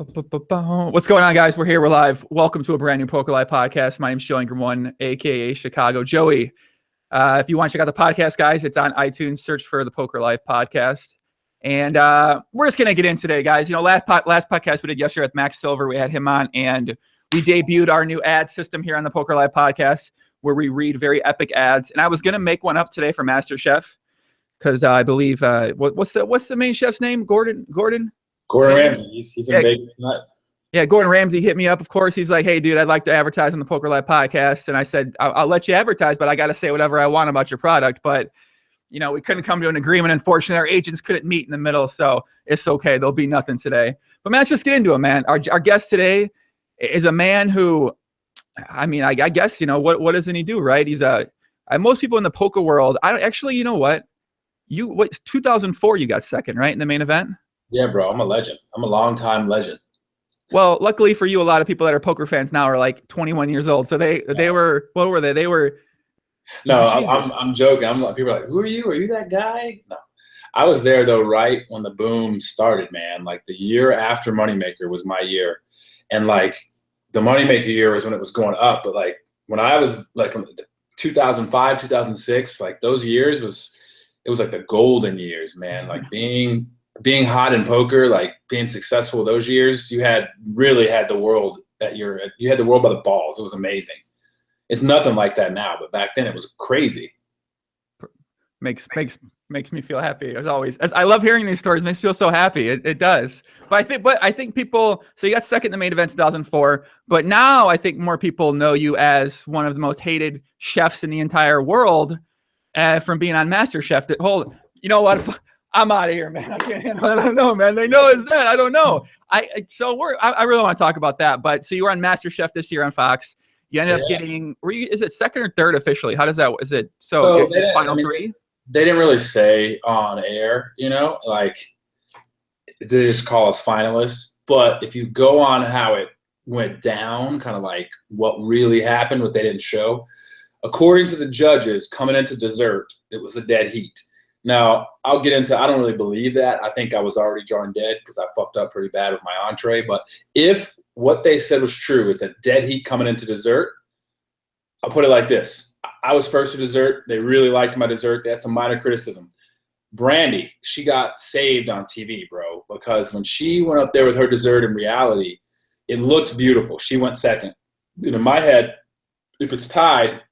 What's going on, guys? We're here. We're live. Welcome to a brand new Poker Live podcast. My name's Joey Ingram One, aka Chicago Joey. If you want to check out the podcast, guys, it's on iTunes. Search for the Poker Live podcast. And we're just gonna get in today, guys. You know, last podcast we did yesterday with Max Silver, we had him on, and we debuted our new ad system here on the Poker Live podcast, where we read very epic ads. And I was gonna make one up today for Masterchef, because I believe what's the main chef's name? Gordon Ramsay. He's in Vegas tonight. Yeah, Gordon Ramsay hit me up, of course. He's like, hey, dude, I'd like to advertise on the Poker Live podcast. And I said, I'll let you advertise, but I got to say whatever I want about your product. But, you know, we couldn't come to an agreement. Unfortunately, our agents couldn't meet in the middle. So it's okay. There'll be nothing today. But, man, let's just get into it, man. Our guest today is a man who, I mean, I guess, you know, what doesn't he do, right? He's most people in the poker world, you know what? 2004, you got second, right, in the main event? Yeah, bro, I'm a legend. I'm a long-time legend. Well, luckily for you, a lot of people that are poker fans now are like 21 years old. So they were, what were they? They were. No, I'm joking. People are like, who are you? Are you that guy? No, I was there though, right when the boom started, man. Like the year after Moneymaker was my year, and like the Moneymaker year was when it was going up. But like when I was like 2005, 2006, like those years it was like the golden years, man. Like being hot in poker, like being successful those years, you really had the world you had the world by the balls. It was amazing. It's nothing like that now, but back then it was crazy. Makes me feel happy as always. I love hearing these stories. It makes me feel so happy. It does. But I think people. So you got second in the main event 2004, but now I think more people know you as one of the most hated chefs in the entire world from being on Masterchef. You know what? I'm out of here, man. I can't handle it. I don't know, man. They know it's that. I don't know. I really want to talk about that. But so you were on MasterChef this year on Fox. You ended up getting. Is it second or third officially? How does that? Is it so? It's final three. They didn't really say on air, you know, like they just call us finalists. But if you go on how it went down, kind of like what really happened, what they didn't show, according to the judges coming into dessert, it was a dead heat. Now, I'll get into – I don't really believe that. I think I was already drawing dead because I fucked up pretty bad with my entree. But if what they said was true, it's a dead heat coming into dessert, I'll put it like this. I was first to dessert. They really liked my dessert. They had some minor criticism. Brandy, she got saved on TV, bro, because when she went up there with her dessert in reality, it looked beautiful. She went second. And in my head, if it's tied –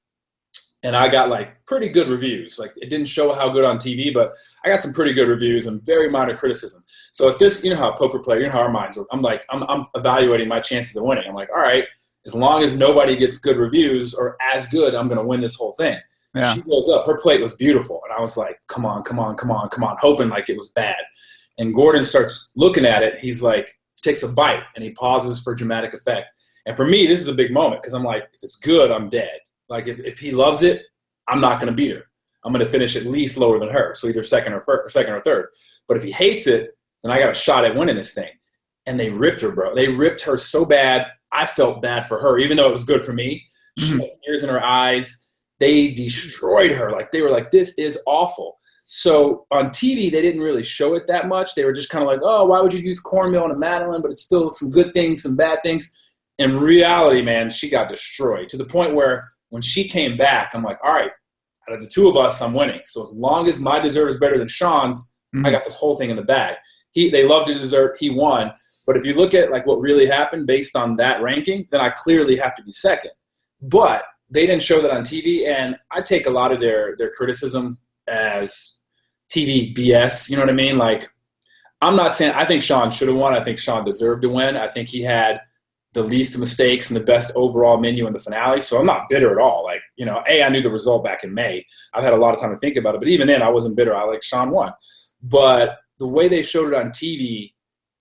and I got like pretty good reviews. Like it didn't show how good on TV, but I got some pretty good reviews and very minor criticism. So at this, you know how a poker player, you know how our minds work. I'm like, I'm evaluating my chances of winning. I'm like, all right, as long as nobody gets good reviews or as good, I'm going to win this whole thing. Yeah. She goes up. Her plate was beautiful. And I was like, come on, hoping like it was bad. And Gordon starts looking at it. He's like, takes a bite and he pauses for dramatic effect. And for me, this is a big moment because I'm like, if it's good, I'm dead. Like, if he loves it, I'm not going to beat her. I'm going to finish at least lower than her, so either second or third. But if he hates it, then I got a shot at winning this thing. And they ripped her, bro. They ripped her so bad, I felt bad for her, even though it was good for me. She had tears in her eyes. They destroyed her. Like, they were like, this is awful. So on TV, they didn't really show it that much. They were just kind of like, oh, why would you use cornmeal on a Madeleine? But it's still some good things, some bad things. In reality, man, she got destroyed to the point where when she came back, I'm like, all right, out of the two of us, I'm winning. So as long as my dessert is better than Sean's, I got this whole thing in the bag. They loved the dessert. He won. But if you look at like what really happened based on that ranking, then I clearly have to be second. But they didn't show that on TV, and I take a lot of their criticism as TV BS. You know what I mean? Like, I'm not saying – I think Sean should have won. I think Sean deserved to win. I think he had – the least mistakes and the best overall menu in the finale. So I'm not bitter at all. Like, you know, I knew the result back in May. I've had a lot of time to think about it, but even then I wasn't bitter. I like Sean won. But the way they showed it on TV,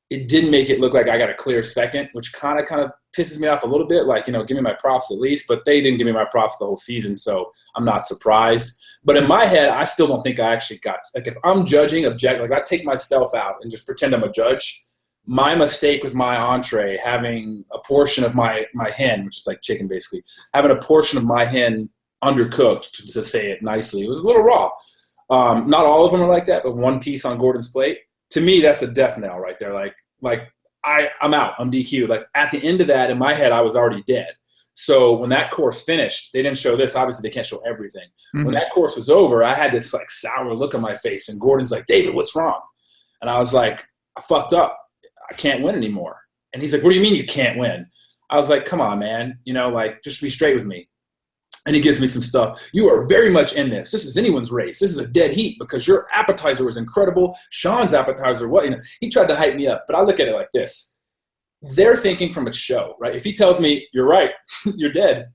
it didn't make it look like I got a clear second, which kind of pisses me off a little bit. Like, you know, give me my props at least, but they didn't give me my props the whole season. So I'm not surprised. But in my head, I still don't think I actually got, like if I'm judging like I take myself out and just pretend I'm a judge, my mistake with my entree, having a portion of my hen, which is like chicken basically, having a portion of my hen undercooked, to say it nicely, it was a little raw. Not all of them are like that, but one piece on Gordon's plate, to me, that's a death knell right there. Like I'm out. I'm DQ'd. Like at the end of that, in my head, I was already dead. So when that course finished, they didn't show this. Obviously, they can't show everything. Mm-hmm. When that course was over, I had this like sour look on my face. And Gordon's like, David, what's wrong? And I was like, I fucked up. I can't win anymore. And he's like, what do you mean you can't win? I was like, come on, man. You know, like, just be straight with me. And he gives me some stuff. You are very much in this. This is anyone's race. This is a dead heat because your appetizer was incredible. Sean's appetizer, what? You know, he tried to hype me up. But I look at it like this. They're thinking from a show, right? If he tells me, you're right, you're dead,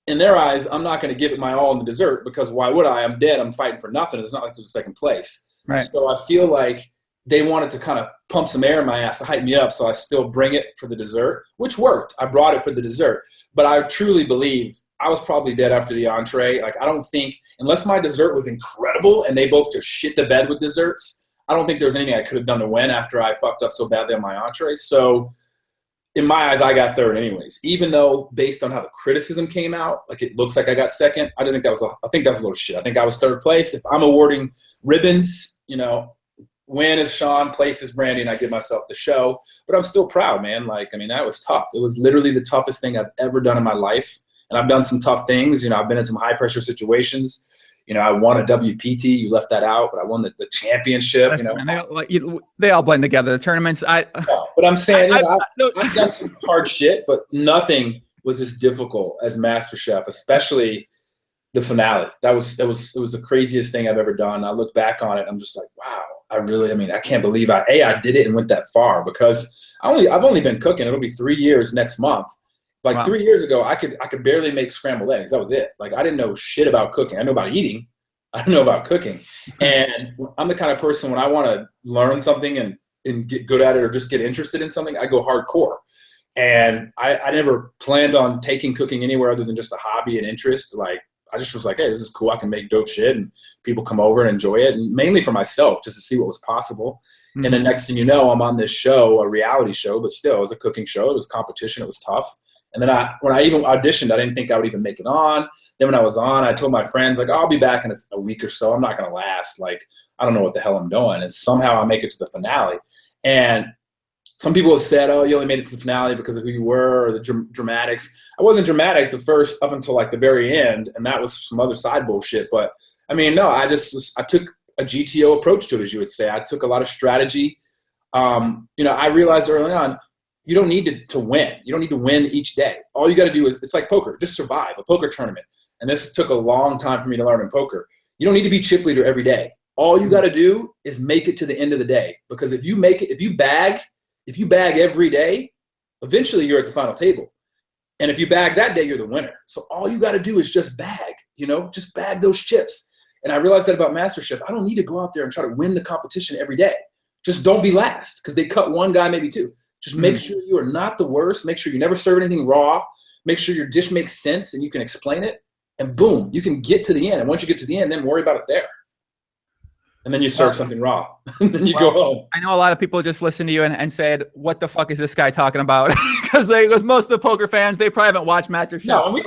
in their eyes, I'm not going to give it my all in the dessert because why would I? I'm dead. I'm fighting for nothing. It's not like there's a second place. Right. So I feel like they wanted to kind of pump some air in my ass to hype me up so I still bring it for the dessert, which worked. I brought it for the dessert. But I truly believe I was probably dead after the entree. Like, I don't think, unless my dessert was incredible and they both just shit the bed with desserts, I don't think there was anything I could have done to win after I fucked up so badly on my entree. So in my eyes, I got third anyways. Even though based on how the criticism came out, like it looks like I got second, I think that's a little shit. I think I was third place. If I'm awarding ribbons, you know, win is Sean, place is Brandy, and I give myself the show. But I'm still proud, man. Like, I mean, that was tough. It was literally the toughest thing I've ever done in my life. And I've done some tough things. You know, I've been in some high pressure situations. You know, I won a WPT. You left that out, but I won the championship. You know, they all blend together. The tournaments. But I'm saying, I've done some hard shit, but nothing was as difficult as MasterChef, especially the finale. It was the craziest thing I've ever done. I look back on it, I'm just like, wow. I can't believe I did it and went that far because I've only been cooking. It'll be 3 years next month. Like wow. 3 years ago, I could barely make scrambled eggs. That was it. Like, I didn't know shit about cooking. I know about eating. I don't know about cooking. And I'm the kind of person when I want to learn something and get good at it or just get interested in something, I go hardcore. And I never planned on taking cooking anywhere other than just a hobby and interest. Like, I just was like, hey, this is cool. I can make dope shit and people come over and enjoy it. And mainly for myself, just to see what was possible. Mm-hmm. And the next thing you know, I'm on this show, a reality show, but still it was a cooking show. It was competition. It was tough. And then when I even auditioned, I didn't think I would even make it on. Then when I was on, I told my friends, like, I'll be back in a week or so. I'm not going to last. Like, I don't know what the hell I'm doing. And somehow I make it to the finale. And some people have said, oh, you only made it to the finale because of who you were or the dramatics. I wasn't dramatic up until like the very end. And that was some other side bullshit. But I mean, no, I took a GTO approach to it, as you would say. I took a lot of strategy. You know, I realized early on, you don't need to win. You don't need to win each day. All you got to do is, it's like poker, just survive a poker tournament. And this took a long time for me to learn in poker. You don't need to be chip leader every day. All you got to do is make it to the end of the day. Because if you bag every day, eventually you're at the final table. And if you bag that day, you're the winner. So all you got to do is just bag, you know, just bag those chips. And I realized that about MasterChef. I don't need to go out there and try to win the competition every day. Just don't be last because they cut one guy, maybe two. Just make sure you are not the worst. Make sure you never serve anything raw. Make sure your dish makes sense and you can explain it. And boom, you can get to the end. And once you get to the end, then worry about it there. And then you serve something raw. And then you go home. I know a lot of people just listen to you and said, what the fuck is this guy talking about? Because most of the poker fans, they probably haven't watched MasterChef. No, we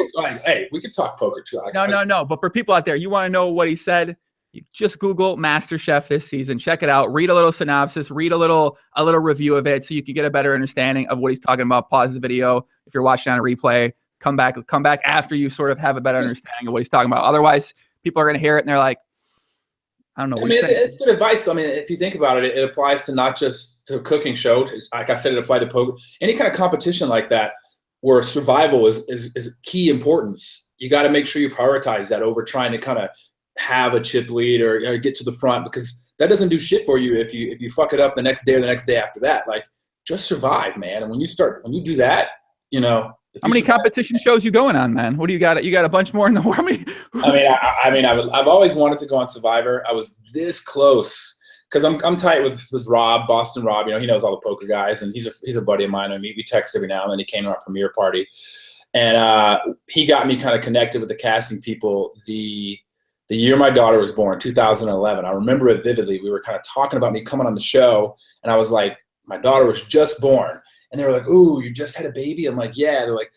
could talk poker too. No. But for people out there, you want to know what he said, you just Google MasterChef this season. Check it out. Read a little synopsis. Read a little review of it so you can get a better understanding of what he's talking about. Pause the video. If you're watching on a replay, come back after you sort of have a better understanding of what he's talking about. Otherwise, people are going to hear it and they're like, I don't know. It's good advice. I mean, if you think about it, it applies to not just to a cooking show. Like I said, it applied to poker. Any kind of competition like that where survival is key importance. You got to make sure you prioritize that over trying to kind of have a chip lead or get to the front, because that doesn't do shit for you if you fuck it up the next day or the next day after that. Like, just survive, man. And when you do that, you know. How many competition shows you going on, man? What do you got? You got a bunch more in the army? I've always wanted to go on Survivor. I was this close because I'm tight with Rob, Boston Rob. You know, he knows all the poker guys, and he's a buddy of mine. We text every now and then. He came to our premiere party, and he got me kind of connected with the casting people. The year my daughter was born, 2011, I remember it vividly. We were kind of talking about me coming on the show, and I was like, my daughter was just born. And they were like, ooh, you just had a baby? I'm like, yeah. They're like,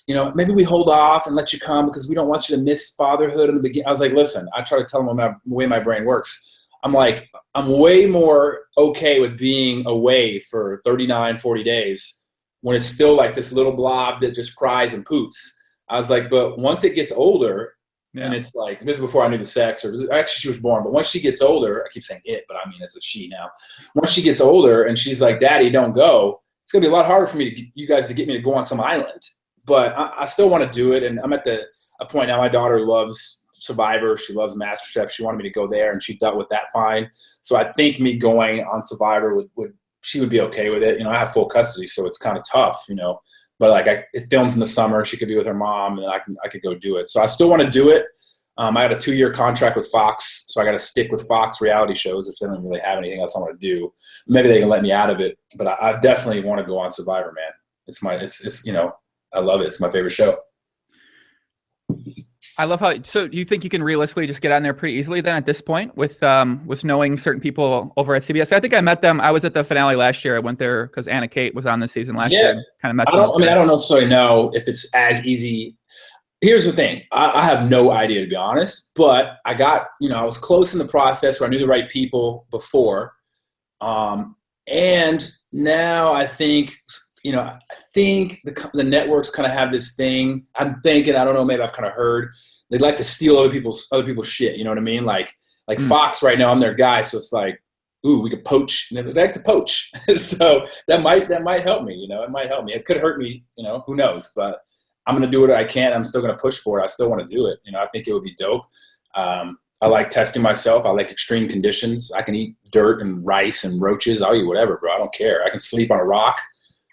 you know, maybe we hold off and let you come because we don't want you to miss fatherhood in the beginning. I was like, listen, I try to tell them the way my brain works. I'm like, I'm way more okay with being away for 39, 40 days when it's still like this little blob that just cries and poops. I was like, but once it gets older, and it's like, this is before I knew the sex, or actually she was born, but once she gets older, I keep saying it, but I mean, it's a she now. Once she gets older and she's like, Daddy, don't go, it's going to be a lot harder for me to get you guys to get me to go on some island. But I still want to do it. And I'm at a point now, my daughter loves Survivor. She loves MasterChef. She wanted me to go there, and she dealt with that fine. So I think me going on Survivor she would be okay with it. You know, I have full custody, so it's kind of tough, you know. But like it films in the summer, she could be with her mom, and I could go do it. So I still want to do it. I got a 2-year contract with Fox, so I got to stick with Fox reality shows if they don't really have anything else I want to do. Maybe they can let me out of it, but I definitely want to go on Survivor, man. It's you know, I love it. It's my favorite show. I love how. So you think you can realistically just get on there pretty easily then at this point with knowing certain people over at CBS? I think I met them. I was at the finale last year. I went there because Anna Kate was on the season last year. Kind of met. I don't necessarily know if it's as easy. Here's the thing. I have no idea, to be honest. But I got, you know, I was close in the process where I knew the right people before, and now I think. You know, I think the networks kind of have this thing. I'm thinking, I don't know, maybe I've kind of heard they'd like to steal other people's shit. You know what I mean? Like Fox right now, I'm their guy, so it's like, ooh, we could poach. They like to poach, so that might help me. You know, it might help me. It could hurt me. You know, who knows? But I'm gonna do what I can. I'm still gonna push for it. I still want to do it. You know, I think it would be dope. I like testing myself. I like extreme conditions. I can eat dirt and rice and roaches. I'll eat whatever, bro. I don't care. I can sleep on a rock.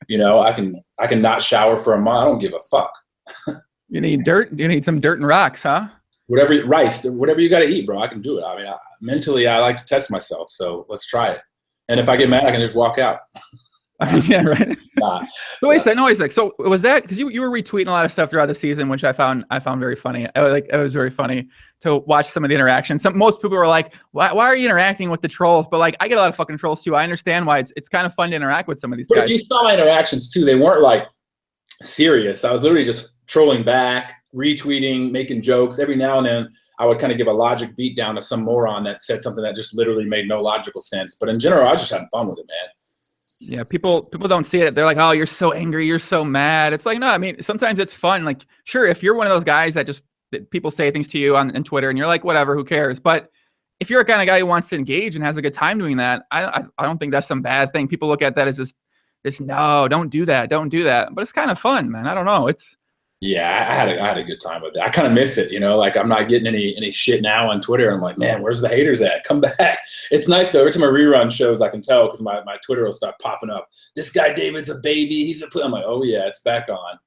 You know, I can not shower for a month. I don't give a fuck. You need dirt. You need some dirt and rocks, huh? Whatever you got to eat, bro. I can do it. I mean, mentally, I like to test myself. So let's try it. And if I get mad, I can just walk out. Yeah, right. So wait a second. So was that because you were retweeting a lot of stuff throughout the season, which I found very funny. It was very funny to watch some of the interactions. Most people were like, why are you interacting with the trolls? But like, I get a lot of fucking trolls too. I understand why it's kind of fun to interact with some of these guys. But if you saw my interactions too, they weren't like serious. I was literally just trolling back, retweeting, making jokes. Every now and then I would kind of give a logic beat down to some moron that said something that just literally made no logical sense. But in general, I was just having fun with it, man. Yeah, people don't see it. They're like, oh, you're so angry, you're so mad. It's like, no, I mean, sometimes it's fun. Like, sure, if you're one of those guys that people say things to you on Twitter and you're like, whatever, who cares? But if you're a kind of guy who wants to engage and has a good time doing that, I don't think that's some bad thing. People look at that as this no, don't do that. But it's kind of fun, man. I don't know. Yeah, I had a good time with it. I kind of miss it, you know, like I'm not getting any shit now on Twitter. I'm like, man, where's the haters at? Come back. It's nice though. Every time I rerun shows, I can tell because my Twitter will start popping up. This guy David's a baby. I'm like, oh yeah, it's back on.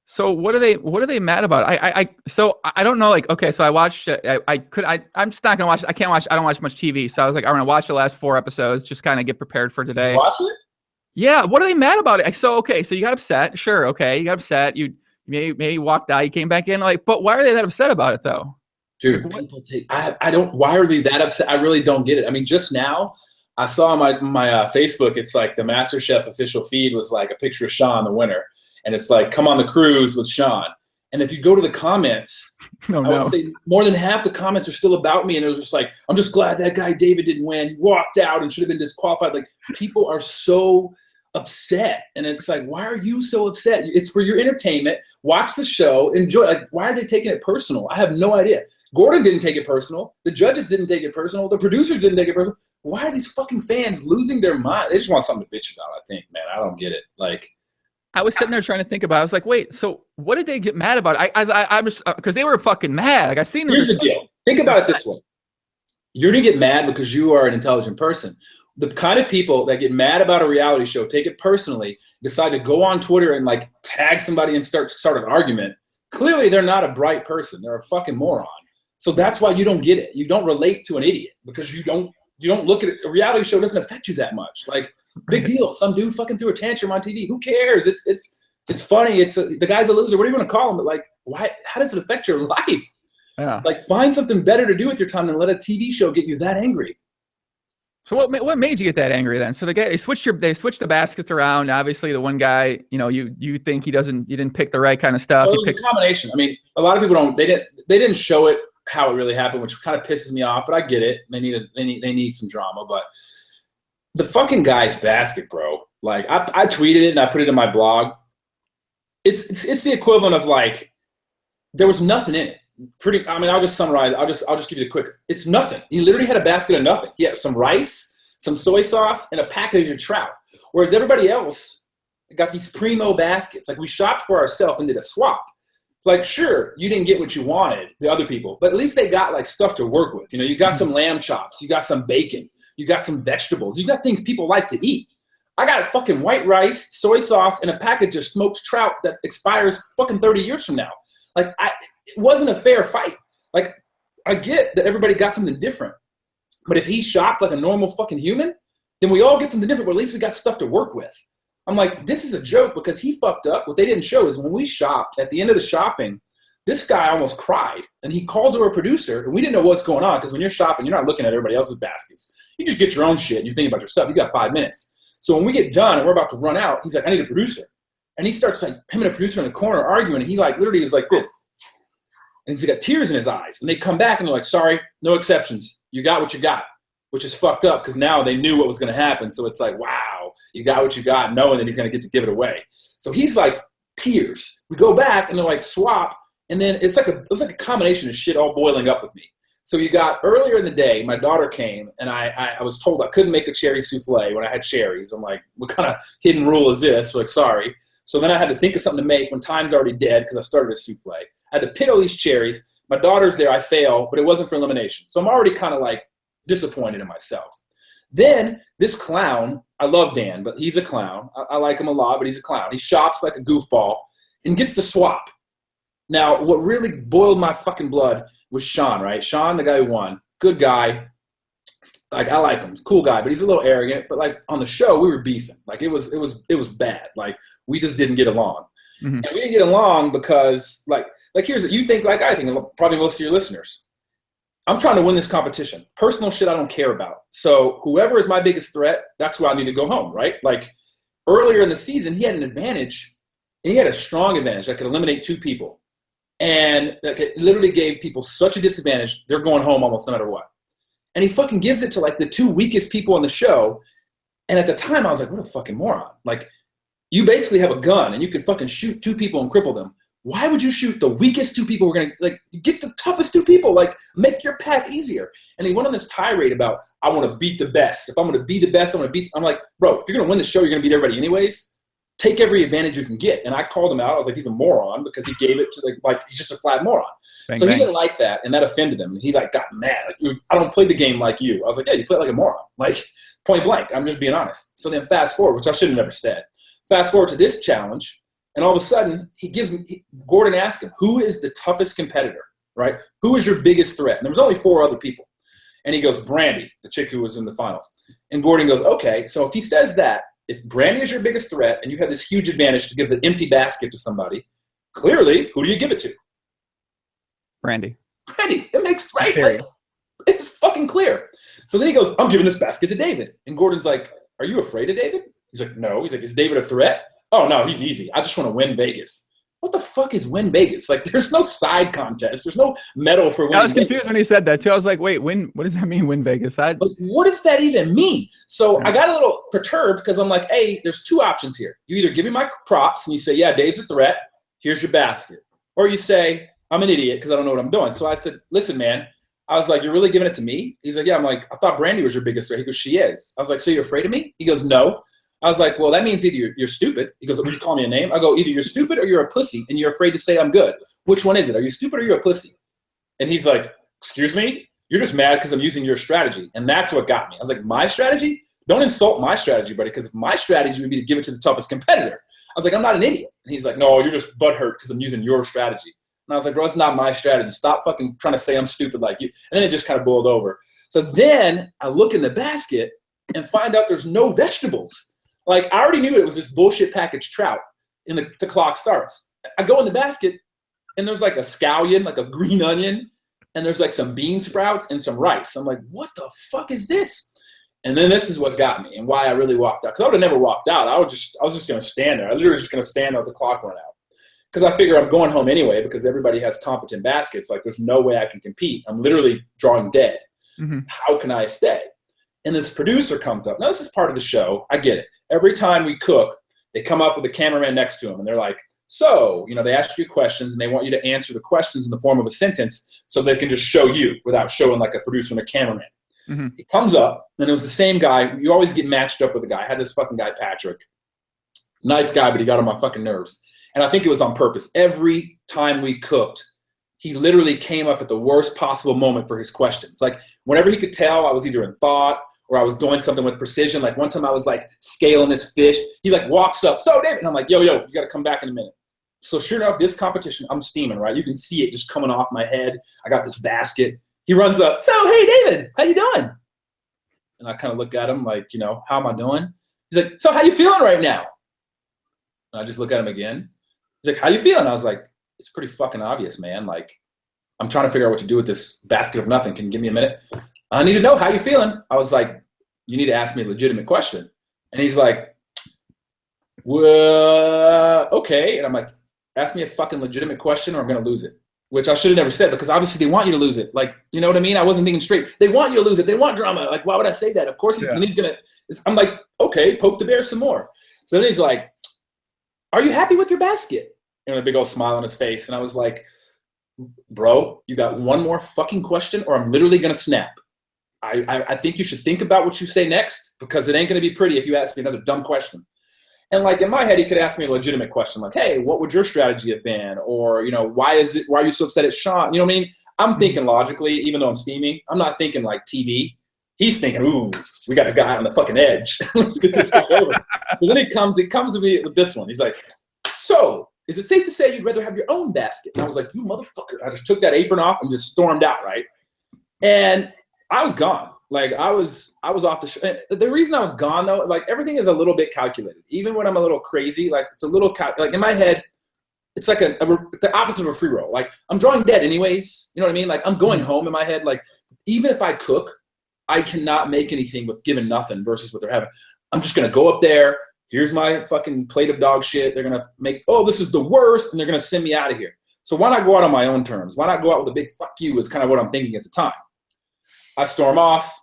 So what are they mad about? So I don't know. Like, okay, so I watched. I'm just not gonna watch. I don't watch much TV. So I was like, I'm gonna watch the last 4 episodes, just kind of get prepared for today. Watch it? Yeah. What are they mad about it? So okay, so you got upset. Sure. Okay, you got upset. You maybe walked out. You came back in. Like, but why are they that upset about it though? Dude, I don't. Why are they that upset? I really don't get it. I mean, just now I saw on my Facebook. It's like the MasterChef official feed was like a picture of Sean, the winner. And it's like, come on the cruise with Sean. And if you go to the comments, I would say more than half the comments are still about me. And it was just like, I'm just glad that guy David didn't win. He walked out and should have been disqualified. Like, people are so upset. And it's like, why are you so upset? It's for your entertainment. Watch the show. Enjoy. Like, why are they taking it personal? I have no idea. Gordon didn't take it personal. The judges didn't take it personal. The producers didn't take it personal. Why are these fucking fans losing their mind? They just want something to bitch about, I think, man. I don't get it. Like, I was sitting there trying to think about it. I was like, wait, so what did they get mad about? I was, because they were fucking mad. Like, I seen them. Here's the deal. Think about it this way. You're going to get mad because you are an intelligent person. The kind of people that get mad about a reality show, take it personally, decide to go on Twitter and like tag somebody and start an argument. Clearly, they're not a bright person. They're a fucking moron. So that's why you don't get it. You don't relate to an idiot because you don't look at it. A reality show doesn't affect you that much. Like, big deal. Some dude fucking threw a tantrum on TV. Who cares? It's funny. The guy's a loser. What are you going to call him? But like, why? How does it affect your life? Yeah. Like, find something better to do with your time than let a TV show get you that angry. So what made you get that angry then? So they switched the baskets around. Obviously, the one guy, you know, you think you didn't pick the right kind of stuff. Well, it was a combination. I mean, a lot of people don't. They didn't show it how it really happened, which kind of pisses me off, but I get it. They need some drama, but the fucking guy's basket, bro. Like I tweeted it and I put it in my blog. It's the equivalent of like there was nothing in it. I'll just summarize. I'll just give you the quick. It's nothing. He literally had a basket of nothing. He had some rice, some soy sauce, and a package of trout. Whereas everybody else got these primo baskets. Like we shopped for ourselves and did a swap. Like, sure, you didn't get what you wanted, the other people, but at least they got like stuff to work with. You know, you got some lamb chops, you got some bacon, you got some vegetables, you got things people like to eat. I got fucking white rice, soy sauce, and a package of smoked trout that expires fucking 30 years from now. Like, it wasn't a fair fight. Like, I get that everybody got something different, but if he shopped like a normal fucking human, then we all get something different, but at least we got stuff to work with. I'm like, this is a joke because he fucked up. What they didn't show is when we shopped, at the end of the shopping, this guy almost cried. And he called to our producer, and we didn't know what's going on because when you're shopping, you're not looking at everybody else's baskets. You just get your own shit and you're thinking about yourself. You got 5 minutes. So when we get done and we're about to run out, he's like, I need a producer. And he starts like, him and a producer in the corner arguing, and he like literally is like this. And he's got tears in his eyes. And they come back and they're like, sorry, no exceptions. You got what you got, which is fucked up because now they knew what was going to happen. So it's like, wow, you got what you got, knowing that he's going to get to give it away. So he's like tears. We go back and they're like swap. And then it was like a combination of shit all boiling up with me. So you got earlier in the day, my daughter came and I was told I couldn't make a cherry souffle when I had cherries. I'm like, what kind of hidden rule is this? We're like, sorry. So then I had to think of something to make when time's already dead because I started a souffle. I had to pit all these cherries. My daughter's there. I fail, but it wasn't for elimination. So I'm already kind of like disappointed in myself. Then this clown, I love Dan, but he's a clown. I like him a lot, but he's a clown. He shops like a goofball and gets to swap. Now, what really boiled my fucking blood was Sean, right? Sean, the guy who won. Good guy. Like, I like him. Cool guy, but he's a little arrogant. But like on the show, we were beefing. Like it was bad. Like we just didn't get along. Mm-hmm. And we didn't get along because like here's what you think like I think, and probably most of your listeners. I'm trying to win this competition. Personal shit I don't care about. So whoever is my biggest threat, that's who I need to go home, right? Like earlier in the season, he had an advantage. And he had a strong advantage that could eliminate 2 people. And that literally gave people such a disadvantage, they're going home almost no matter what. And he fucking gives it to like the 2 weakest people on the show. And at the time, I was like, what a fucking moron. Like, you basically have a gun and you can fucking shoot 2 people and cripple them. Why would you shoot the weakest 2 people? We're going to, like, get the toughest 2 people. Like, make your path easier. And he went on this tirade about, I want to beat the best. If I'm going to be the best, I'm like, bro, if you're going to win the show, you're going to beat everybody anyways. Take every advantage you can get. And I called him out. I was like, he's a moron because he gave it to, like he's just a flat moron. Bang, so bang. He didn't like that, and that offended him. And he, like, got mad. Like, I don't play the game like you. I was like, yeah, you play like a moron. Like, point blank. I'm just being honest. So then fast forward, which I should have never said. Fast forward to this challenge. And all of a sudden, Gordon asked him, who is the toughest competitor, right? Who is your biggest threat? And there was only 4 other people. And he goes, Brandy, the chick who was in the finals. And Gordon goes, okay, so if he says that, if Brandy is your biggest threat and you have this huge advantage to give the empty basket to somebody, clearly, who do you give it to? Brandy. Brandy. It makes, right? Like, it's fucking clear. So then he goes, I'm giving this basket to David. And Gordon's like, are you afraid of David? He's like, no. He's like, is David a threat? Oh, no, he's easy. I just want to win Vegas. What the fuck is win Vegas? Like, there's no side contest. There's no medal for winning. I was confused when he said that, too. I was like, wait, what does that mean, win Vegas? Like, what does that even mean? So I got a little perturbed because I'm like, hey, there's 2 options here. You either give me my props and you say, yeah, Dave's a threat. Here's your basket. Or you say, I'm an idiot because I don't know what I'm doing. So I said, listen, man. I was like, you're really giving it to me? He's like, yeah. I'm like, I thought Brandy was your biggest threat. He goes, she is. I was like, so you're afraid of me? He goes, no. I was like, well, that means either you're stupid. He goes, would you call me a name? I go, either you're stupid or you're a pussy and you're afraid to say I'm good. Which one is it? Are you stupid or you're a pussy? And he's like, excuse me? You're just mad because I'm using your strategy. And that's what got me. I was like, my strategy? Don't insult my strategy, buddy, because my strategy would be to give it to the toughest competitor. I was like, I'm not an idiot. And he's like, no, you're just butthurt because I'm using your strategy. And I was like, bro, it's not my strategy. Stop fucking trying to say I'm stupid like you. And then it just kind of boiled over. So then I look in the basket and find out there's no vegetables. Like, I already knew it was this bullshit packaged trout the clock starts. I go in the basket, and there's like a scallion, like a green onion, and there's like some bean sprouts and some rice. I'm like, what the fuck is this? And then this is what got me and why I really walked out. Because I would have never walked out. I was just going to stand there. I literally was just going to stand there with the clock run out. because I figure I'm going home anyway because everybody has competent baskets. Like, there's no way I can compete. I'm literally drawing dead. How can I stay? And this producer comes up. Now, this is part of the show. I get it. Every time we cook, they come up with a cameraman next to them, and they're like, so, you know, they ask you questions, and they want you to answer the questions in the form of a sentence so they can just show you without showing like a producer and a cameraman. He comes up, and it was the same guy. You always get matched up with a guy. I had this fucking guy, Patrick. Nice guy, but he got on my fucking nerves. And I think it was on purpose. Every time we cooked, he literally came up at the worst possible moment for his questions. Like, whenever he could tell I was either in thought or I was doing something with precision. Like, one time I was like scaling this fish. He like walks up, so David, and I'm like, yo, you got to come back in a minute. So sure enough, this competition, I'm steaming, right? You can see it just coming off my head. I got this basket. He runs up, so hey, David, how you doing? And I kind of look at him like, you know, how am I doing? He's like, so how you feeling right now? And I just look at him again. He's like, how you feeling? I was like, it's pretty fucking obvious, man. Like, I'm trying to figure out what to do with this basket of nothing. Can you give me a minute? I need to know how you feeling. I was like, you need to ask me a legitimate question. And he's like, well, okay. And I'm like, ask me a fucking legitimate question or I'm going to lose it. Which I should have never said because obviously they want you to lose it. Like, you know what I mean? I wasn't thinking straight. They want you to lose it. They want drama. Like, why would I say that? Of course, he's going to. I'm like, okay, poke the bear some more. So then he's like, are you happy with your basket? And a big old smile on his face. And I was like, bro, you got one more fucking question or I'm literally going to snap. I think you should think about what you say next because it ain't going to be pretty if you ask me another dumb question. And like in my head, he could ask me a legitimate question like, hey, what would your strategy have been? Or, you know, why are you so upset at Sean? You know what I mean? I'm thinking logically, even though I'm steaming. I'm not thinking like TV. He's thinking, ooh, we got a guy on the fucking edge. Let's get this guy over. So then it comes to me with this one. He's like, so is it safe to say you'd rather have your own basket? And I was like, you motherfucker. I just took that apron off and just stormed out, right? And I was gone. Like I was off the show. The reason I was gone though, like everything is a little bit calculated. Even when I'm a little crazy, like it's a little like in my head, it's like the opposite of a free roll. Like I'm drawing dead anyways. You know what I mean? Like I'm going home in my head. Like even if I cook, I cannot make anything with giving nothing versus what they're having. I'm just gonna go up there. Here's my fucking plate of dog shit. They're gonna make, oh, this is the worst, and they're gonna send me out of here. So why not go out on my own terms? Why not go out with a big fuck you? Is kind of what I'm thinking at the time. I storm off.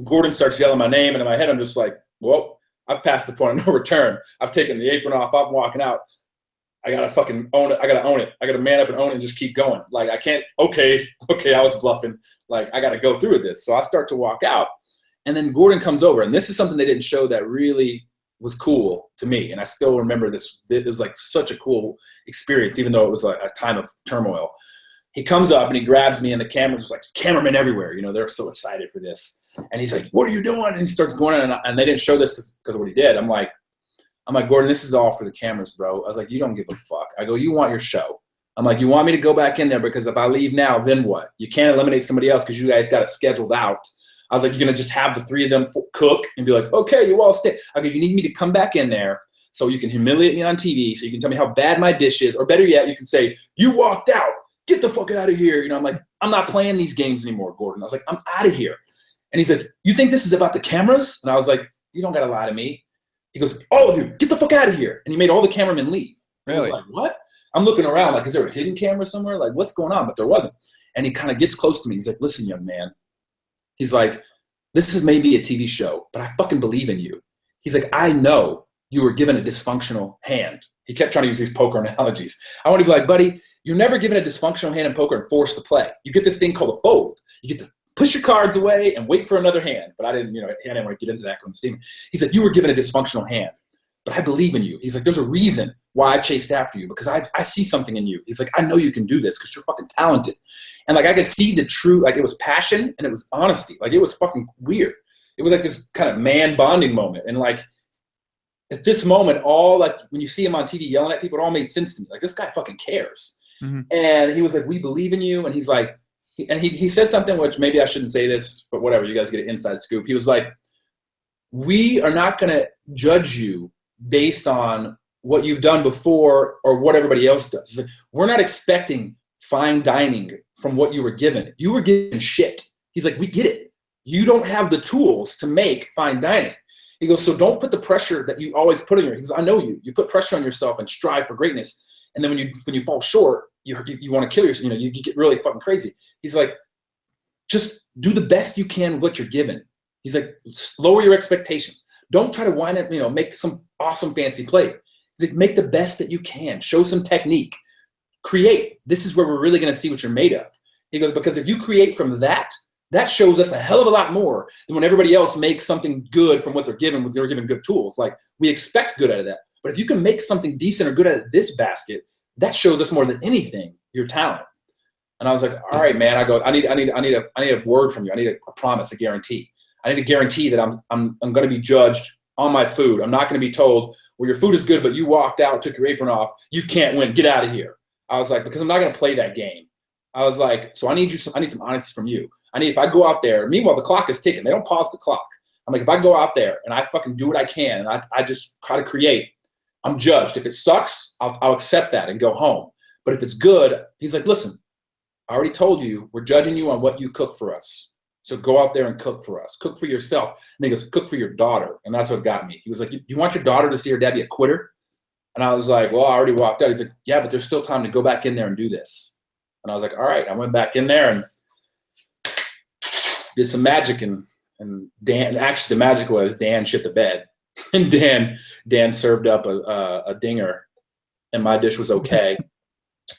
Gordon starts yelling my name, and in my head, I'm just like, well, I've passed the point of no return. I've taken the apron off. I'm walking out. I got to fucking own it. I got to own it. I got to man up and own it and just keep going. Like, I can't, okay, I was bluffing. Like, I got to go through with this. So I start to walk out, and then Gordon comes over, and this is something they didn't show that really was cool to me, and I still remember this. It was like such a cool experience, even though it was like a time of turmoil. He comes up and he grabs me, and the camera's like cameramen everywhere. You know, they're so excited for this. And he's like, what are you doing? And he starts going on, and they didn't show this because of what he did. I'm like, Gordon, this is all for the cameras, bro. I was like, you don't give a fuck. I go, you want your show. I'm like, you want me to go back in there because if I leave now, then what? You can't eliminate somebody else because you guys got it scheduled out. I was like, you're going to just have the three of them cook and be like, okay, you all stay. I go, you need me to come back in there so you can humiliate me on TV, so you can tell me how bad my dish is, or better yet, you can say, you walked out. Get the fuck out of here. You know, I'm like, I'm not playing these games anymore, Gordon. I was like, I'm out of here. And he's like, you think this is about the cameras? And I was like, you don't got to lie to me. He goes, all of you, get the fuck out of here. And he made all the cameramen leave. Really? I was like, what? I'm looking around like, is there a hidden camera somewhere? Like, what's going on? But there wasn't. And he kind of gets close to me. He's like, listen, young man. He's like, this is maybe a TV show, but I fucking believe in you. He's like, I know you were given a dysfunctional hand. He kept trying to use these poker analogies. I want to be like, buddy, you're never given a dysfunctional hand in poker and forced to play. You get this thing called a fold. You get to push your cards away and wait for another hand. But I didn't want to get into that because I'm steaming. He said, you were given a dysfunctional hand, but I believe in you. He's like, there's a reason why I chased after you because I see something in you. He's like, I know you can do this because you're fucking talented. And like, I could see the true, like it was passion and it was honesty. Like it was fucking weird. It was like this kind of man bonding moment. And like, at this moment, all like when you see him on TV yelling at people, it all made sense to me. Like this guy fucking cares. Mm-hmm. And he was like, we believe in you. And he's like, he said something which maybe I shouldn't say this, but whatever, you guys get an inside scoop. He was like, we are not going to judge you based on what you've done before or what everybody else does. He's like, we're not expecting fine dining from what you were given. You were given shit. He's like, we get it. You don't have the tools to make fine dining. He goes, so don't put the pressure that you always put on your, he goes, I know you. You put pressure on yourself and strive for greatness. And then when you fall short, you want to kill yourself. You know, you get really fucking crazy. He's like, just do the best you can with what you're given. He's like, lower your expectations. Don't try to wind up, you know, make some awesome fancy plate. He's like, make the best that you can. Show some technique. Create. This is where we're really going to see what you're made of. He goes, because if you create from that, that shows us a hell of a lot more than when everybody else makes something good from what they're given when they're given good tools. Like, we expect good out of that. But if you can make something decent or good out of this basket, that shows us more than anything your talent. And I was like, all right, man. I go, I need a word from you. I need a promise, a guarantee. I need a guarantee that I'm going to be judged on my food. I'm not going to be told, well, your food is good, but you walked out, took your apron off. You can't win. Get out of here. I was like, because I'm not going to play that game. I was like, so I need some honesty from you. If I go out there, meanwhile, the clock is ticking. They don't pause the clock. I'm like, if I go out there and I fucking do what I can and I just try to create, I'm judged. If it sucks, I'll accept that and go home. But if it's good, he's like, listen, I already told you, we're judging you on what you cook for us. So go out there and cook for us. Cook for yourself. And he goes, cook for your daughter. And that's what got me. He was like, you want your daughter to see her dad be a quitter? And I was like, well, I already walked out. He's like, yeah, but there's still time to go back in there and do this. And I was like, all right. I went back in there and did some magic. And Dan, actually the magic was Dan shit the bed. And Dan served up a dinger. And my dish was okay.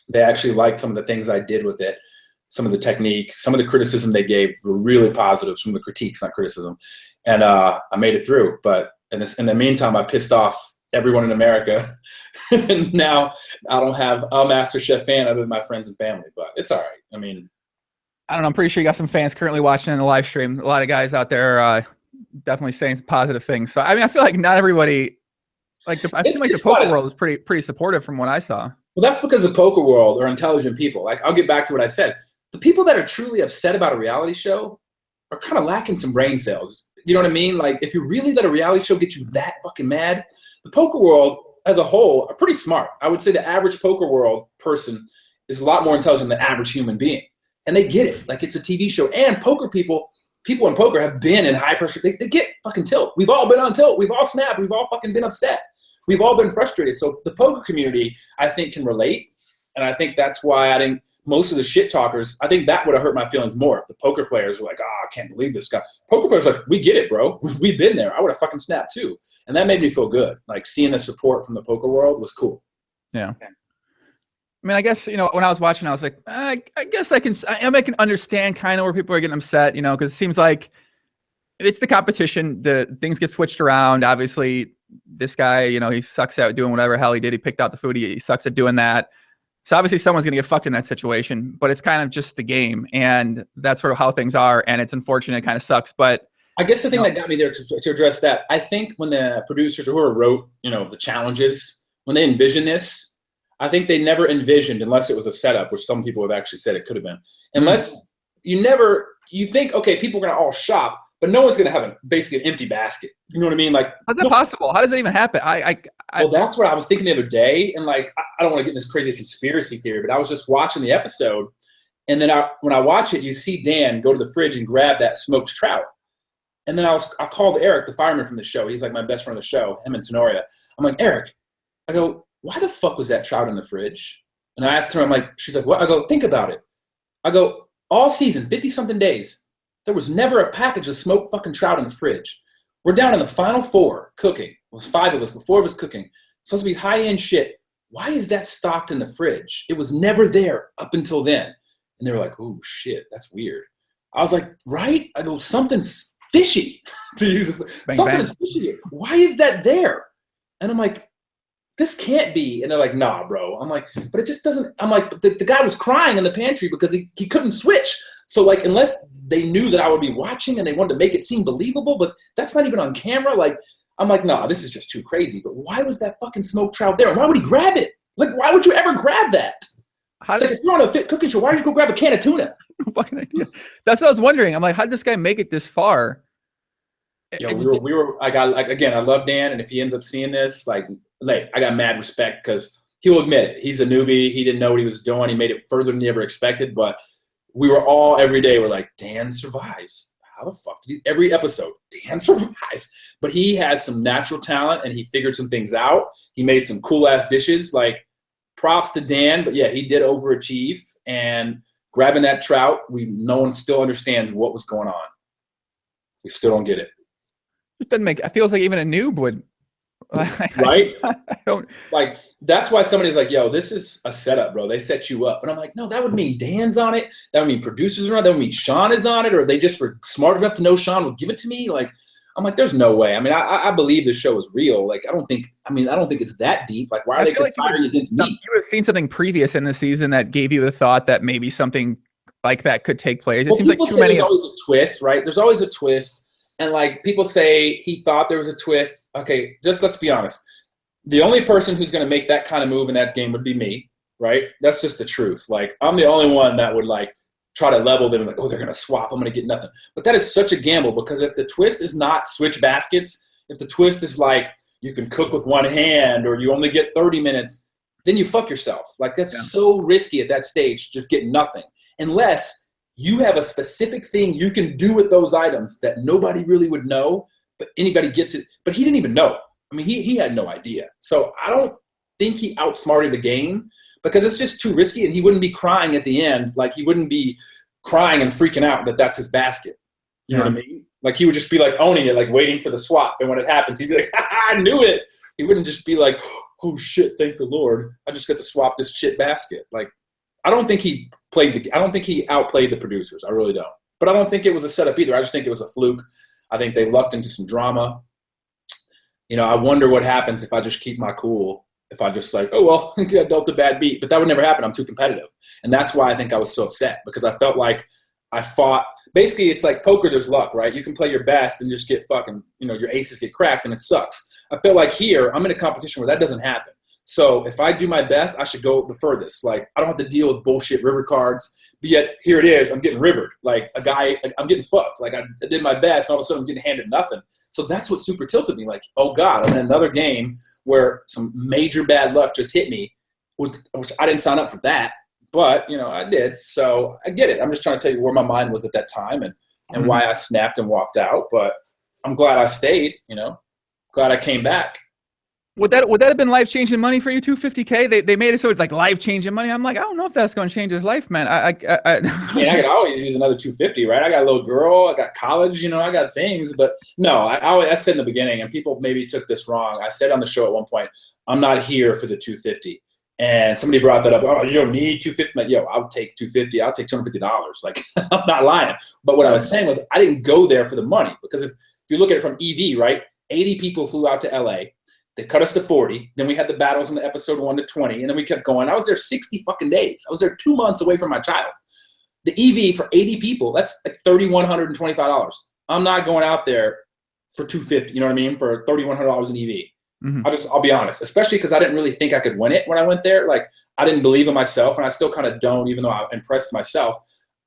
They actually liked some of the things I did with it. Some of the technique, some of the criticism they gave were really positive. Some of the critiques, not criticism. And I made it through. But in the meantime, I pissed off everyone in America. And now I don't have a MasterChef fan other than my friends and family. But it's all right. I mean, I don't know. I'm pretty sure you got some fans currently watching in the live stream. A lot of guys out there definitely saying some positive things. So, I mean, I feel like not everybody, I've seen like the poker world is pretty supportive from what I saw. Well, that's because the poker world are intelligent people. Like, I'll get back to what I said. The people that are truly upset about a reality show are kind of lacking some brain cells. You know what I mean? Like, if you really let a reality show get you that fucking mad, the poker world as a whole are pretty smart. I would say the average poker world person is a lot more intelligent than the average human being. And they get it. Like, it's a TV show. And poker people in poker have been in high pressure. They get fucking tilt. We've all been on tilt. We've all snapped. We've all fucking been upset. We've all been frustrated. So the poker community, I think, can relate. And I think that's why most of the shit talkers, I think that would have hurt my feelings more if the poker players were like, I can't believe this guy. Poker players are like, we get it, bro. We've been there. I would have fucking snapped too. And that made me feel good. Like, seeing the support from the poker world was cool. Yeah. I mean, I guess, you know, when I was watching, I was like, I guess I can understand kind of where people are getting upset, you know, because it seems like it's the competition. The things get switched around. Obviously, this guy, you know, he sucks at doing whatever hell he did. He picked out the food. He sucks at doing that. So obviously someone's going to get fucked in that situation, but it's kind of just the game, and that's sort of how things are, and it's unfortunate. It kind of sucks, but I guess the thing that got me there to address that, I think when the producers or whoever wrote, you know, the challenges, when they envisioned this, I think they never envisioned, unless it was a setup, which some people have actually said it could have been, unless you think, okay, people are going to all shop, but no one's going to have basically an empty basket. You know what I mean? Like, how's that possible? How does that even happen? Well, that's what I was thinking the other day. And like, I don't want to get in this crazy conspiracy theory, but I was just watching the episode. And then when I watch it, you see Dan go to the fridge and grab that smoked trout. And then I called Eric, the fireman from the show. He's like my best friend of the show, him and Tenoria. I'm like, Eric, I go, why the fuck was that trout in the fridge? And I asked her, I'm like, she's like, what? I go, think about it. I go, all season, 50-something days, there was never a package of smoked fucking trout in the fridge. We're down in the final 4 cooking. It was 5 of us, but 4 of us cooking. It's supposed to be high-end shit. Why is that stocked in the fridge? It was never there up until then. And they were like, oh, shit, that's weird. I was like, right? I go, something's fishy, to use it. Something is fishy here. Why is that there? And I'm like, this can't be. And they're like, nah, bro. I'm like, but it just doesn't. I'm like, but the guy was crying in the pantry because he couldn't switch. So, like, unless they knew that I would be watching and they wanted to make it seem believable, but that's not even on camera. Like, I'm like, nah, this is just too crazy. But why was that fucking smoked trout there? And why would he grab it? Like, why would you ever grab that? It's like, if you're on a fit cooking show, why did you go grab a can of tuna? Fucking idea. That's what I was wondering. I'm like, how did this guy make it this far? Yo, we were. I got, like, again, I love Dan, and if he ends up seeing this, like I got mad respect because he'll admit it. He's a newbie. He didn't know what he was doing. He made it further than he ever expected, but we were all every day. We're like, Dan survives. How the fuck did every episode Dan survives? But he has some natural talent, and he figured some things out. He made some cool ass dishes. Like, props to Dan, but yeah, he did overachieve, and grabbing that trout, no one still understands what was going on. We still don't get it. It doesn't make. It feels like even a noob would. Right? I don't. Like, that's why somebody's like, yo, this is a setup, bro. They set you up. And I'm like, no, that would mean Dan's on it. That would mean producers are on it. That would mean Sean is on it. Or they just were smart enough to know Sean would give it to me. Like, I'm like, there's no way. I mean, I believe the show is real. Like, I don't think it's that deep. Like, why are they conspiring against me? You would have seen something previous in the season that gave you the thought that maybe something like that could take place. It seems like too many. There's always a twist, right? There's always a twist. And like, people say he thought there was a twist. Okay, just let's be honest. The only person who's going to make that kind of move in that game would be me, right? That's just the truth. Like, I'm the only one that would like try to level them and like, oh, they're going to swap. I'm going to get nothing. But that is such a gamble, because if the twist is not switch baskets, if the twist is like you can cook with one hand or you only get 30 minutes, then you fuck yourself. Like, that's so risky at that stage, just get nothing. Unless you have a specific thing you can do with those items that nobody really would know, but anybody gets it. But he didn't even know. I mean, he had no idea. So I don't think he outsmarted the game, because it's just too risky, and he wouldn't be crying at the end. Like, he wouldn't be crying and freaking out that that's his basket. You know what I mean? Like, he would just be like owning it, like waiting for the swap. And when it happens, he'd be like, I knew it. He wouldn't just be like, oh shit, thank the Lord, I just got to swap this shit basket. Like, I don't think he outplayed the producers. I really don't. But I don't think it was a setup either. I just think it was a fluke. I think they lucked into some drama. You know, I wonder what happens if I just keep my cool. If I just like, oh, well, I dealt a bad beat. But that would never happen. I'm too competitive. And that's why I think I was so upset, because I felt like I fought. Basically, it's like poker, there's luck, right? You can play your best and just get fucking, your aces get cracked and it sucks. I feel like here, I'm in a competition where that doesn't happen. So if I do my best, I should go the furthest. Like, I don't have to deal with bullshit river cards. But yet, here it is, I'm getting rivered. Like, I'm getting fucked. Like, I did my best, and all of a sudden I'm getting handed nothing. So that's what super tilted me. Like, oh, God, I'm in another game where some major bad luck just hit me, which I didn't sign up for that. But, I did. So I get it. I'm just trying to tell you where my mind was at that time and why I snapped and walked out. But I'm glad I stayed, glad I came back. Would that have been life-changing money for you, $250K? They made it so it's like life-changing money. I'm like, I don't know if that's going to change his life, man. I could always use another $250, right? I got a little girl, I got college, I got things. But no, I said in the beginning, and people maybe took this wrong. I said on the show at one point, I'm not here for the $250. And somebody brought that up. Oh, you don't need $250. Like, yo, I'll take $250. I'll take $250. Like, I'm not lying. But what I was saying was, I didn't go there for the money, because if you look at it from EV, right? 80 people flew out to LA. They cut us to 40. Then we had the battles in the episode 1 to 20. And then we kept going. I was there 60 fucking days. I was there 2 months away from my child. The EV for 80 people, that's like $3,125. I'm not going out there for $250, you know what I mean? For $3,100 in EV. Mm-hmm. I'll be honest, especially because I didn't really think I could win it when I went there. Like, I didn't believe in myself, and I still kind of don't, even though I impressed myself.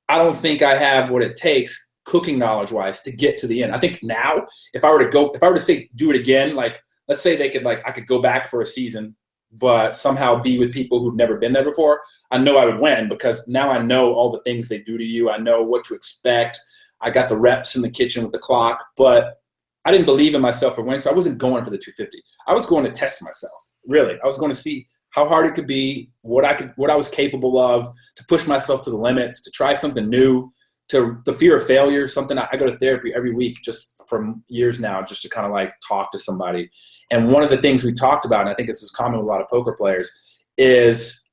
I don't think I have what it takes, cooking knowledge-wise, to get to the end. I think now, if I were to say do it again, like, let's say I could go back for a season, but somehow be with people who've never been there before, I know I would win, because now I know all the things they do to you. I know what to expect. I got the reps in the kitchen with the clock, but I didn't believe in myself for winning, so I wasn't going for the 250. I was going to test myself, really. I was going to see how hard it could be, what I was capable of, to push myself to the limits, to try something new, to the fear of failure, something I go to therapy every week just for years now, just to kind of like talk to somebody. And one of the things we talked about, and I think this is common with a lot of poker players, is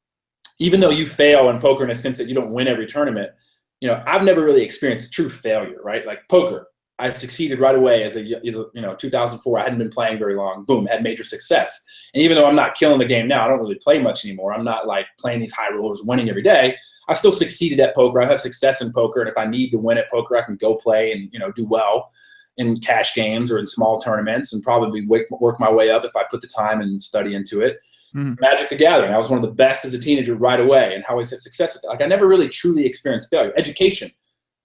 even though you fail in poker in a sense that you don't win every tournament, I've never really experienced true failure, right? Like poker, I succeeded right away as 2004. I hadn't been playing very long. Boom, had major success. And even though I'm not killing the game now, I don't really play much anymore. I'm not like playing these high rollers, winning every day. I still succeeded at poker. I have success in poker. And if I need to win at poker, I can go play and, do well in cash games or in small tournaments, and probably work my way up if I put the time and study into it. Mm-hmm. Magic the Gathering, I was one of the best as a teenager right away, and how I said success. Like, I never really truly experienced failure. Education,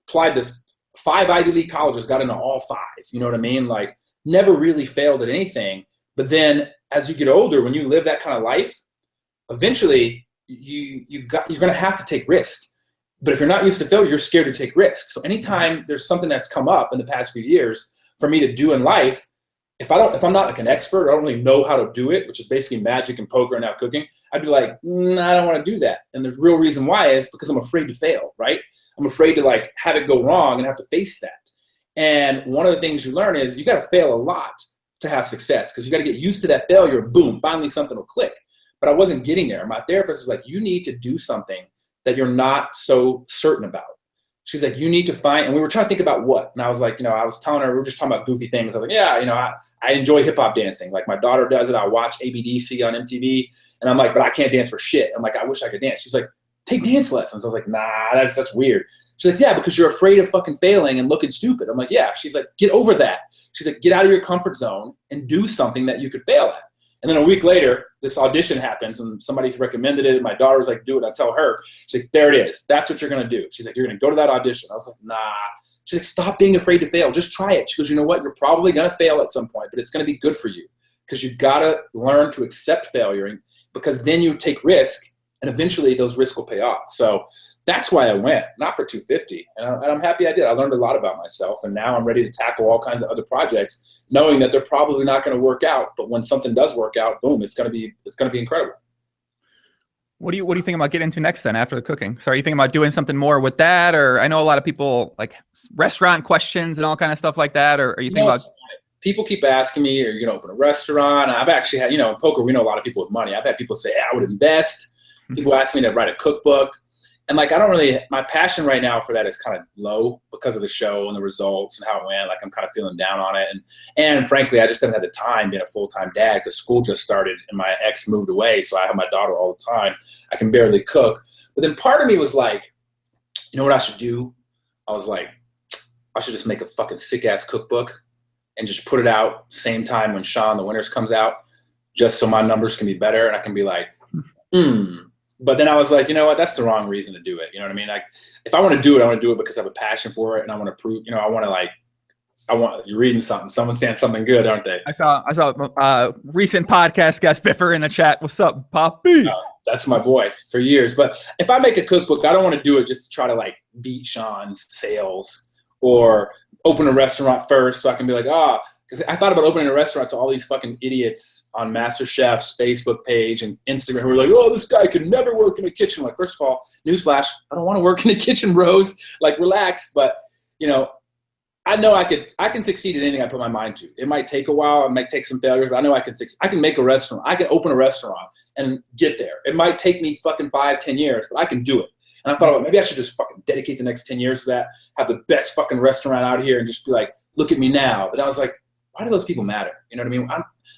applied to 5 Ivy League colleges, got into all 5. You know what I mean? Like, never really failed at anything. But then as you get older, when you live that kind of life, eventually you're going to have to take risks. But if you're not used to failure, you're scared to take risks. So anytime there's something that's come up in the past few years for me to do in life, if I'm not like an expert, I don't really know how to do it, which is basically magic and poker and now cooking, I'd be like, I don't want to do that. And the real reason why is because I'm afraid to fail, right? I'm afraid to like have it go wrong and have to face that. And one of the things you learn is you got to fail a lot to have success, because you got to get used to that failure. Boom, finally something will click. But I wasn't getting there. My therapist was like, you need to do something that you're not so certain about. She's like, you need to find, and we were trying to think about what. And I was like, I was telling her, we were just talking about goofy things. I was like, yeah, I enjoy hip hop dancing. Like my daughter does it. I watch ABDC on MTV. And I'm like, but I can't dance for shit. I'm like, I wish I could dance. She's like, take dance lessons. I was like, nah, that's weird. She's like, yeah, because you're afraid of fucking failing and looking stupid. I'm like, yeah. She's like, get over that. She's like, get out of your comfort zone and do something that you could fail at. And then a week later, this audition happens and somebody's recommended it. And my daughter's like, do it. I tell her, she's like, there it is. That's what you're going to do. She's like, you're going to go to that audition. I was like, nah. She's like, stop being afraid to fail. Just try it. She goes, you know what? You're probably going to fail at some point, but it's going to be good for you, because you got to learn to accept failure, because then you take risk and eventually those risks will pay off. So that's why I went, not for 250. And I'm happy I did. I learned a lot about myself, and now I'm ready to tackle all kinds of other projects, knowing that they're probably not going to work out. But when something does work out, boom, it's going to be incredible. What do you think about getting into next then after the cooking? So are you thinking about doing something more with that? Or I know a lot of people like restaurant questions and all kind of stuff like that. Or are you thinking about? People keep asking me, are you going to open a restaurant? I've actually had, in poker, we know a lot of people with money. I've had people say, I would invest. People ask me to write a cookbook. And like, my passion right now for that is kind of low because of the show and the results and how it went. Like, I'm kind of feeling down on it. And frankly, I just haven't had the time being a full-time dad, because school just started and my ex moved away. So I have my daughter all the time. I can barely cook. But then part of me was like, you know what I should do? I was like, I should just make a fucking sick ass cookbook and just put it out same time when Shaun the Winners comes out, just so my numbers can be better. And I can be like, But then I was like, you know what? That's the wrong reason to do it. You know what I mean? Like, if I want to do it, I want to do it because I have a passion for it, and I want to prove. You're reading something. Someone's saying something good, aren't they? I saw recent podcast guest VIFFER in the chat. What's up, Poppy? That's my boy for years. But if I make a cookbook, I don't want to do it just to try to like beat Shaun's sales or open a restaurant first, so I can be like, because I thought about opening a restaurant to all these fucking idiots on Masterchef's Facebook page and Instagram who are like, this guy could never work in a kitchen. Like, first of all, newsflash, I don't want to work in a kitchen, bros. Like, relax. But, I know I can succeed at anything I put my mind to. It might take a while. It might take some failures, but I know I can succeed. I can make a restaurant. I can open a restaurant and get there. It might take me fucking 5-10 years, but I can do it. And I thought about maybe I should just fucking dedicate the next 10 years to that, have the best fucking restaurant out here and just be like, look at me now. But I was like, why do those people matter? You know what I mean?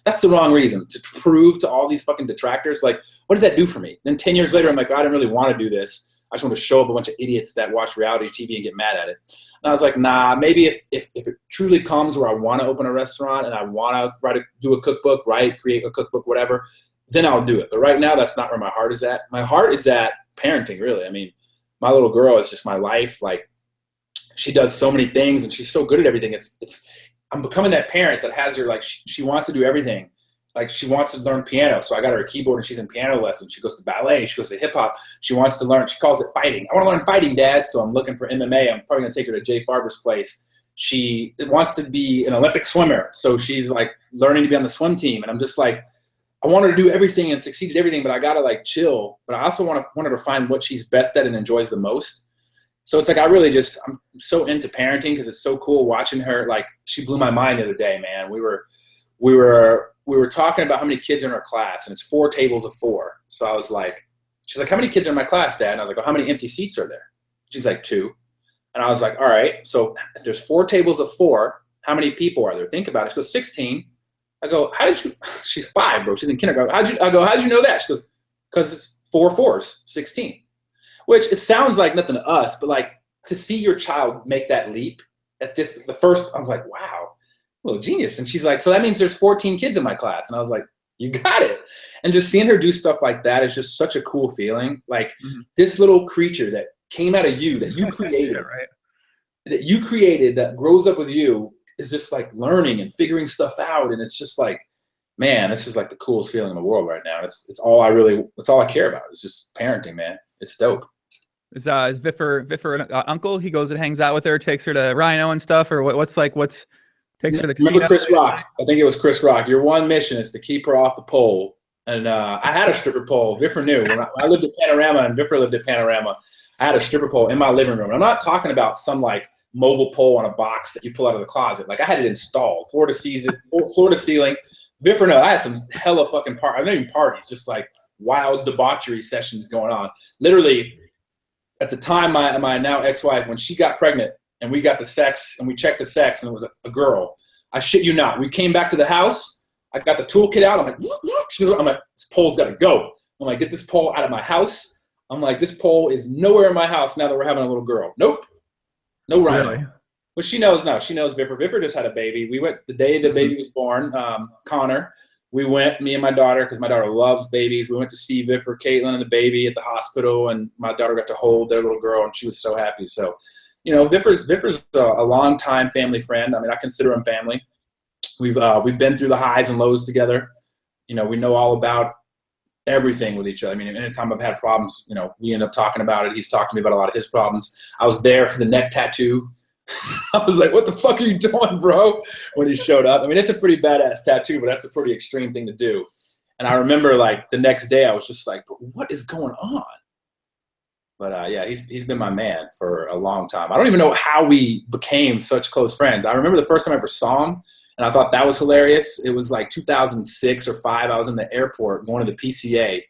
That's the wrong reason, to prove to all these fucking detractors. Like, what does that do for me? Then 10 years later, I'm like, I didn't really want to do this. I just want to show up a bunch of idiots that watch reality TV and get mad at it. And I was like, nah, maybe if it truly comes where I want to open a restaurant and I want to do a cookbook, create a cookbook, whatever, then I'll do it. But right now, that's not where my heart is at. My heart is at parenting, really. I mean, my little girl is just my life. Like, she does so many things and she's so good at everything. I'm becoming that parent that has her, like, she wants to do everything. Like, she wants to learn piano. So I got her a keyboard and she's in piano lessons. She goes to ballet. She goes to hip hop. She wants to learn. She calls it fighting. I want to learn fighting, Dad. So I'm looking for MMA. I'm probably going to take her to Jay Farber's place. She wants to be an Olympic swimmer. So she's like learning to be on the swim team. And I'm just like, I want her to do everything and succeed at everything, but I got to like chill. But I also want her to find what she's best at and enjoys the most. So it's like, I'm so into parenting because it's so cool watching her. Like, she blew my mind the other day, man. We were talking about how many kids are in our class, and it's 4 tables of 4. So I was like, she's like, how many kids are in my class, Dad? And I was like, well, how many empty seats are there? She's like, 2. And I was like, all right, so if there's 4 tables of 4, how many people are there? Think about it. She goes, 16. I go, she's 5, bro. She's in kindergarten. How'd you know that? She goes, because it's 4 4s, 16. Which, it sounds like nothing to us, but like, to see your child make that leap at this, the first, I was like, wow, little genius. And she's like, so that means there's 14 kids in my class. And I was like, you got it. And just seeing her do stuff like that is just such a cool feeling. Like, this little creature that came out of you, that you created, that grows up with you, is just like learning and figuring stuff out. And it's just like, man, this is like the coolest feeling in the world right now. It's all I care about. It's just parenting, man. It's dope. Is VIFFER an uncle? He goes and hangs out with her, takes her to Rhino and stuff, or what's Takes her to the Remember casino. Chris Rock? I think it was Chris Rock. Your one mission is to keep her off the pole. And I had a stripper pole. VIFFER knew. When I lived at Panorama and VIFFER lived at Panorama, I had a stripper pole in my living room. And I'm not talking about some like mobile pole on a box that you pull out of the closet. Like I had it installed, floor to ceiling. VIFFER knew. I had some hella fucking not even parties, just like wild debauchery sessions going on. Literally, at the time, my now ex-wife, when she got pregnant and we got the sex and we checked the sex and it was a girl, I shit you not. We came back to the house. I got the toolkit out. I'm like, this pole's got to go. I'm like, get this pole out of my house. I'm like, this pole is nowhere in my house now that we're having a little girl. Nope. No rhino. Really? But she knows now. She knows VIFFER. VIFFER just had a baby. We went the day the baby was born, Connor. We went, me and my daughter, because my daughter loves babies. We went to see VIFFER, Caitlin, and the baby at the hospital, and my daughter got to hold their little girl, and she was so happy. So, you know, VIFFER's a long-time family friend. I mean, I consider him family. We've been through the highs and lows together. You know, we know all about everything with each other. I mean, anytime I've had problems, you know, we end up talking about it. He's talked to me about a lot of his problems. I was there for the neck tattoo. I was like, what the fuck are you doing, bro? When he showed up. I mean, it's a pretty badass tattoo, but that's a pretty extreme thing to do. And I remember like the next day I was just like, but what is going on? But yeah, he's been my man for a long time. I don't even know how we became such close friends. I remember the first time I ever saw him, and I thought that was hilarious. It was like 2006 or 5. I was in the airport going to the PCA,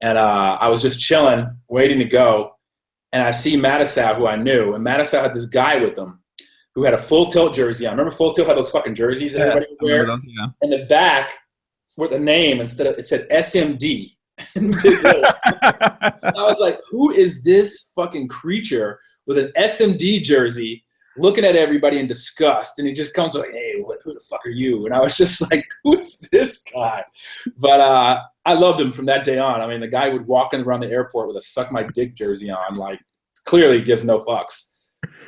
and I was just chilling, waiting to go. And I see Mattisau, who I knew, and Mattisau had this guy with him who had a Full Tilt jersey on. Remember Full Tilt had those fucking jerseys that everybody would wear? Those, yeah. And the back, with a name, instead of, it said SMD. In big letters. I was like, who is this fucking creature with an SMD jersey looking at everybody in disgust? And he just comes like, hey, who the fuck are you? And I was just like, who is this guy? But I loved him from that day on. I mean, the guy would walk in around the airport with a suck my dick jersey on, like clearly gives no fucks.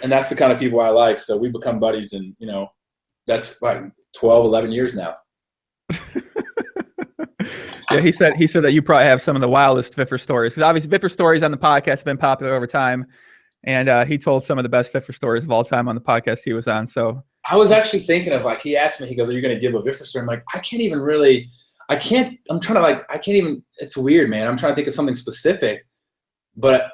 And that's the kind of people I like. So we become buddies, and, you know, that's like 12, 11 years now. Yeah, he said that you probably have some of the wildest VIFFER stories, because obviously VIFFER stories on the podcast have been popular over time, and he told some of the best VIFFER stories of all time on the podcast he was on. So I was actually thinking of, like, he asked me, he goes, are you going to give a VIFFER story? I'm like, I'm trying to, like, I can't even, it's weird, man. I'm trying to think of something specific, but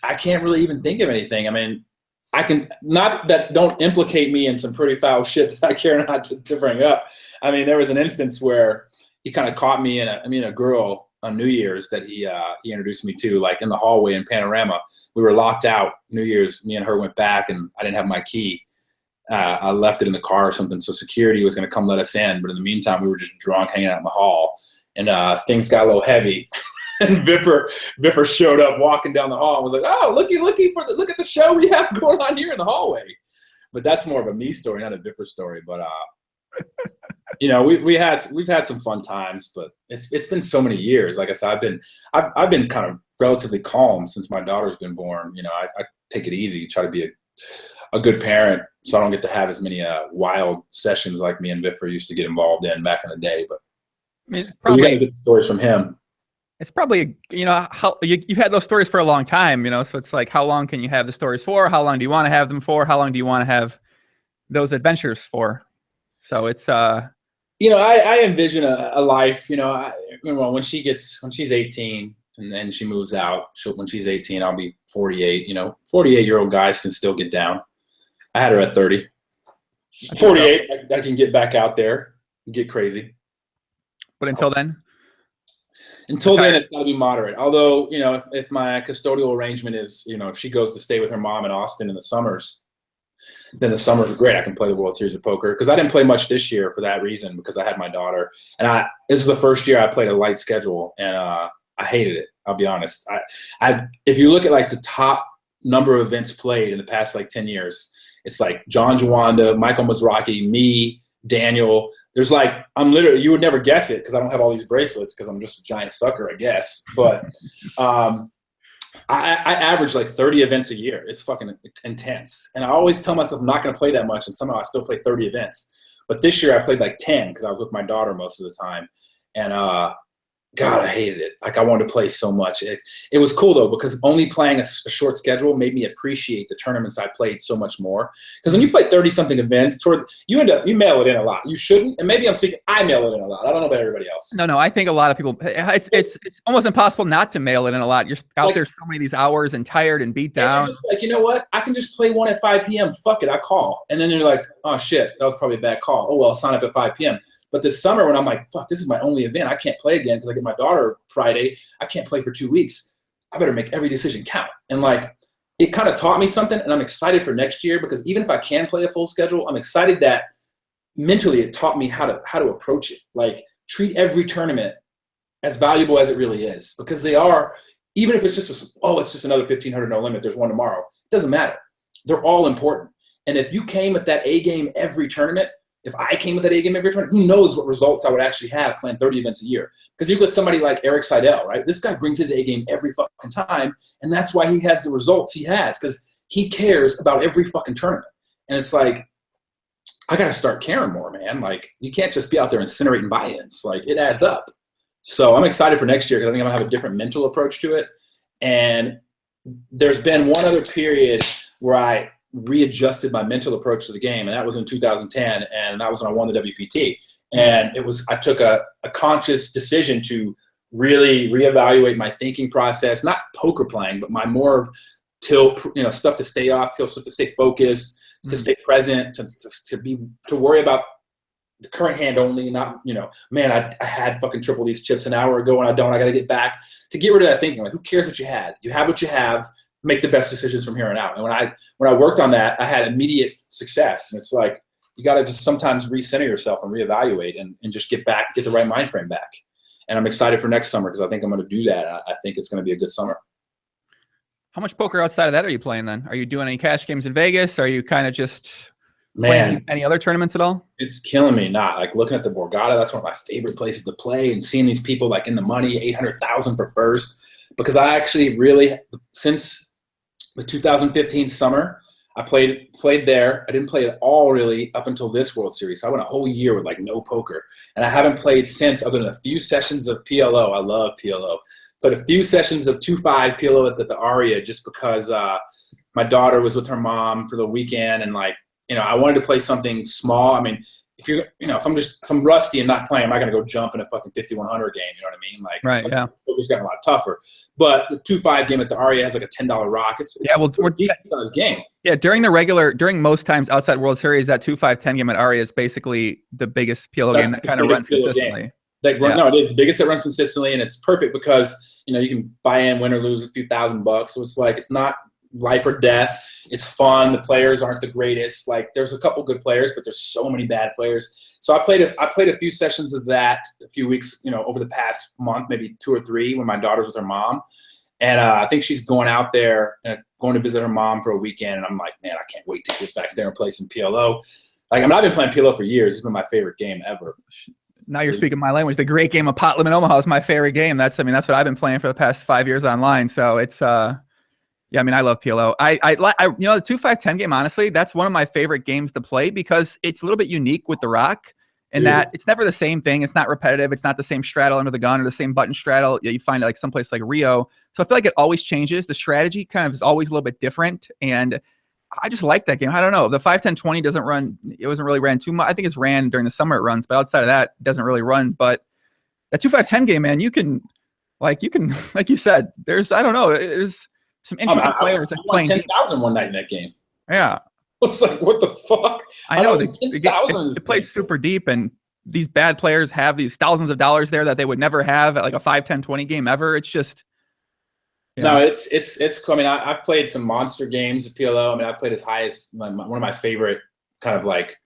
I can't really even think of anything. I mean, I can, not that don't implicate me in some pretty foul shit that I care not to bring up. I mean, there was an instance where he kind of caught me in a girl on New Year's that he introduced me to, like in the hallway in Panorama. We were locked out New Year's. Me and her went back, and I didn't have my key. I left it in the car or something, so security was going to come let us in. But in the meantime, we were just drunk, hanging out in the hall, and things got a little heavy. And VIFFER showed up walking down the hall and was like, "Oh, look at the show we have going on here in the hallway." But that's more of a me story, not a VIFFER story. But you know, we've had some fun times, but it's been so many years. Like I said, I've been kind of relatively calm since my daughter's been born. You know, I take it easy, try to be a good parent, so I don't get to have as many wild sessions like me and VIFFER used to get involved in back in the day. But I mean, you got to get the stories from him. It's probably, you know, how you've had those stories for a long time, you know, so it's like, how long can you have the stories for? How long do you want to have them for? How long do you want to have those adventures for? So it's you know, I envision a life, you know, when she's 18 and then she moves out, when she's 18, I'll be 48. You know, 48-year-old guys can still get down. I had her at 30. 48, I can get back out there and get crazy. But until then? Until then, it's got to be moderate. Although, you know, if my custodial arrangement is, you know, if she goes to stay with her mom in Austin in the summers, then the summers are great. I can play the World Series of Poker, because I didn't play much this year for that reason, because I had my daughter. And this is the first year I played a light schedule, and I hated it. I'll be honest. If you look at like the top number of events played in the past like 10 years, it's like John Juanda, Michael Mizrachi, me, Daniel. There's like, you would never guess it because I don't have all these bracelets because I'm just a giant sucker, I guess. But I average like 30 events a year. It's fucking intense. And I always tell myself I'm not going to play that much, and somehow I still play 30 events. But this year I played like 10 because I was with my daughter most of the time. And God, I hated it. Like I wanted to play so much. It was cool though, because only playing a short schedule made me appreciate the tournaments I played so much more. Because when you play 30-something events, you mail it in a lot. You shouldn't, and maybe I mail it in a lot. I don't know about everybody else. No, I think a lot of people. It's almost impossible not to mail it in a lot. You're out there so many of these hours and tired and beat down. Just like, you know what? I can just play one at 5 p.m. Fuck it, I call. And then you're like, oh shit, that was probably a bad call. Oh well, I'll sign up at 5 p.m. But this summer when I'm like, fuck, this is my only event. I can't play again because I get my daughter Friday. I can't play for 2 weeks. I better make every decision count. And like, it kind of taught me something, and I'm excited for next year because even if I can play a full schedule, I'm excited that mentally it taught me how to approach it. Like, treat every tournament as valuable as it really is, because they are, even if it's just it's just another 1,500 no limit, there's one tomorrow. It doesn't matter. They're all important. And if you came with that A game every tournament, if I came with that A game every tournament, who knows what results I would actually have playing 30 events a year. Because you get somebody like Eric Seidel, right? This guy brings his A game every fucking time, and that's why he has the results he has, because he cares about every fucking tournament. And it's like, I got to start caring more, man. Like, you can't just be out there incinerating buy-ins. Like, it adds up. So I'm excited for next year because I think I'm going to have a different mental approach to it. And there's been one other period where I readjusted my mental approach to the game, and that was in 2010, and that was when I won the WPT. And I took a conscious decision to really reevaluate my thinking process, not poker playing, but my more of stuff to stay off, stuff to stay focused, to stay present, to worry about the current hand only, not, man, I had fucking triple these chips an hour ago and I don't, I got to get back, to get rid of that thinking. Like, who cares what you had? You have what you have, make the best decisions from here on out. And when I worked on that, I had immediate success. And it's like, you got to just sometimes recenter yourself and reevaluate and just get the right mind frame back. And I'm excited for next summer because I think I'm going to do that. I think it's going to be a good summer. How much poker outside of that are you playing then? Are you doing any cash games in Vegas? Are you kind of just playing any other tournaments at all? It's killing me not. Like, looking at the Borgata, that's one of my favorite places to play, and seeing these people like in the money, 800,000 for first. Because I actually really, since the 2015 summer, I played there. I didn't play at all really up until this World Series. So I went a whole year with like no poker. And I haven't played since, other than a few sessions of PLO. I love PLO. Played a few sessions of 2-5 PLO at the Aria just because my daughter was with her mom for the weekend, and like, I wanted to play something small. I mean, if I'm rusty and not playing, I'm not going to go jump in a fucking 5,100 game. You know what I mean? Like, right, yeah. Poker's gotten a lot tougher. But the 2-5 game at the Aria has like a $10 rock. We're decent sized game. Yeah, during most times outside World Series, that 2-5-10 game at Aria is basically the biggest PLO game that kind of runs consistently. No, it is the biggest that runs consistently, and it's perfect because you can buy in, win or lose a few $1,000. So it's like, it's not life or death. It's fun. The players aren't the greatest. Like, there's a couple good players, but there's so many bad players. So I played a few sessions of that a few weeks, over the past month, maybe 2 or 3, when my daughter's with her mom. And I think she's going out there and going to visit her mom for a weekend. And I'm like, man, I can't wait to get back there and play some PLO. Like, I've been playing PLO for years. It's been my favorite game ever. Now you're speaking my language. The great game of Pot Limit Omaha is my favorite game. That's what I've been playing for the past 5 years online. So it's, yeah, I love PLO. The 2-5-10 game, honestly, that's one of my favorite games to play because it's a little bit unique with the rock, and that it's never the same thing. It's not repetitive. It's not the same straddle under the gun or the same button straddle. You find it like someplace like Rio. So I feel like it always changes. The strategy kind of is always a little bit different, and I just like that game. I don't know. The 5-10-20 doesn't run. It wasn't really ran too much. I think it's ran during the summer. It runs, but outside of that, it doesn't really run. But that 2-5-10 game, man, you can, like you said, there's, I don't know, there's some interesting players that playing 10,000 one night in that game. Yeah. It's like, what the fuck? I know. It plays super deep, and these bad players have these thousands of dollars there that they would never have at like a 5-10-20 game ever. It's just, no, it's cool. I mean, I've played some monster games of PLO. I mean, I've played as high as one of my favorite kind of like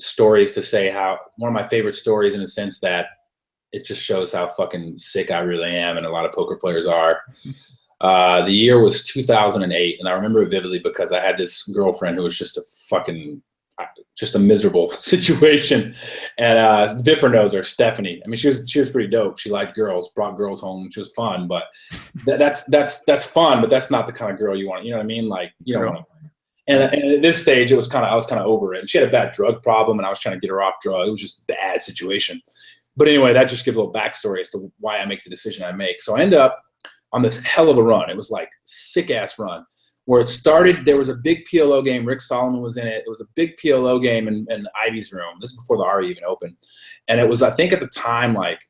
stories to say how one of my favorite stories in the sense that it just shows how fucking sick I really am, and a lot of poker players are. The year was 2008, and I remember it vividly because I had this girlfriend who was just a miserable situation. And VIFFER knows her, Stephanie. I mean, she was pretty dope. She liked girls, brought girls home, which was fun. But that's fun, but that's not the kind of girl you want. You know what I mean? Like, you don't want. And at this stage, I was kind of over it. And she had a bad drug problem, and I was trying to get her off drugs. It was just a bad situation. But anyway, that just gives a little backstory as to why I make the decision I make. So I end up on this hell of a run. It was like sick ass run where it started. There was a big PLO game. Rick Solomon was in it. It was a big PLO game in Ivy's room. This is before the RE even opened. And it was, I think at the time, like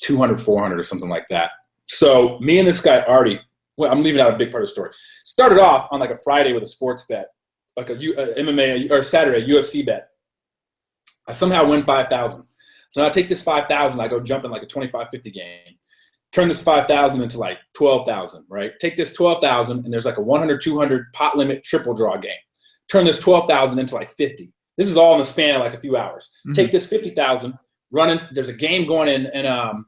200, 400 or something like that. So me and this guy, Artie, well, I'm leaving out a big part of the story. Started off on like a Friday with a sports bet, like a MMA, or Saturday, UFC bet. I somehow win 5,000. So now I take this 5,000, I go jump in like a 25-50 game. Turn this 5,000 into like 12,000, right? Take this 12,000 and there's like a 100, 200 pot limit triple draw game. Turn this 12,000 into like 50. This is all in the span of like a few hours. Mm-hmm. Take this 50,000, run in. There's a game going in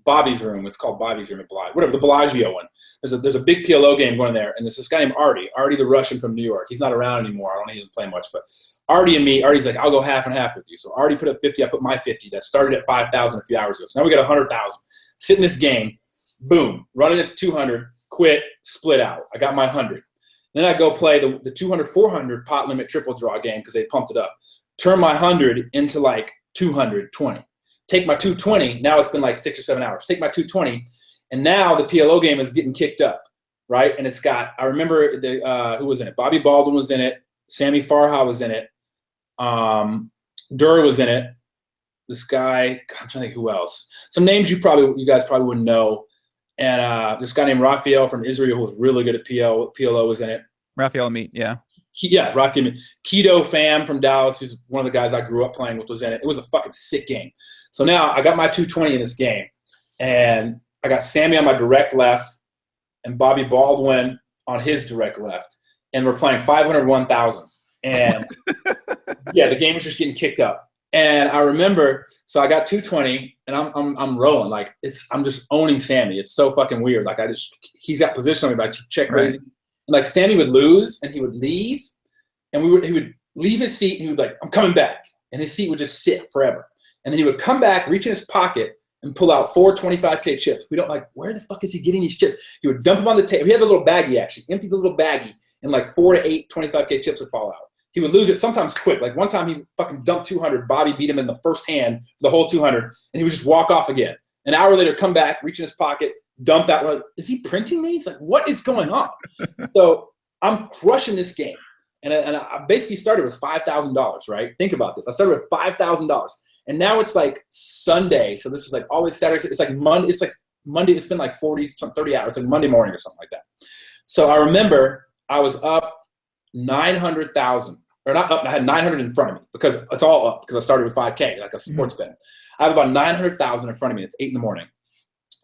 Bobby's room. It's called Bobby's room at Bellagio. Whatever, the Bellagio one. There's a big PLO game going there, and there's this guy named Artie the Russian from New York. He's not around anymore. I don't think he doesn't play much, but Artie and me, Artie's like, I'll go half and half with you. So Artie put up 50, I put my 50. That started at 5,000 a few hours ago. So now we got 100,000. Sit in this game, boom, running it to 200, quit, split out. I got my 100. Then I go play the 200, 400 pot limit triple draw game because they pumped it up. Turn my 100 into like 220. Take my 220, now it's been like 6 or 7 hours. Take my 220, and now the PLO game is getting kicked up, right? And it's got, I remember who was in it? Bobby Baldwin was in it. Sammy Farha was in it. Durr was in it. This guy, God, I'm trying to think who else. Some names you guys probably wouldn't know. And this guy named Raphael from Israel, who was really good at PLO was in it. Raphael Meat, yeah. Raphael Meat. Keto Fam from Dallas, who's one of the guys I grew up playing with, was in it. It was a fucking sick game. So now I got my 220 in this game. And I got Sammy on my direct left and Bobby Baldwin on his direct left. And we're playing 500, 1,000. And yeah, the game was just getting kicked up. And I remember, so I got 220, and I'm rolling like I'm just owning Sammy. It's so fucking weird. Like he's got position on me, but I check crazy. Right. And like Sammy would lose, and he would leave, and he would leave his seat, and he would be like, I'm coming back, and his seat would just sit forever. And then he would come back, reach in his pocket, and pull out 4 25K chips. We don't like, where the fuck is he getting these chips? He would dump them on the table. He had a little baggie actually, empty the little baggie, and like 4 to 8 25K chips would fall out. He would lose it sometimes quick. Like one time he fucking dumped 200. Bobby beat him in the first hand for the whole 200, and he would just walk off again. An hour later, come back, reach in his pocket, dump that. Like, is he printing these? Like, what is going on? So I'm crushing this game. And I basically started with $5,000, right? Think about this. I started with $5,000. And now it's like Sunday. So this was like always Saturday. It's like Monday. It's like Monday. It's been like 30 hours. It's like Monday morning or something like that. So I remember I was up 900,000. Or not up, I had 900 in front of me because it's all up because I started with 5K, like a sports bet. I have about 900,000 in front of me. It's 8 in the morning.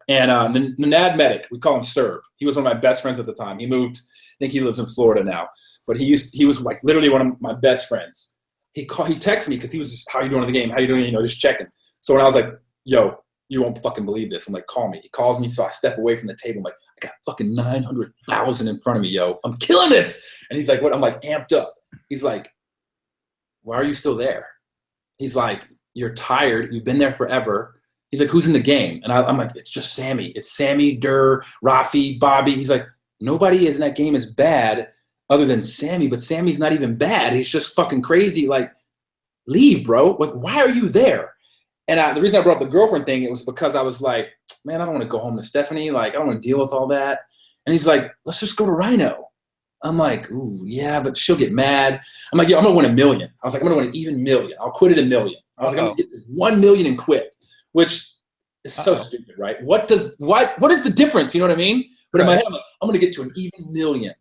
And Nanad Medic, we call him Serb. He was one of my best friends at the time. He moved, I think he lives in Florida now. But he was like literally one of my best friends. He texted me because he was just, how you doing in the game? How you doing? You know, just checking. So when I was like, yo, you won't fucking believe this. I'm like, call me. He calls me, so I step away from the table. I'm like, I got fucking 900,000 in front of me, yo. I'm killing this. And he's like, what? I'm like, amped up. He's like, why are you still there? He's like, you're tired. You've been there forever. He's like, who's in the game? And I'm like, it's just Sammy. It's Sammy, Durr, Rafi, Bobby. He's like, nobody in that game is bad other than Sammy, but Sammy's not even bad. He's just fucking crazy. Like, leave, bro. Like, why are you there? And the reason I brought up the girlfriend thing, it was because I was like, man, I don't want to go home to Stephanie. Like, I don't want to deal with all that. And he's like, let's just go to Rhino. I'm like, ooh, yeah, but she'll get mad. I'm like, yo, I'm going to win $1 million. I was like, I'm going to win an even million. I'll quit at $1 million. I was like, I'm going to get $1 million and quit, which is so stupid, right? What is the difference? You know what I mean? But in my head, I'm like, I'm going to get to an even million.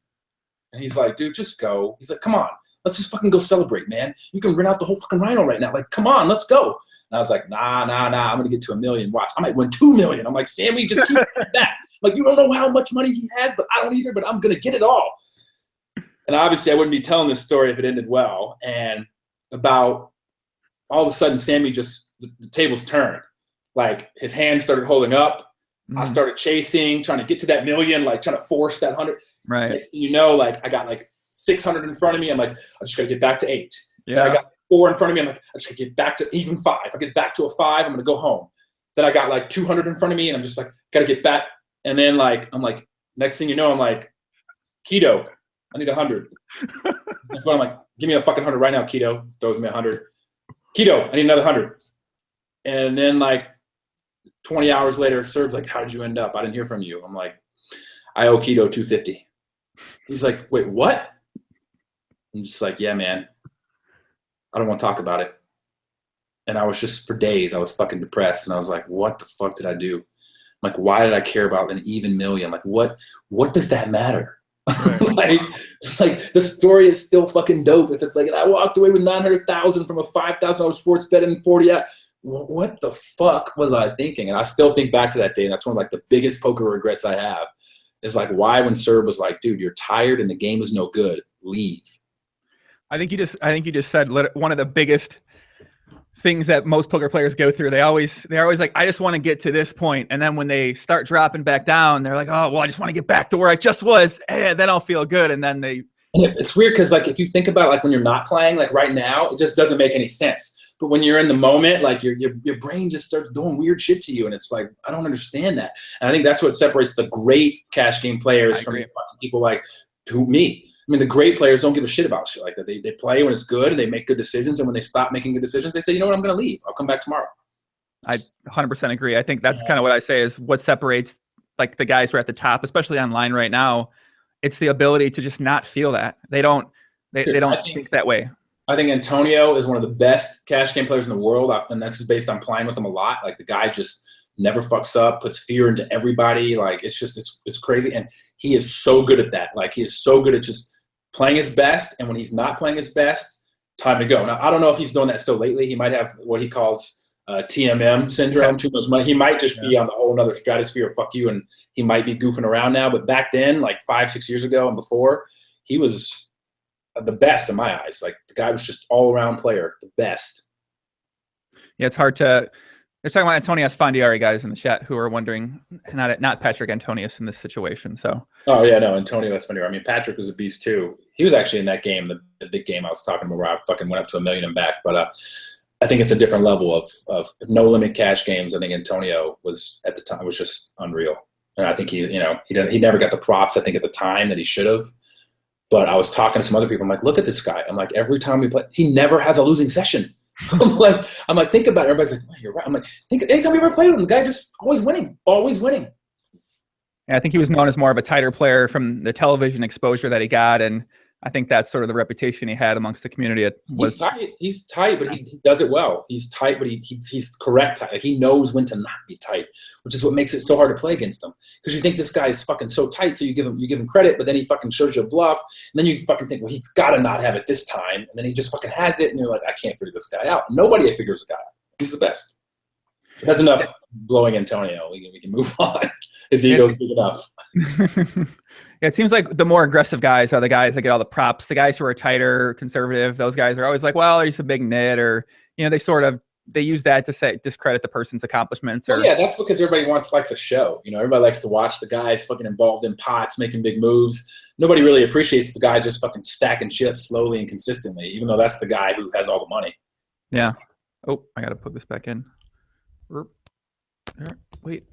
And he's like, dude, just go. He's like, come on. Let's just fucking go celebrate, man. You can rent out the whole fucking Rhino right now. Like, come on, let's go. And I was like, nah. I'm going to get to $1 million. Watch. I might win $2 million. I'm like, Sammy, just keep that. Like, you don't know how much money he has, but I don't either, but I'm going to get it all. And obviously I wouldn't be telling this story if it ended well. And about all of a sudden, Sammy just, the tables turned. Like his hand started holding up. I started chasing, trying to get to that million, like trying to force that 100. Right. You know, like I got like 600 in front of me. I'm like, I just got to get back to 8. Yeah. And I got 4 in front of me. I'm like, I just got to get back to even 5. I get back to a 5, I'm going to go home. Then I got like 200 in front of me and I'm just like, got to get back. And then like, I'm like, next thing you know, I'm like, Keto, I need 100. I'm like, give me a fucking 100 right now, Keto. Throws me 100. Keto, I need another 100. And then like 20 hours later, Serb's like, how did you end up? I didn't hear from you. I'm like, I owe Keto 250. He's like, wait, what? I'm just like, yeah, man, I don't want to talk about it. And I was just, for days, I was fucking depressed. And I was like, what the fuck did I do? I'm like, why did I care about an even million? Like, what does that matter? Right. like the story is still fucking dope. If it's like, and I walked away with 900,000 from a $5,000 sports bet in 40 hours. What the fuck was I thinking? And I still think back to that day. And that's one of like the biggest poker regrets I have is like, why when Serb was like, dude, you're tired and the game is no good, leave. I think you just said one of the biggest things that most poker players go through. They're always like, I just want to get to this point. And then when they start dropping back down, they're like, oh, well, I just want to get back to where I just was. And then I'll feel good. And then it's weird. Cause like, if you think about like when you're not playing, like right now, it just doesn't make any sense. But when you're in the moment, like your brain just starts doing weird shit to you. And it's like, I don't understand that. And I think that's what separates the great cash game players from people like me. I mean, the great players don't give a shit about shit like that. They play when it's good and they make good decisions. And when they stop making good decisions, they say, you know what, I'm going to leave. I'll come back tomorrow. I 100% agree. I think that's kind of what I say is what separates like the guys who are at the top, especially online right now. It's the ability to just not feel that. They don't think that way. I think Antonio is one of the best cash game players in the world. And this is based on playing with him a lot. Like the guy just never fucks up, puts fear into everybody. Like it's crazy. And he is so good at that. Like he is so good at just playing his best. And when he's not playing his best, time to go. Now, I don't know if he's doing that still lately. He might have what he calls TMM syndrome, too much money. He might just be on the whole other stratosphere, fuck you, and he might be goofing around now. But back then, like 5-6 years ago and before, he was the best in my eyes. Like the guy was just all-around player, the best. Yeah, it's hard to. They're talking about Antonio Esfandiari, guys in the chat who are wondering, not Patrick Antonius in this situation. So. Oh yeah, no, Antonio Esfandiari. I mean, Patrick was a beast too. He was actually in that game, the big game I was talking about, where I fucking went up to $1 million and back. But I think it's a different level of no limit cash games. I think Antonio was at the time was just unreal, and I think he never got the props I think at the time that he should have. But I was talking to some other people. I'm like, look at this guy. I'm like, every time we play, he never has a losing session. I'm like, think about it. Everybody's like, well, you're right. I'm like, think anytime we ever played with him, the guy just always winning. Yeah, I think he was known as more of a tighter player from the television exposure that he got, and I think that's sort of the reputation he had amongst the community. He's tight, but he does it well. He's tight, but he's correct. He knows when to not be tight, which is what makes it so hard to play against him. Because you think this guy is fucking so tight, so you give him credit, but then he fucking shows you a bluff, and then you fucking think, well, he's got to not have it this time, and then he just fucking has it, and you're like, I can't figure this guy out. Nobody figures the guy out. He's the best. That's enough blowing Antonio. We can move on. His ego's big enough. Yeah, it seems like the more aggressive guys are the guys that get all the props. The guys who are tighter, conservative, those guys are always like, well, he's a big nit, or they use that to discredit the person's accomplishments. Or yeah, that's because everybody likes a show. Everybody likes to watch the guys fucking involved in pots, making big moves. Nobody really appreciates the guy just fucking stacking chips slowly and consistently, even though that's the guy who has all the money. Yeah. Oh, I got to put this back in. Wait.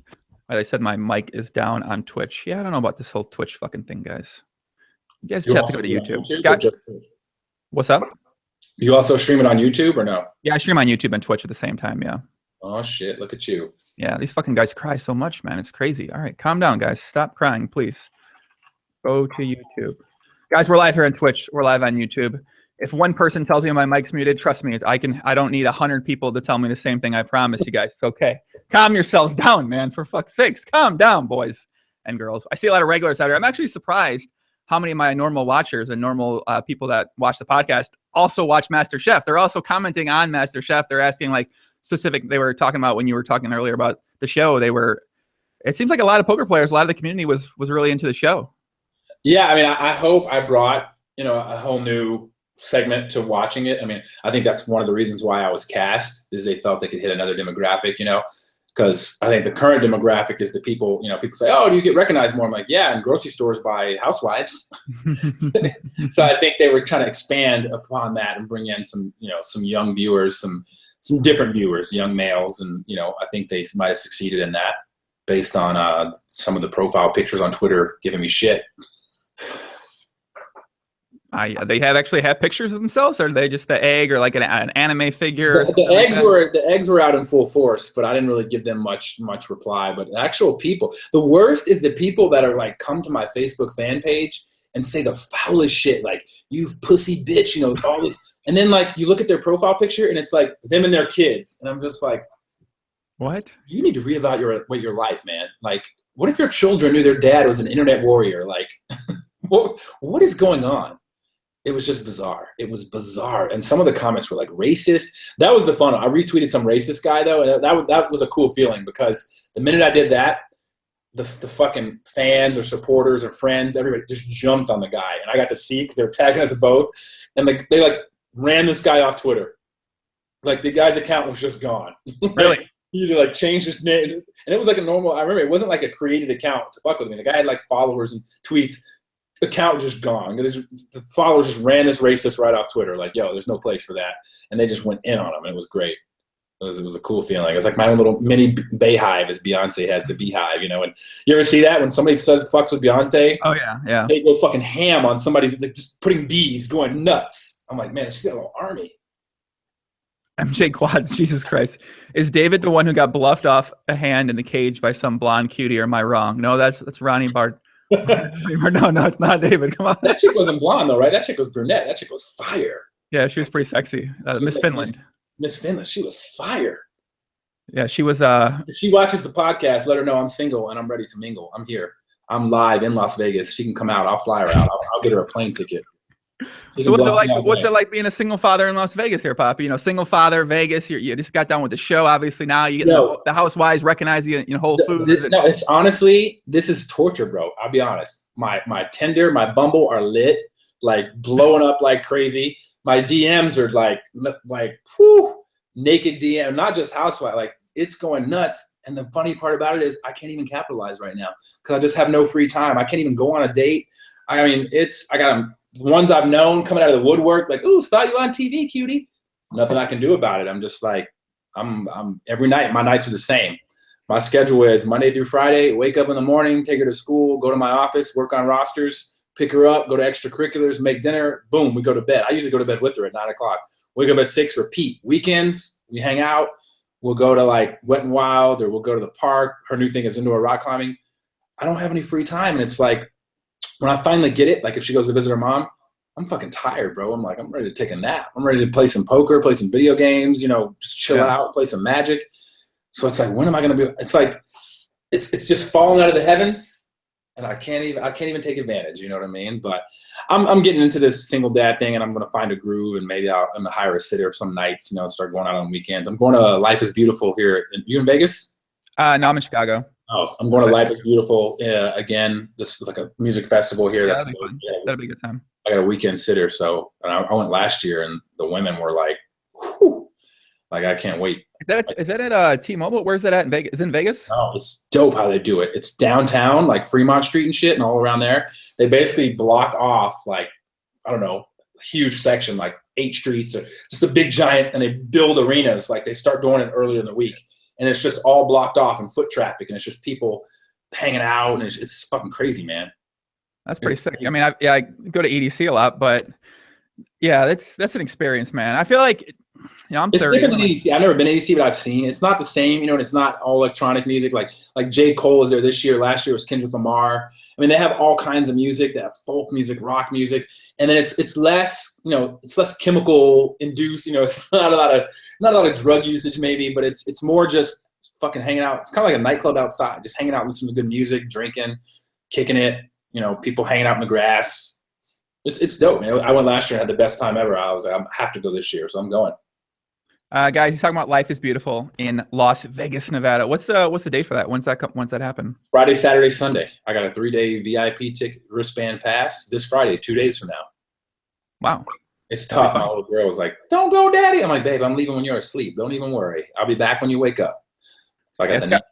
I said my mic is down on Twitch. Yeah, I don't know about this whole Twitch fucking thing, guys. You guys just have to go to YouTube. What's up? You also stream it on YouTube or no? Yeah, I stream on YouTube and Twitch at the same time, yeah. Oh, shit. Look at you. Yeah, these fucking guys cry so much, man. It's crazy. All right, calm down, guys. Stop crying, please. Go to YouTube. Guys, we're live here on Twitch. We're live on YouTube. If one person tells me my mic's muted, trust me, I don't need 100 people to tell me the same thing. I promise you guys. It's okay. Calm yourselves down, man. For fuck's sakes. Calm down, boys and girls. I see a lot of regulars out here. I'm actually surprised how many of my normal watchers and normal people that watch the podcast also watch Masterchef. They're also commenting on Masterchef. They're asking they were talking about when you were talking earlier about the show. It seems like a lot of poker players, a lot of the community was really into the show. Yeah. I mean, I hope I brought, a whole new segment to watching it. I mean, I think that's one of the reasons why I was cast is they felt they could hit another demographic, because I think the current demographic is the people, people say, oh, do you get recognized more? I'm like, yeah, in grocery stores by housewives. So I think they were trying to expand upon that and bring in some, some young viewers, some different viewers, young males. And, I think they might have succeeded in that based on some of the profile pictures on Twitter giving me shit. They actually have pictures of themselves, or are they just the egg or like an anime figure? The eggs were out in full force, but I didn't really give them much reply. But actual people, the worst is the people that are like come to my Facebook fan page and say the foulest shit, like "you pussy bitch," you know, all these, and then like you look at their profile picture and it's like them and their kids, and I'm just like, what? You need to reevaluate your life, man. Like, what if your children knew their dad was an internet warrior? Like, what is going on? It was just bizarre. It was bizarre. And some of the comments were like racist. That was the fun. I retweeted some racist guy though. And that was a cool feeling, because the minute I did that, the fucking fans or supporters or friends, everybody just jumped on the guy. And I got to see, because they were tagging us both. And they like ran this guy off Twitter. Like the guy's account was just gone. Really? He like changed his name. And it was like a normal, I remember it wasn't like a created account to fuck with me. The guy had like followers and tweets. Account just gone. The followers just ran this racist right off Twitter. Like, yo, there's no place for that. And they just went in on him. And it was great. It was a cool feeling. It was like my own little mini Bayhive, as Beyonce has the Beehive, you know. And you ever see that when somebody says fucks with Beyonce? Oh yeah, yeah. They go fucking ham on somebody's, just putting bees, going nuts. I'm like, man, she's got a little army. MJ Quads, Jesus Christ. Is David the one who got bluffed off a hand in the cage by some blonde cutie, or am I wrong? No, that's Ronnie Bart. No, it's not David. Come on. That chick wasn't blonde though, right? That chick was brunette. That chick was fire. Yeah, she was pretty sexy. Miss Finland. Miss Finland, she was fire. Yeah, she was. If she watches the podcast, let her know I'm single and I'm ready to mingle. I'm here. I'm live in Las Vegas. She can come out. I'll fly her out. I'll get her a plane ticket. So what's it like? What's it like being a single father in Las Vegas here, Poppy? You know, single father, Vegas. You just got done with the show. Obviously, now you get the housewives recognize you. You know, Whole Foods. No, it's honestly, this is torture, bro. I'll be honest. My Tinder, my Bumble are lit, like blowing up like crazy. My DMs are like whew, naked DM, not just housewife. Like it's going nuts. And the funny part about it is I can't even capitalize right now because I just have no free time. I can't even go on a date. I mean, I got them. Ones I've known coming out of the woodwork, like, ooh, saw you on TV, cutie. Nothing I can do about it. I'm just like, I'm every night, my nights are the same. My schedule is Monday through Friday, wake up in the morning, take her to school, go to my office, work on rosters, pick her up, go to extracurriculars, make dinner, boom, we go to bed. I usually go to bed with her at 9 o'clock. Wake up at 6, repeat. Weekends, we hang out. We'll go to like Wet and Wild, or we'll go to the park. Her new thing is indoor rock climbing. I don't have any free time. And it's like, when I finally get it, like if she goes to visit her mom, I'm fucking tired, bro. I'm like, I'm ready to take a nap. I'm ready to play some poker, play some video games, you know, just chill out, play some Magic. So it's like, when am I going to be? It's like, it's just falling out of the heavens, and I can't even take advantage. You know what I mean? But I'm getting into this single dad thing, and I'm going to find a groove, and maybe I'm going to hire a sitter some nights, you know, start going out on weekends. I'm going to Life is Beautiful here. You in Vegas? No, I'm in Chicago. Oh, I'm going to Life is Beautiful again. This is like a music festival here. Yeah, that'll be a good time. I got a weekend sitter, so I went last year, and the women were like, whew, like I can't wait. Is that at T-Mobile? Where's that at in Vegas? Is it in Vegas? Oh, it's dope how they do it. It's downtown, like Fremont Street and shit, and all around there. They basically block off like, I don't know, a huge section, like 8 streets, or just a big giant, and they build arenas. Like they start doing it earlier in the week. And it's just all blocked off and foot traffic, and it's just people hanging out, and it's fucking crazy, man. That's pretty sick. I mean, I go to EDC a lot, but yeah, that's an experience, man. I feel like, you know, I'm 30. It's different than EDC. I've never been to EDC, but I've seen. It's not the same, you know, and it's not all electronic music. Like J. Cole is there this year. Last year was Kendrick Lamar. I mean, they have all kinds of music. They have folk music, rock music, and then it's less, you know, it's less chemical induced. You know, it's not a lot of drug usage maybe, but it's more just fucking hanging out. It's kind of like a nightclub outside, just hanging out, listening to good music, drinking, kicking it. You know, people hanging out in the grass. It's dope, man. I went last year, had the best time ever. I was like, I have to go this year, so I'm going. Guys, he's talking about Life is Beautiful in Las Vegas, Nevada. What's the date for that? When's that happen? Friday, Saturday, Sunday. I got a 3-day VIP ticket, wristband pass this Friday, 2 days from now. Wow. It's tough. My little girl was like, "Don't go, Daddy." I'm like, "Babe, I'm leaving when you're asleep. Don't even worry. I'll be back when you wake up." So I got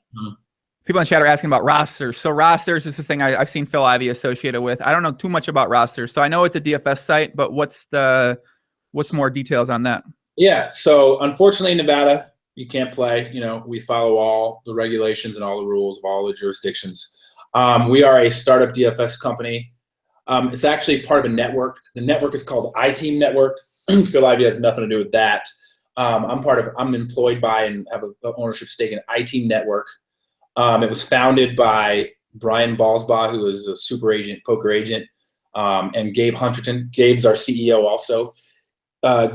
people in chat are asking about rosters. So rosters is the thing I've seen Phil Ivey associated with. I don't know too much about rosters. So I know it's a DFS site, but what's more details on that? Yeah. So unfortunately in Nevada, you can't play. You know, we follow all the regulations and all the rules of all the jurisdictions. We are a startup DFS company. It's actually part of a network. The network is called iTeam Network. Phil Ivey has nothing to do with that. I'm employed by and have an ownership stake in iTeam Network. It was founded by Brian Balsbaugh, who is a super agent, poker agent, and Gabe Hunterton. Gabe's our CEO also.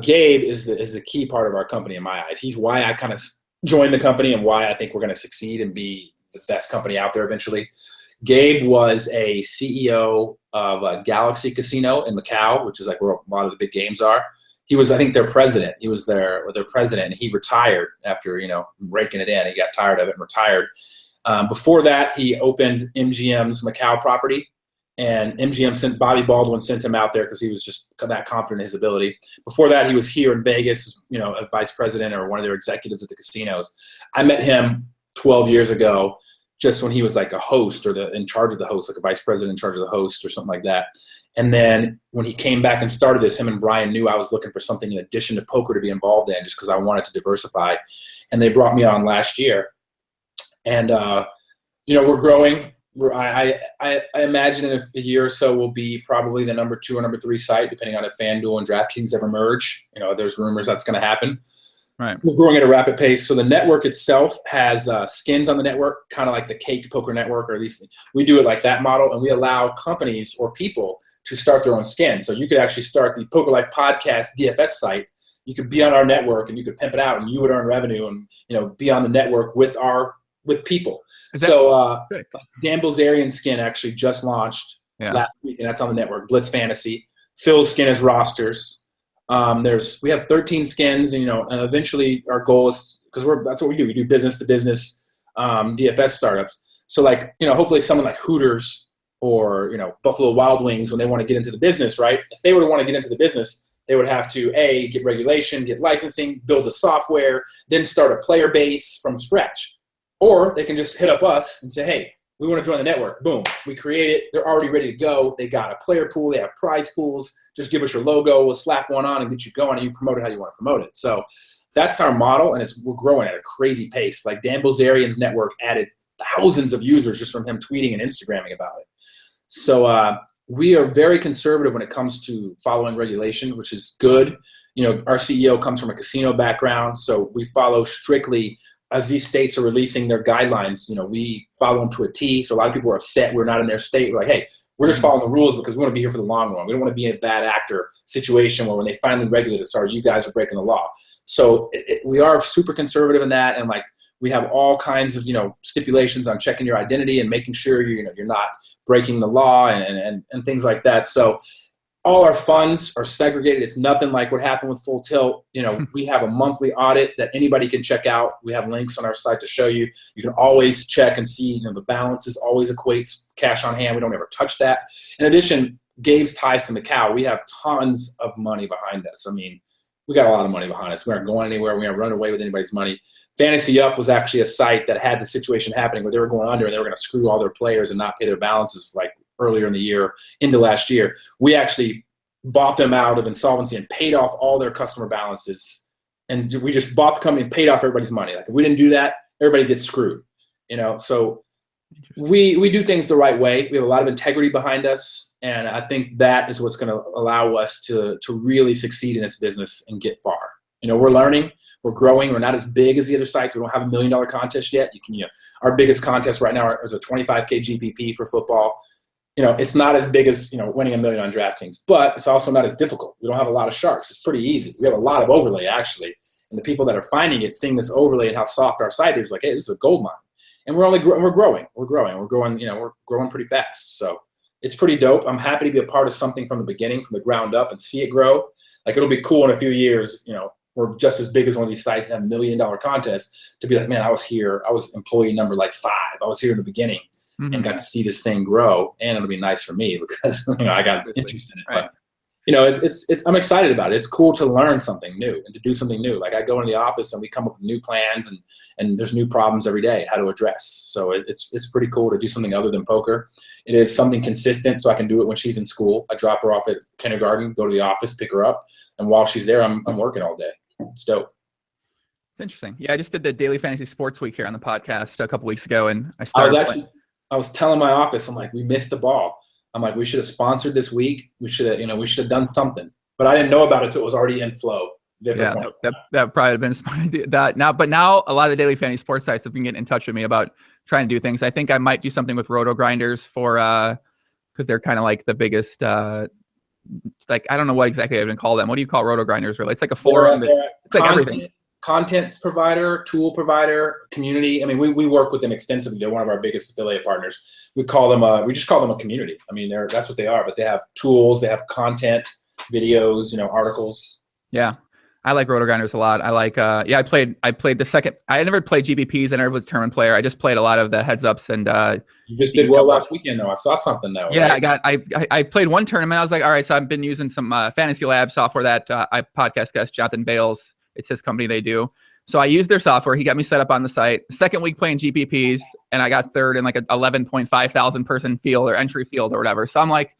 Gabe is the key part of our company in my eyes. He's why I kind of joined the company and why I think we're going to succeed and be the best company out there eventually. Gabe was a CEO of Galaxy Casino in Macau, which is like where a lot of the big games are. He was, I think, their president. He was their president, and he retired after, raking it in. He got tired of it and retired. Before that, he opened MGM's Macau property, and MGM Bobby Baldwin sent him out there because he was just that confident in his ability. Before that, he was here in Vegas, a vice president or one of their executives at the casinos. I met him 12 years ago, just when he was like a host or in charge of the host, like a vice president in charge of the host or something like that. And then when he came back and started this, him and Brian knew I was looking for something in addition to poker to be involved in, just because I wanted to diversify. And they brought me on last year. And, we're growing. I imagine in a year or so we'll be probably the number 2 or number 3 site, depending on if FanDuel and DraftKings ever merge. There's rumors that's going to happen. Right. We're growing at a rapid pace. So the network itself has skins on the network, kind of like the Cake Poker Network, or at least we do it like that model. And we allow companies or people to start their own skin. So you could actually start the Poker Life Podcast DFS site. You could be on our network and you could pimp it out and you would earn revenue and, be on the network with people. So Dan Bilzerian's skin actually just launched last week, and that's on the network, Blitz Fantasy. Phil's skin is Rosters. We have 13 skins, and eventually our goal is, because that's what we do. We do business to business DFS startups. So hopefully someone like Hooters or Buffalo Wild Wings, when they want to get into the business, right? If they were to want to get into the business, they would have to get regulation, get licensing, build the software, then start a player base from scratch. Or they can just hit up us and say, hey, we want to join the network. Boom. We create it. They're already ready to go. They got a player pool. They have prize pools. Just give us your logo. We'll slap one on and get you going, and you promote it how you want to promote it. So that's our model, and we're growing at a crazy pace. Like Dan Bilzerian's network added thousands of users just from him tweeting and Instagramming about it. So we are very conservative when it comes to following regulation, which is good. Our CEO comes from a casino background, so we follow strictly as these states are releasing their guidelines. We follow them to a T. So a lot of people are upset we're not in their state. We're like, hey, we're just following the rules because we want to be here for the long run. We don't want to be in a bad actor situation where when they finally regulate us, you guys are breaking the law. So we are super conservative in that, and we have all kinds of stipulations on checking your identity and making sure you're not breaking the law and things like that. So all our funds are segregated. It's nothing like what happened with Full Tilt. We have a monthly audit that anybody can check out. We have links on our site to show you. You can always check and see, the balances always equates cash on hand. We don't ever touch that. In addition, Gabe's ties to Macau. We have tons of money behind us. I mean, we got a lot of money behind us. We aren't going anywhere. We aren't running away with anybody's money. Fantasy Up was actually a site that had the situation happening where they were going under and they were going to screw all their players and not pay their balances earlier in the year into last year. We actually bought them out of insolvency and paid off all their customer balances. And we just bought the company and paid off everybody's money. If we didn't do that, everybody gets screwed. So we do things the right way. We have a lot of integrity behind us. And I think that is what's going to allow us to really succeed in this business and get far. We're learning, we're growing. We're not as big as the other sites. We don't have $1 million contest yet. Our biggest contest right now is a $25K GPP for football. It's not as big as, winning $1 million on DraftKings, but it's also not as difficult. We don't have a lot of sharks. It's pretty easy. We have a lot of overlay, actually. And the people that are finding it, seeing this overlay and how soft our site is, hey, this is a gold mine. And we're growing. We're growing pretty fast. So it's pretty dope. I'm happy to be a part of something from the beginning, from the ground up, and see it grow. It'll be cool in a few years, we're just as big as one of these sites and have $1 million contests to be like, man, I was here. I was employee number 5. I was here in the beginning. Mm-hmm. And got to see this thing grow, and it'll be nice for me because I got interest in it. Right. But it's I'm excited about it. It's cool to learn something new and to do something new. I go into the office and we come up with new plans and there's new problems every day how to address. So it's pretty cool to do something other than poker. It is something consistent, so I can do it when she's in school. I drop her off at kindergarten, go to the office, pick her up, and while she's there, I'm working all day. It's dope. It's interesting. Yeah, I just did the Daily Fantasy Sports Week here on the podcast a couple weeks ago, and I was telling my office, I'm like, we missed the ball. I'm like, we should have sponsored this week. We should have, we should have done something. But I didn't know about it until it was already in flow. Yeah, that probably have been smart idea. But now a lot of the daily fantasy sports sites have been getting in touch with me about trying to do things. I think I might do something with Roto Grinders for because they're kind of like the biggest. Like I don't know what exactly I even call them. What do you call Roto Grinders? Really, it's like a forum. It's like everything. Content provider, tool provider, community. I mean, we work with them extensively. They're one of our biggest affiliate partners. We just call them a community. I mean, that's what they are. But they have tools, they have content, videos, articles. Yeah, I like Roto Grinders a lot. I like. I played the second. I never played GBPs. I never was a tournament player. I just played a lot of the heads ups and. You just did well last weekend, though. I saw something though. Yeah, right? I played one tournament. I was like, all right, so I've been using some Fantasy Lab software that I podcast guest Jonathan Bales. It's his company they do. So I used their software. He got me set up on the site. Second week playing GPPs, and I got third in like an 11.5 thousand person field or entry field or whatever. So I'm like,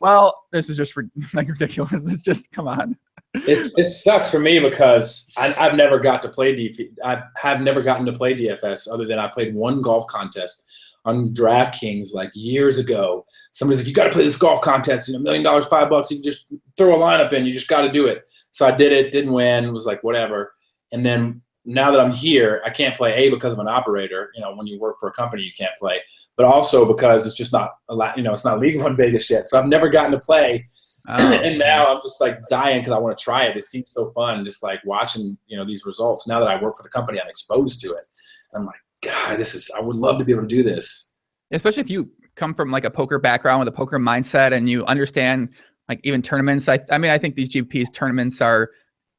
well, this is just like ridiculous. It's just, come on. It sucks for me because I've never got to play I have never gotten to play DFS other than I played one golf contest on DraftKings like years ago. Somebody's like, you got to play this golf contest, $1 million, $5. You can just throw a lineup in. You just got to do it. So I did it, didn't win, was like, whatever. And then now that I'm here, I can't play because of an operator. When you work for a company, you can't play, but also because it's just not it's not legal in Vegas yet. So I've never gotten to play. And now I'm just like dying because I want to try it. It seems so fun, just like watching, these results. Now that I work for the company, I'm exposed to it. I'm like, God, I would love to be able to do this. Especially if you come from like a poker background with a poker mindset and you understand like even tournaments. I think these GPs tournaments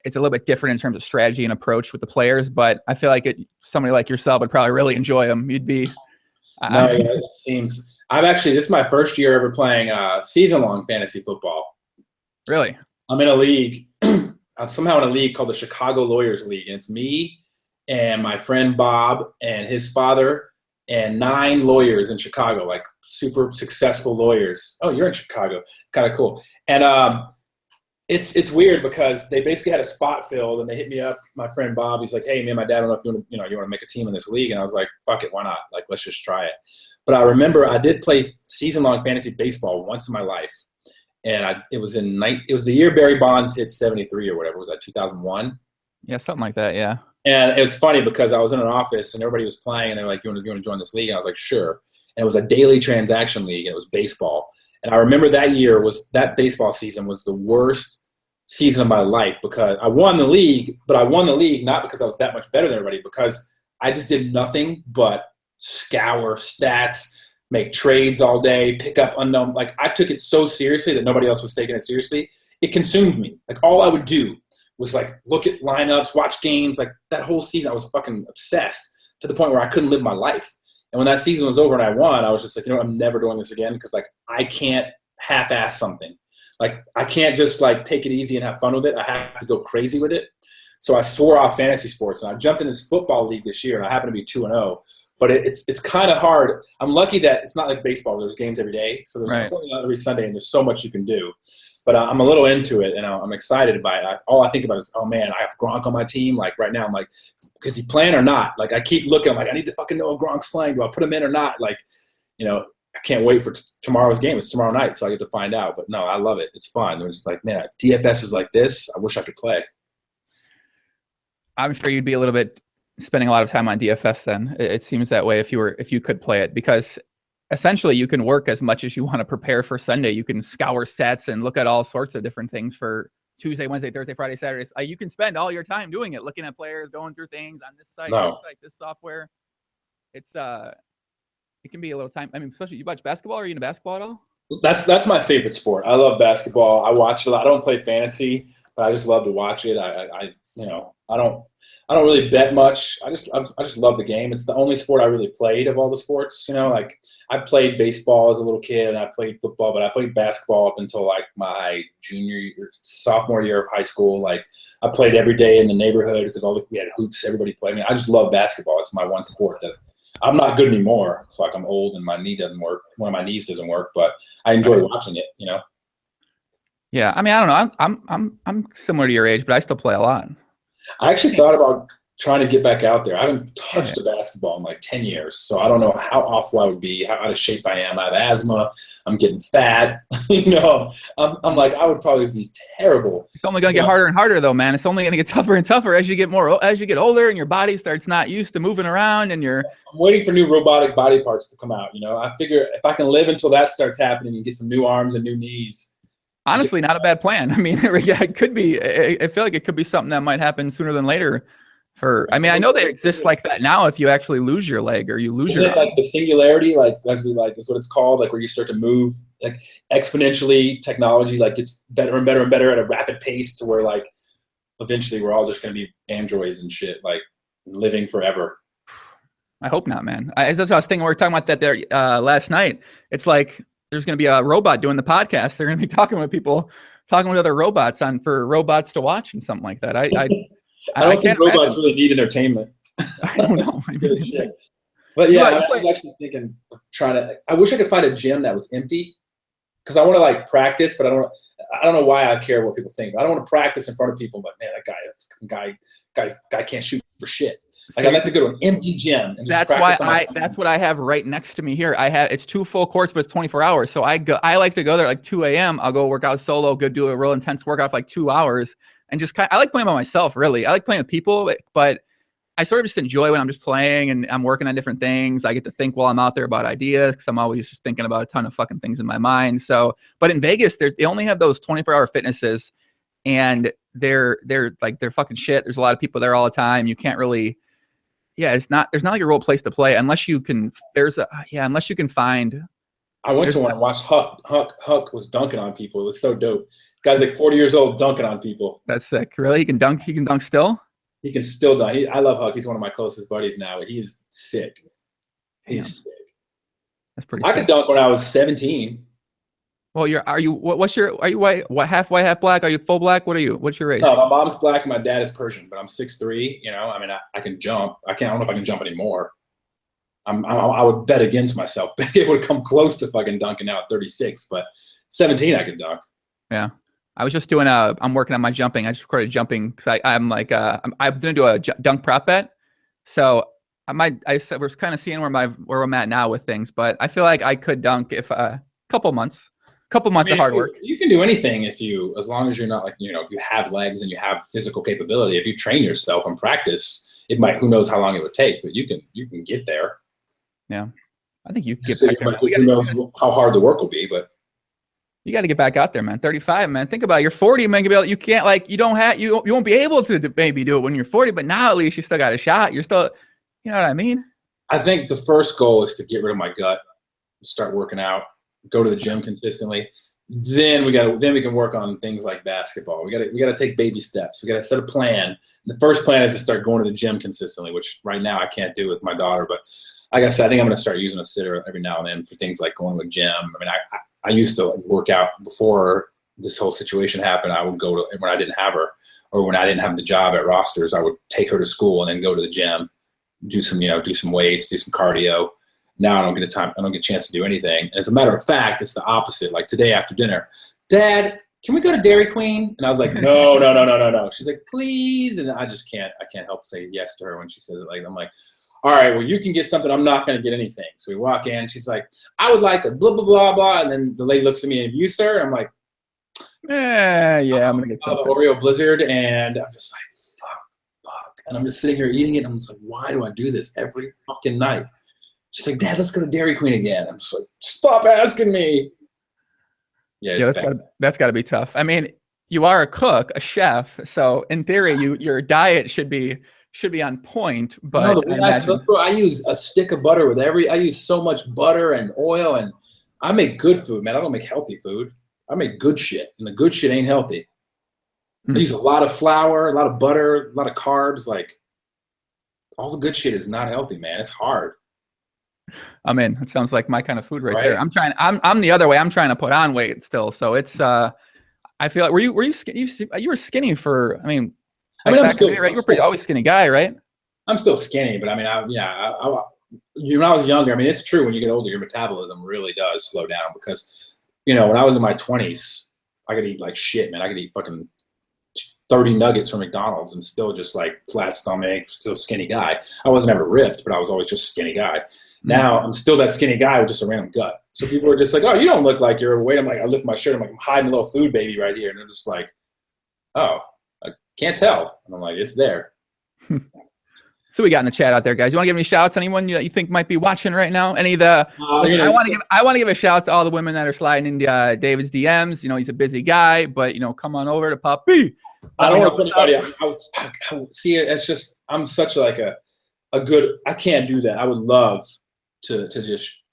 it's a little bit different in terms of strategy and approach with the players, but I feel like somebody like yourself would probably really enjoy them. You'd be. It seems. This is my first year ever playing season-long fantasy football. Really? I'm in a league. I'm somehow in a league called the Chicago Lawyers League, and it's me and my friend Bob and his father and 9 lawyers in Chicago, like super successful lawyers. Oh, you're in Chicago. Kind of cool. And it's weird because they basically had a spot filled and they hit me up. My friend Bob, he's like, hey, me and my dad, I don't know if you want to make a team in this league. And I was like, fuck it, why not? Like, let's just try it. But I remember I did play season-long fantasy baseball once in my life. And it was the year Barry Bonds hit 73 or whatever. Was that 2001? Yeah, something like that, yeah. And it was funny because I was in an office and everybody was playing and they were like, you want to join this league? And I was like, sure. And it was a daily transaction league and it was baseball. And I remember that baseball season was the worst season of my life because I won the league, but I won the league not because I was that much better than everybody, because I just did nothing but scour stats, make trades all day, pick up unknown. Like I took it so seriously that nobody else was taking it seriously. It consumed me. Like all I would do was like look at lineups, watch games. Like that whole season, I was fucking obsessed to the point where I couldn't live my life. And when that season was over and I won, I was just like, I'm never doing this again because like I can't half-ass something. Like I can't just like take it easy and have fun with it. I have to go crazy with it. So I swore off fantasy sports and I jumped in this football league this year and I happen to be 2-0. But it's kind of hard. I'm lucky that it's not like baseball. There's games every day. So there's something every Sunday and there's so much you can do. But I'm a little into it and I'm excited by it. All I think about is, oh man, I have Gronk on my team. Like right now I'm like, is he playing or not? Like I keep looking. I'm like, I need to fucking know if Gronk's playing. Do I put him in or not? Like, I can't wait for tomorrow's game. It's tomorrow night, so I get to find out. But no, I love it. It's fun. It's like, man, if DFS is like this, I wish I could play. I'm sure you'd be a little bit spending a lot of time on DFS then. It seems that way if you could play it, because essentially you can work as much as you want to prepare for Sunday. You can scour sets and look at all sorts of different things for Tuesday, Wednesday, Thursday, Friday, Saturdays. You can spend all your time doing it, looking at players, going through things on this site, this software. It can be a little time. I mean, especially you watch basketball. Are you into basketball at all? That's my favorite sport. I love basketball. I watch it a lot. I don't play fantasy, but I just love to watch it. I don't really bet much. I just love the game. It's the only sport I really played of all the sports. Like I played baseball as a little kid and I played football, but I played basketball up until like my sophomore year of high school. Like I played every day in the neighborhood because we had hoops. Everybody played. I mean, I just love basketball. It's my one sport that I'm not good anymore. It's like I'm old and my knee doesn't work. One of my knees doesn't work, but I enjoy watching it. Yeah. I mean, I don't know. I'm similar to your age, but I still play a lot. I actually thought about trying to get back out there. I haven't touched a basketball in like 10 years, so I don't know how awful I would be, how out of shape I am. I have asthma. I'm getting fat. You know, I'm like, I would probably be terrible. It's only gonna get harder and harder, though, man. It's only gonna get tougher and tougher as you get older, and your body starts not used to moving around, and you're. I'm waiting for new robotic body parts to come out. You know, I figure if I can live until that starts happening and get some new arms and new knees. Honestly, not a bad plan. I mean, it could be. I feel like it could be something that might happen sooner than later. I mean, I know they exist like that now. If you actually lose your leg or you lose your arm. Like the singularity, like is what it's called, like where you start to move like exponentially. Technology like gets better and better and better at a rapid pace to where like eventually we're all just going to be androids and shit, like living forever. I hope not, man. That's what I was thinking. We were talking about that there last night. It's like there's going to be a robot doing the podcast. They're going to be talking with people, talking with other robots for robots to watch and something like that. I don't think robots really need entertainment. I don't know. But yeah, I was actually thinking of I wish I could find a gym that was empty, because I want to like practice, but I don't know why I care what people think. I don't want to practice in front of people, but man, that guy can't shoot for shit. Like, I'd like to go to an empty gym and just practice. That's what I have right next to me here. It's 2 full courts, but it's 24 hours. So I like to go there like 2 a.m. I'll go work out solo, go do a real intense workout for like 2 hours. And just I like playing by myself, really. I like playing with people, but I sort of just enjoy when I'm just playing and I'm working on different things. I get to think while I'm out there about ideas, because I'm always just thinking about a ton of fucking things in my mind. So, but in Vegas, they only have those 24-hour fitnesses, and they're fucking shit. There's a lot of people there all the time. You can't really, there's not like a real place to play unless you can. Unless you can find. I went to one and watched Huck. Huck was dunking on people. It was so dope. Guy's like 40 years old dunking on people. That's sick. Really? He can dunk still? He can still dunk. I love Huck. He's one of my closest buddies now. He's sick. He's sick. That's pretty sick. I could dunk when I was 17. Well, are you white? What, half white, half black? Are you full black? What are you? What's your race? No, my mom's black and my dad is Persian, but I'm 6'3". You know, I mean, I can jump. I don't know if I can jump anymore. I would bet against myself. It would come close to fucking dunking now at 36, but 17 I could dunk. Yeah. I was just doing I'm working on my jumping. I just recorded jumping because I'm going to do a dunk prop bet. So I was kind of seeing where I'm at now with things, but I feel like I could dunk if a couple months of hard work. You can do anything as long as you're not like, you know, you have legs and you have physical capability. If you train yourself and practice, who knows how long it would take, but you can get there. Yeah. I think you can get back there. Who knows how hard the work will be, but you got to get back out there, man. 35, man. Think about it. You're 40, man. You can't you won't be able to maybe do it when you're 40, but now at least you still got a shot. You're still, you know what I mean? I think the first goal is to get rid of my gut, start working out, go to the gym consistently. Then we can work on things like basketball. We got to take baby steps. We got to set a plan. The first plan is to start going to the gym consistently, which right now I can't do with my daughter, but like I said, I think I'm going to start using a sitter every now and then for things like going to a gym. I mean, I used to work out before this whole situation happened. I would go to, when I didn't have her, or when I didn't have the job at Rosters, I would take her to school and then go to the gym, do some weights, do some cardio. Now I don't get a chance to do anything. And as a matter of fact, it's the opposite. Like today after dinner, Dad, can we go to Dairy Queen? And I was like, no. She's like, please. And I can't help say yes to her when she says it. Like, I'm like, all right, well, you can get something. I'm not going to get anything. So we walk in. She's like, I would like a blah, blah, blah, blah. And then the lady looks at me and you, sir? I'm like, I'm going to get something. Oreo Blizzard. And I'm just like, fuck. And I'm just sitting here eating it. And I'm just like, why do I do this every fucking night? She's like, Dad, let's go to Dairy Queen again. I'm just like, stop asking me. Yeah, that's got to be tough. I mean, you are a cook, a chef. So in theory, your diet should be on point, but no, the way I cook, bro, I use a stick of butter I use so much butter and oil, and I make good food, man. I don't make healthy food. I make good shit, and the good shit ain't healthy. I use a lot of flour, a lot of butter, a lot of carbs. Like, all the good shit is not healthy, man. It's hard. I'm in. It sounds like my kind of food right there. I'm the other way. I'm trying to put on weight still. So it's, I feel like, were you skinny? You were skinny for, I mean, I'm still, right? You're pretty always skinny guy, right? I'm still skinny, but I mean, when I was younger, I mean, it's true when you get older, your metabolism really does slow down because, you know, when I was in my 20s, I could eat like shit, man. I could eat fucking 30 nuggets from McDonald's and still just like flat stomach, still skinny guy. I wasn't ever ripped, but I was always just a skinny guy. Now I'm still that skinny guy with just a random gut. So people are just like, oh, you don't look like you're overweight. I'm like, I lift my shirt. I'm like, I'm hiding a little food baby right here. And they're just like, oh, I can't tell. And I'm like, it's there. So we got in the chat out there, guys. You want to give any shouts? Anyone you think might be watching right now? Any of the? Listen, I want to give a shout out to all the women that are sliding into David's DMs. You know, he's a busy guy, but you know, come on over to Poppy. I don't want to put anybody. I would see it. It's just I'm such like a good. I can't do that. I would love to just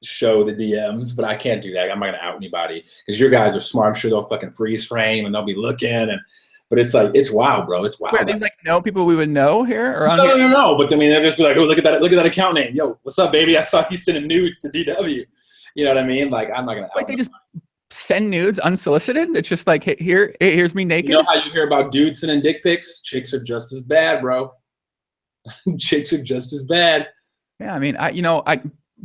show the DMs, but I can't do that. I'm not gonna out anybody because your guys are smart. I'm sure they'll fucking freeze frame and they'll be looking and. But it's like it's wild, bro. It's wild. Wait, are these like people we would know here? Or no. But I mean, they'll just be like, oh, look at that account name. Yo, what's up, baby? I saw you sending nudes to DW. You know what I mean? Like, I'm not gonna. Wait, they just send nudes unsolicited? It's just like here's me naked. You know how you hear about dudes sending dick pics? Chicks are just as bad, bro. Chicks are just as bad. Yeah, I mean, I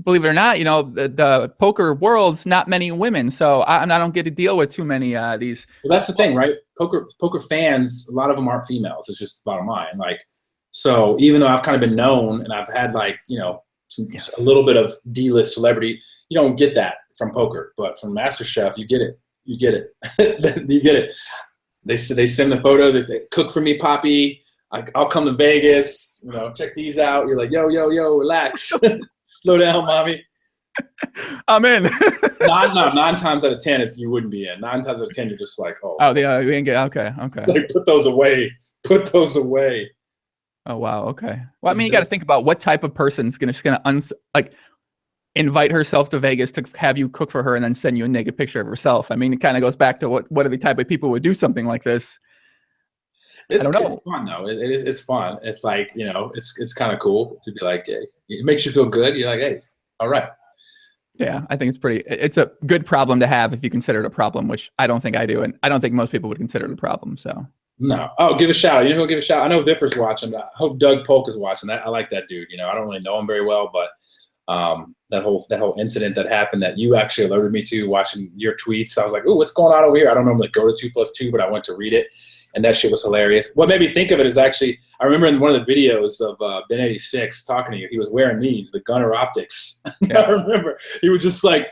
believe it or not, you know, the poker world's not many women, so I don't get to deal with too many these. Well, that's the thing, right? Poker fans, a lot of them aren't females. It's just the bottom line. Like, so even though I've kind of been known and I've had like, you know, a little bit of D-list celebrity, you don't get that from poker, but from MasterChef, you get it. You get it. You get it. They send the photos. They say, "Cook for me, Poppy. I'll come to Vegas. You know, check these out." You're like, yo, relax. Slow down, mommy. I'm in. 9 times out of 10, if you wouldn't be in. 9 times out of 10, you're just like, oh. Oh, yeah, we didn't get. Okay. Like, put those away. Oh wow. Okay. Well, I mean, you got to think about what type of person's gonna invite herself to Vegas to have you cook for her and then send you a naked picture of herself. I mean, it kind of goes back to what are the type of people would do something like this. It's fun though. It's fun. It's like, you know, it's kind of cool to be like, hey, it makes you feel good. You're like, hey, all right. Yeah, I think it's a good problem to have if you consider it a problem, which I don't think I do, and I don't think most people would consider it a problem. So no. Oh, give a shout out. You know who'll give a shout out? I know VIFFER's watching. I hope Doug Polk is watching. That I like that dude. You know, I don't really know him very well, but that whole incident that happened that you actually alerted me to watching your tweets. I was like, oh, what's going on over here? I don't normally go to 2+2, but I went to read it. And that shit was hilarious. What made me think of it is actually, I remember in one of the videos of Ben 86 talking to you, he was wearing the Gunner optics. Yeah. I remember he was just like,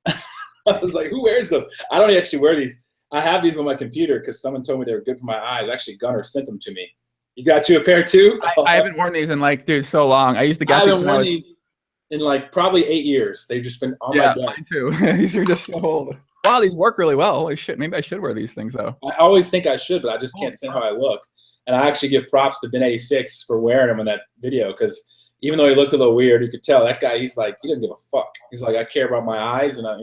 I was like, who wears them? I don't actually wear these. I have these on my computer because someone told me they were good for my eyes. Actually, Gunner sent them to me. You got you a pair too? I haven't worn these in like, dude, so long. I used to get these. I haven't worn these in like probably 8 years. They've just been on my desk. Mine too. These are just so old. Wow, these work really well. Holy shit, maybe I should wear these things though. I always think I should, but I just can't stand how I look. And I actually give props to Ben 86 for wearing them in that video because even though he looked a little weird, you could tell that guy, he's like, he doesn't give a fuck. He's like, I care about my eyes and I'm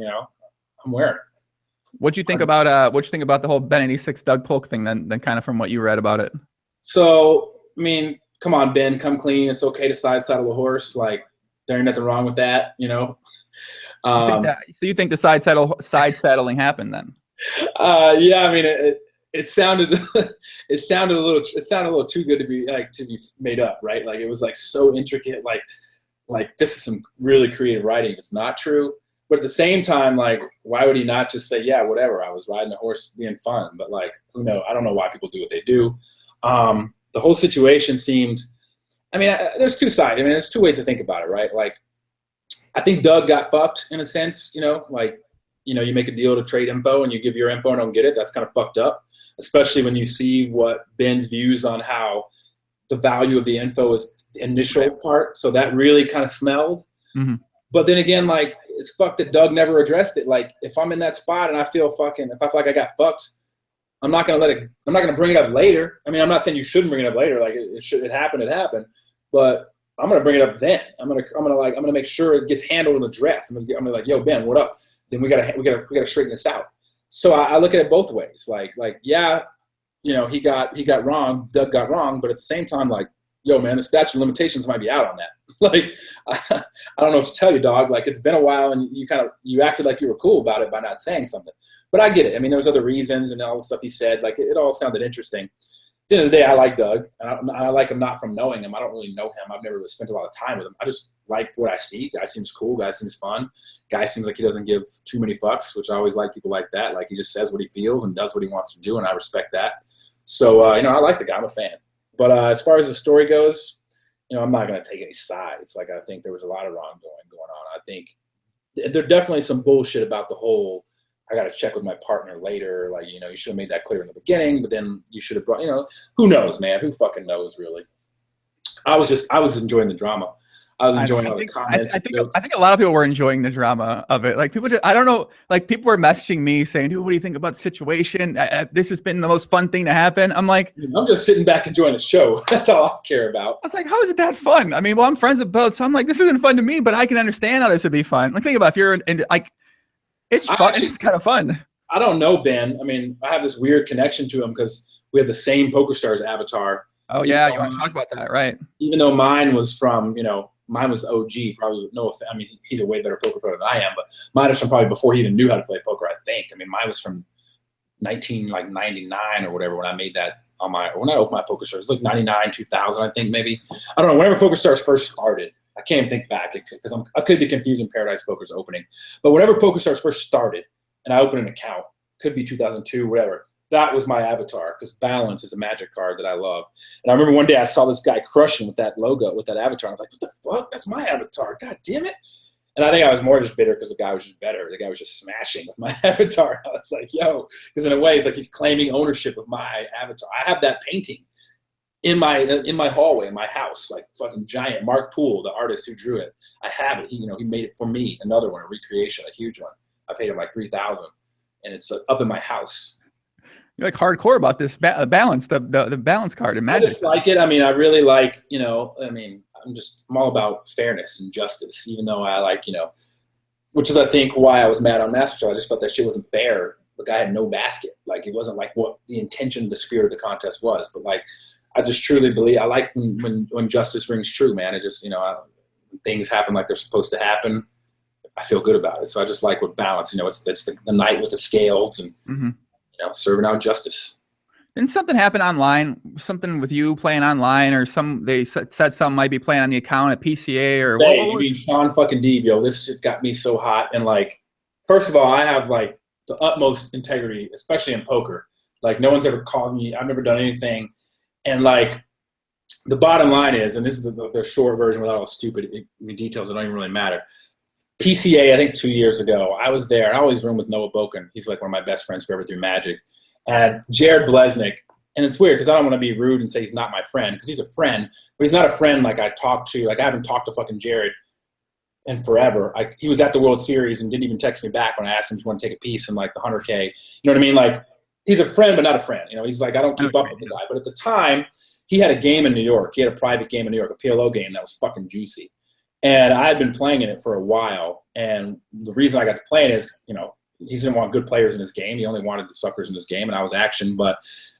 wearing it. What'd you think about the whole Ben 86 Doug Polk thing then kind of from what you read about it? So, I mean, come on, Ben, come clean. It's okay to side saddle a horse. Like, there ain't nothing wrong with that, you know? So you think the side saddling happened then? Yeah, I mean it sounded it sounded a little too good to be made up, right? Like it was like so intricate, like this is some really creative writing. It's not true, but at the same time, like why would he not just say, yeah, whatever? I was riding a horse, being fun, but like who knows? I don't know why people do what they do. The whole situation seemed. I mean, there's two sides. I mean, there's two ways to think about it, right? Like. I think Doug got fucked in a sense, you know, like, you know, you make a deal to trade info and you give your info and don't get it. That's kind of fucked up, especially when you see what Ben's views on how the value of the info is the initial part. So that really kind of smelled. Mm-hmm. But then again, like, it's fucked that Doug never addressed it. Like, if I'm in that spot and if I feel like I got fucked, I'm not going to bring it up later. I mean, I'm not saying you shouldn't bring it up later. Like, it happened. But I'm gonna bring it up then. I'm gonna make sure it gets handled and addressed. I'm gonna be like, yo, Ben, what up? Then we gotta straighten this out. So I look at it both ways. Like yeah, you know, he got wrong. Doug got wrong, but at the same time, like, yo, man, the statute of limitations might be out on that. Like, I don't know what to tell you, dog. Like, it's been a while, and you acted like you were cool about it by not saying something. But I get it. I mean, there was other reasons and all the stuff he said. Like, it all sounded interesting. At the end of the day, I like Doug, and I like him not from knowing him. I don't really know him. I've never really spent a lot of time with him. I just like what I see. Guy seems cool. Guy seems fun. Guy seems like he doesn't give too many fucks, which I always like people like that. Like, he just says what he feels and does what he wants to do, and I respect that. So, you know, I like the guy. I'm a fan. But as far as the story goes, you know, I'm not going to take any sides. Like, I think there was a lot of wrongdoing going on. I think there definitely some bullshit about the whole, I got to check with my partner later. Like, you know, you should have made that clear in the beginning, but then you should have brought, you know, who knows, man? Who fucking knows, really? I was enjoying the drama. I was enjoying all the comments. I think a lot of people were enjoying the drama of it. Like people, I don't know, like people were messaging me saying, "Dude, what do you think about the situation? This has been the most fun thing to happen." I'm like, I'm just sitting back enjoying the show. That's all I care about. I was like, how is it that fun? I mean, well, I'm friends with both, so I'm like, this isn't fun to me, but I can understand how this would be fun. Like, think about if you're in, like, it's fun. It's kind of fun. I don't know, Ben. I mean, I have this weird connection to him because we have the same PokerStars avatar. Oh yeah, you want to talk about that, right? Even though mine was from, you know, mine was OG, probably I mean, he's a way better poker player than I am, but mine was from probably before he even knew how to play poker, I think. I mean, mine was from 1999 or whatever when I made that on when I opened my PokerStars. It was like 99, 2000, I think, maybe. I don't know, whenever PokerStars first started. I can't even think back because I could be confusing Paradise Poker's opening. But whenever PokerStars first started and I opened an account, could be 2002, whatever, that was my avatar because balance is a magic card that I love. And I remember one day I saw this guy crushing with that logo, with that avatar. I was like, what the fuck? That's my avatar. God damn it. And I think I was more just bitter because the guy was just better. The guy was just smashing with my avatar. I was like, yo, because in a way, it's like he's claiming ownership of my avatar. I have that painting in my hallway, in my house, like fucking giant. Mark Poole, the artist who drew it. I have it. He made it for me. Another one, a recreation, a huge one. I paid him like $3,000 and it's up in my house. You're like hardcore about this balance, the balance card in Magic. I just like it. I mean, I really like, you know, I mean, I'm all about fairness and justice, even though I like, you know, which is, I think, why I was mad on Masterchef. I just felt that shit wasn't fair. The guy had no basket. Like, it wasn't like what the intention, the spirit of the contest was. But, like, I just truly believe, I like when justice rings true, man. It just, you know, when things happen like they're supposed to happen, I feel good about it. So I just like with balance, you know, it's the night with the scales and, you know, serving out justice. Didn't something happen online? Something with you playing online, or they said something might be playing on the account at PCA or what? You mean Sean fucking Deeb, yo? This shit got me so hot. And like, first of all, I have like the utmost integrity, especially in poker. Like, no one's ever called me. I've never done anything. And like, the bottom line is, and this is the short version without all the stupid details that don't even really matter. PCA, I think 2 years ago, I was there. I always room with Noah Boken. He's like one of my best friends forever through Magic. And Jared Blesnick, and it's weird because I don't want to be rude and say he's not my friend because he's a friend, but he's not a friend like I talk to. Like, I haven't talked to fucking Jared in forever. He was at the World Series and didn't even text me back when I asked him if he wanted to take a piece in like the 100K. You know what I mean? Like, he's a friend, but not a friend. You know, he's like, I don't keep up with the guy. But at the time, he had a game in New York. He had a private game in New York, a PLO game that was fucking juicy. And I had been playing in it for a while. And the reason I got to play it is, you know, he didn't want good players in his game. He only wanted the suckers in his game, and I was action. But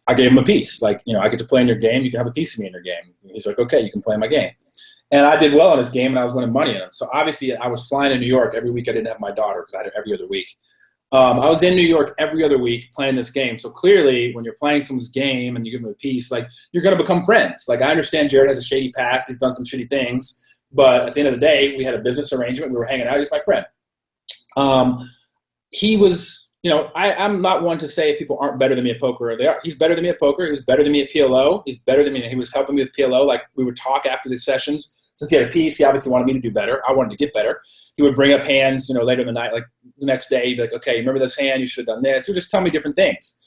I gave him a piece. Like, you know, I get to play in your game. You can have a piece of me in your game. He's like, okay, you can play in my game. And I did well in his game, and I was winning money in him. So obviously I was flying to New York every week. I didn't have my daughter because I had it every other week. I was in New York every other week playing this game. So clearly, when you're playing someone's game and you give them a piece, like, you're going to become friends. Like, I understand Jared has a shady past. He's done some shitty things. But at the end of the day, we had a business arrangement. We were hanging out. He's my friend. He was, you know, I'm not one to say if people aren't better than me at poker. They are. He's better than me at poker. He was better than me at PLO. He's better than me. He was helping me with PLO. Like, we would talk after the sessions. Since he had a piece, he obviously wanted me to do better. I wanted to get better. He would bring up hands, you know, later in the night, like the next day, he'd be like, okay, remember this hand? You should have done this. He would just tell me different things.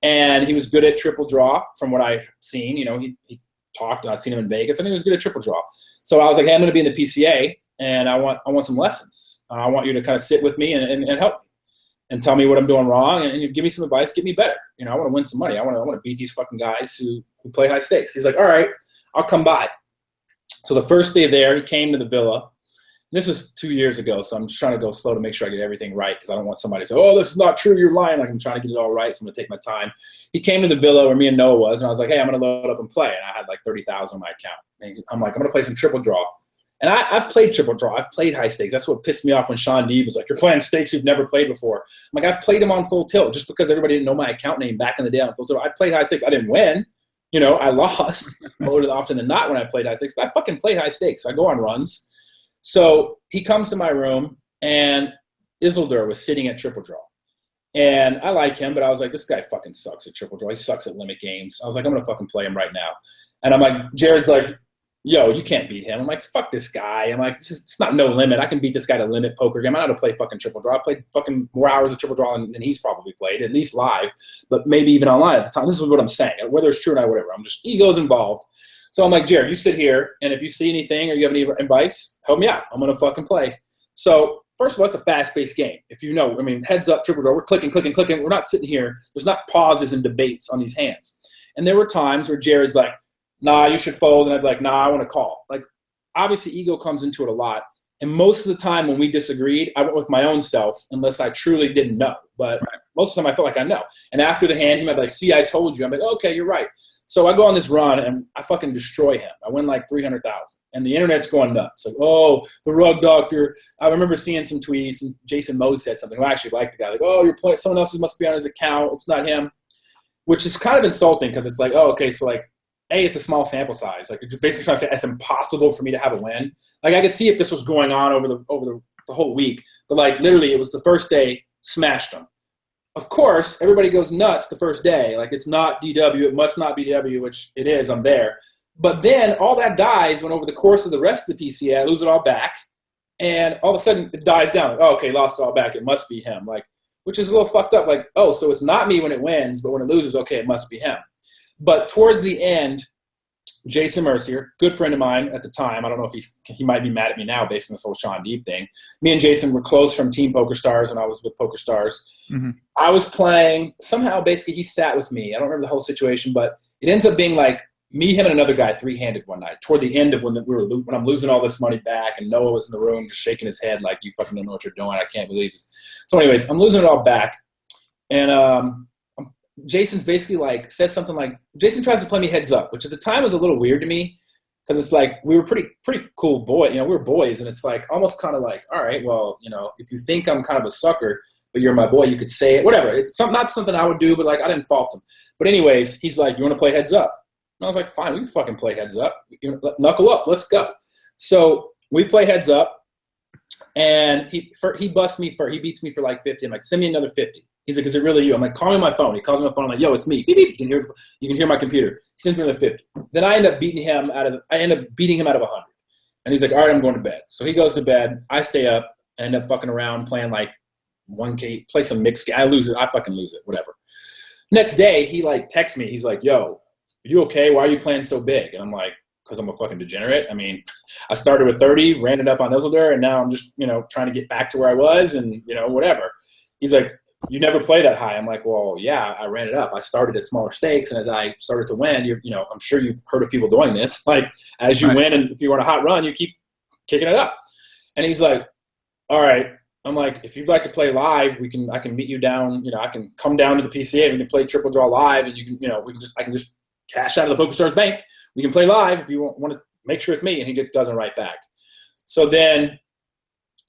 And he was good at triple draw from what I've seen. You know, he talked, and I've seen him in Vegas, and he was good at triple draw. So I was like, hey, I'm going to be in the PCA, and I want some lessons. I want you to kind of sit with me and help me and tell me what I'm doing wrong and give me some advice, get me better. You know, I want to win some money. I want to beat these fucking guys who play high stakes. He's like, all right, I'll come by. So the first day there, he came to the villa. This was 2 years ago, so I'm just trying to go slow to make sure I get everything right because I don't want somebody to say, oh, this is not true, you're lying. Like, I'm trying to get it all right, so I'm going to take my time. He came to the villa where me and Noah was, and I was like, hey, I'm going to load up and play. And I had like 30,000 on my account. And I'm like, I'm going to play some triple draw. And I've played triple draw. I've played high stakes. That's what pissed me off when Sean Deeb was like, you're playing stakes you've never played before. I'm like, I've played them on full tilt just because everybody didn't know my account name back in the day on full tilt. I played high stakes. I didn't win. You know, I lost more often than not when I played high stakes. But I fucking played high stakes. I go on runs. So he comes to my room, and Isildur was sitting at triple draw. And I like him, but I was like, this guy fucking sucks at triple draw. He sucks at limit games. I was like, I'm going to fucking play him right now. And I'm like, Jared's like, yo, you can't beat him. I'm like, fuck this guy. I'm like, it's not no limit. I can beat this guy to limit poker game. I know how to play fucking triple draw. I played fucking more hours of triple draw than he's probably played, at least live, but maybe even online at the time. This is what I'm saying. Whether it's true or not, whatever. I'm just, ego's involved. So I'm like, Jared, you sit here, and if you see anything or you have any advice, help me out. I'm going to fucking play. So first of all, it's a fast-paced game. If you know, I mean, heads up, triple draw, we're clicking. We're not sitting here. There's not pauses and debates on these hands. And there were times where Jared's like, nah, you should fold. And I'd be like, nah, I want to call. Like, obviously, ego comes into it a lot. And most of the time when we disagreed, I went with my own self unless I truly didn't know. But most of the time I felt like I know. And after the hand, he might be like, see, I told you. I'm like, okay, you're right. So I go on this run, and I fucking destroy him. I win like 300,000. And the internet's going nuts. Like, oh, the rug doctor. I remember seeing some tweets, and Jason Mose said something. I actually liked the guy. Like, oh, you're playing. Someone else must be on his account. It's not him. Which is kind of insulting because it's like, oh, okay, so like, A, it's a small sample size. Like, you're basically trying to say it's impossible for me to have a win. Like, I could see if this was going on over the whole week. But, like, literally, it was the first day, smashed them. Of course, everybody goes nuts the first day. Like, it's not DW. It must not be DW, which it is. I'm there. But then all that dies when over the course of the rest of the PCA, I lose it all back. And all of a sudden, it dies down. Like, oh, okay, lost it all back. It must be him. Like, which is a little fucked up. Like, oh, so it's not me when it wins, but when it loses, okay, it must be him. But towards the end, Jason Mercier, good friend of mine at the time, I don't know if he might be mad at me now based on this whole Sean Deeb thing. Me and Jason were close from Team Poker Stars when I was with Poker Stars. Mm-hmm. I was playing, somehow basically he sat with me. I don't remember the whole situation, but it ends up being like me, him, and another guy three-handed one night toward the end of when I'm losing all this money back, and Noah was in the room just shaking his head like, you fucking don't know what you're doing. I can't believe this. So anyways, I'm losing it all back. And Jason's basically like says something like, Jason tries to play me heads up, which at the time was a little weird to me because it's like we were pretty cool boy, we were boys, and it's like almost kind of like, all right, well, if you think I'm kind of a sucker, but you're my boy, you could say it, whatever. It's not something I would do, but like I didn't fault him. But anyways, he's like, you want to play heads up? And I was like, fine, we can fucking play heads up. Knuckle up, let's go. So we play heads up, and he busts me he beats me for like 50. I'm like, send me another 50. He's like, is it really you? I'm like, call me on my phone. He calls me on my phone. I'm like, yo, it's me. Beep, beep. You can hear my computer. He sends me another 50. Then I end up beating him out of 100. And he's like, all right, I'm going to bed. So he goes to bed. I stay up. I end up fucking around playing like 1K, play some mixed game. I lose it. I fucking lose it. Whatever. Next day, he like texts me. He's like, yo, are you okay? Why are you playing so big? And I'm like, because I'm a fucking degenerate. I mean, I started with 30, ran it up on Isildur, and now I'm just, trying to get back to where I was and, whatever. He's like, you never play that high. I'm like, well, yeah, I ran it up. I started at smaller stakes, and as I started to win, I'm sure you've heard of people doing this. Like, as you win, and if you want a hot run, you keep kicking it up. And he's like, all right. I'm like, if you'd like to play live, I can meet you down. I can come down to the PCA. We can play triple draw live, and you can, I can just cash out of the PokerStars bank. We can play live if you want to make sure it's me. And he doesn't write back. So then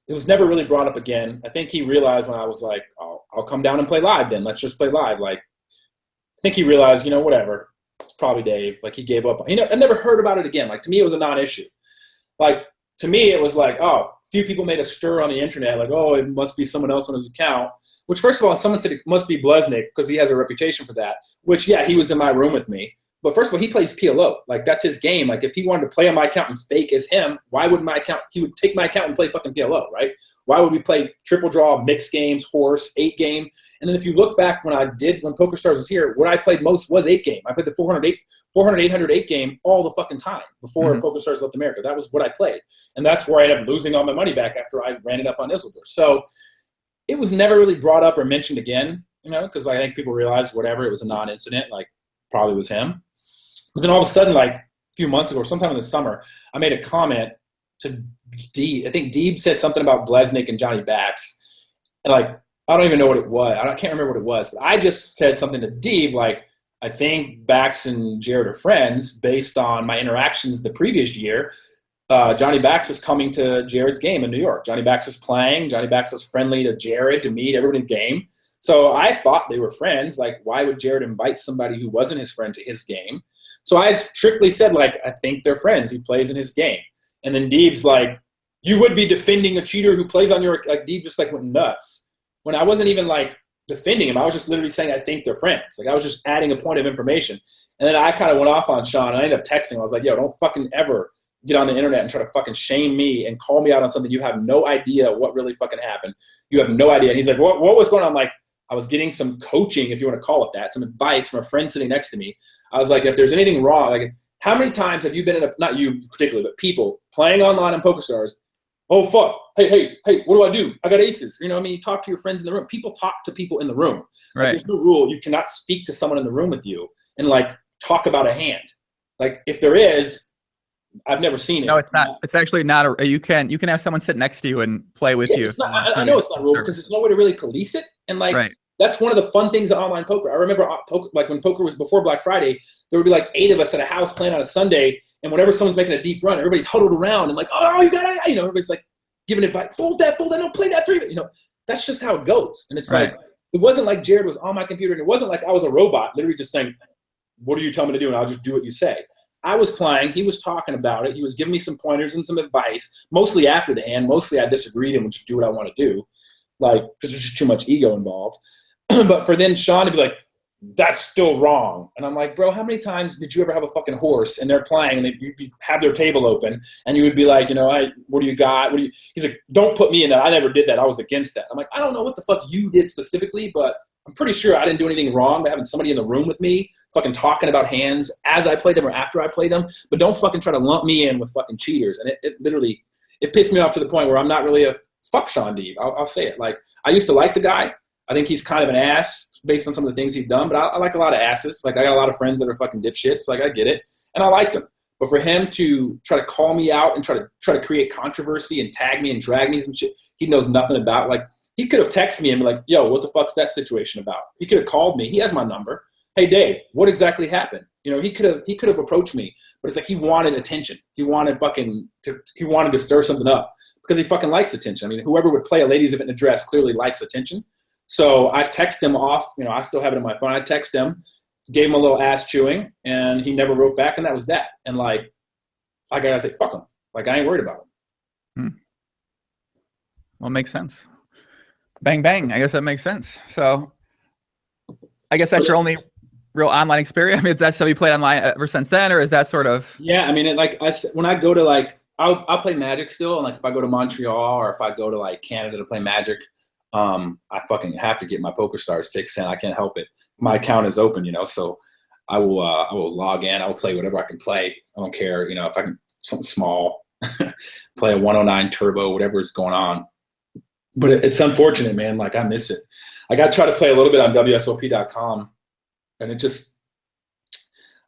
it was never really brought up again. I think he realized when I was like, I'll come down and play live then. Let's just play live. Like, I think he realized, whatever. It's probably Dave. Like, he gave up. I never heard about it again. Like, to me, it was a non-issue. Like, to me, it was like, oh, a few people made a stir on the internet. Like, oh, it must be someone else on his account. Which, first of all, someone said it must be Blesnik because he has a reputation for that. Which, yeah, he was in my room with me. But first of all, he plays PLO. Like, that's his game. Like, if he wanted to play on my account and fake as him, why would my account – he would take my account and play fucking PLO, right? Why would we play triple draw, mixed games, horse, 8-game? And then if you look back when PokerStars was here, what I played most was 8-game. I played the 400, 800, 8-game all the fucking time before PokerStars left America. That was what I played. And that's where I ended up losing all my money back after I ran it up on Isildur. So it was never really brought up or mentioned again, because I think people realized whatever, it was a non-incident, like probably was him. But then all of a sudden, like a few months ago, or sometime in the summer, I made a comment to Deeb. I think Deeb said something about Blesnik and Johnny Bax. And like, I don't even know what it was. I can't remember what it was. But I just said something to Deeb like, I think Bax and Jared are friends based on my interactions the previous year. Johnny Bax was coming to Jared's game in New York. Johnny Bax was playing. Johnny Bax was friendly to Jared, to meet everybody in the game. So I thought they were friends. Like, why would Jared invite somebody who wasn't his friend to his game? So I strictly said, like, I think they're friends. He plays in his game. And then Deeb's like, you would be defending a cheater who plays on your – like, Deeb just, like, went nuts. When I wasn't even, like, defending him. I was just literally saying I think they're friends. Like I was just adding a point of information. And then I kind of went off on Sean, and I ended up texting him. I was like, yo, don't fucking ever get on the internet and try to fucking shame me and call me out on something you have no idea what really fucking happened. You have no idea. And he's like, what was going on? I'm like, I was getting some coaching, if you want to call it that, some advice from a friend sitting next to me. I was like, if there's anything wrong, like how many times have you been in a, not you particularly, but people playing online on PokerStars, oh, fuck, hey, what do I do? I got aces. You know what I mean? You talk to your friends in the room. People talk to people in the room. Right. Like, there's no rule. You cannot speak to someone in the room with you and, like, talk about a hand. Like, if there is, I've never seen it. No, it's not. It's actually not. You can have someone sit next to you and play with you. It's not, I know it's not a rule because there's no way to really police it. And, like, right. That's one of the fun things of online poker. I remember, like, when poker was before Black Friday, there would be, like, 8 of us at a house playing on a Sunday, and whenever someone's making a deep run, everybody's huddled around and, like, oh, you got it. You know, everybody's, like, giving advice, fold that, no, play that 3. You know, that's just how it goes. And it's right. like, it wasn't like Jared was on my computer, and it wasn't like I was a robot, literally just saying, what do you tell me to do? And I'll just do what you say. I was playing. He was talking about it. He was giving me some pointers and some advice, mostly after the hand. Mostly I disagreed and would just do what I want to do, like, because there's just too much ego involved. But for then Sean to be like, that's still wrong. And I'm like, bro, how many times did you ever have a fucking horse and they're playing and you'd have their table open and you would be like, you know, what do you got? He's like, don't put me in that. I never did that. I was against that. I'm like, I don't know what the fuck you did specifically, but I'm pretty sure I didn't do anything wrong by having somebody in the room with me fucking talking about hands as I played them or after I played them. But don't fucking try to lump me in with fucking cheaters. And it literally, it pissed me off to the point where I'm not really a fuck Sean Deeb. I'll say it. Like, I used to like the guy. I think he's kind of an ass based on some of the things he's done, but I like a lot of asses. Like, I got a lot of friends that are fucking dipshits. Like, I get it. And I liked him. But for him to try to call me out and try to create controversy and tag me and drag me and shit he knows nothing about, like, he could have texted me and be like, yo, what the fuck's that situation about? He could have called me. He has my number. Hey, Dave, what exactly happened? You know, he could have approached me, but it's like he wanted attention. He wanted to stir something up because he fucking likes attention. I mean, whoever would play a ladies event in a dress clearly likes attention. So I text him off. You know, I still have it on my phone. I text him, gave him a little ass chewing, and he never wrote back, and that was that. And, like, I gotta say, fuck him. Like, I ain't worried about him. Well, it makes sense. Bang, bang. I guess that makes sense. So I guess that's your only real online experience. I mean, that's how you played online ever since then, or is that sort of? Yeah, I mean, when I go to, like, I'll play Magic still, and, like, if I go to Montreal or if I go to, like, Canada to play Magic, I fucking have to get my PokerStars fixed, and I can't help it. My account is open, you know, so I will log in. I will play whatever I can play. I don't care, you know, if I can something small, play a 109 turbo, whatever is going on. But it's unfortunate, man. Like, I miss it. Like, I try to play a little bit on WSOP.com, and it just,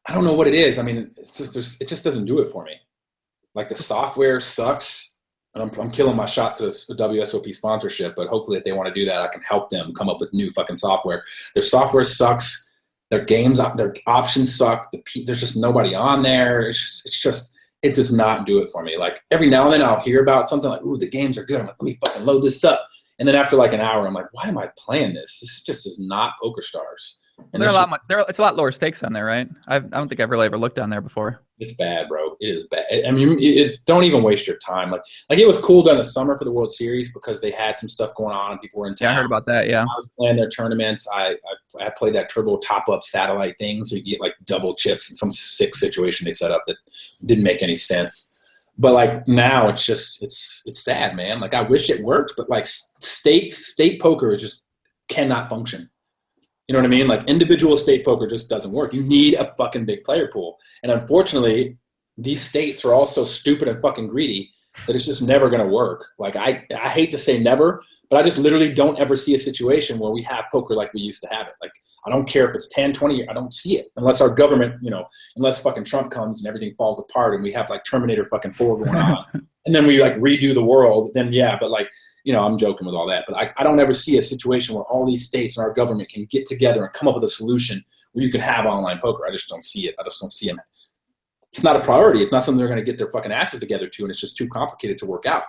I don't know what it is. I mean, it just doesn't do it for me. Like, the software sucks. And I'm killing my shot to the WSOP sponsorship, but hopefully if they want to do that, I can help them come up with new fucking software. Their software sucks. Their games, their options suck. There's just nobody on there. It's just, it does not do it for me. Like, every now and then I'll hear about something like, ooh, the games are good. I'm like, let me fucking load this up. And then after like an hour, I'm like, why am I playing this? This just is not PokerStars. And it's a lot lower stakes on there, right? I don't think I've really ever looked on there before. It's bad, bro. It is bad. I mean, don't even waste your time. Like it was cool during the summer for the World Series because they had some stuff going on and people were in town. Yeah, I heard about that. Yeah, I was playing their tournaments. I played that turbo top-up satellite thing, so you get like double chips in some sick situation they set up that didn't make any sense. But like now, it's just it's sad, man. Like I wish it worked, but like state poker just cannot function. You know what I mean? Like individual state poker just doesn't work. You need a fucking big player pool. And unfortunately, these states are all so stupid and fucking greedy that it's just never going to work. Like I hate to say never, but I just literally don't ever see a situation where we have poker like we used to have it. Like I don't care if it's 10, 20, I don't see it unless our government, unless fucking Trump comes and everything falls apart and we have like Terminator fucking 4 going on and then we like redo the world, then yeah, but like, I'm joking with all that, but I don't ever see a situation where all these states and our government can get together and come up with a solution where you can have online poker. I just don't see it. I just don't see them. It's not a priority. It's not something they're going to get their fucking asses together to, and it's just too complicated to work out.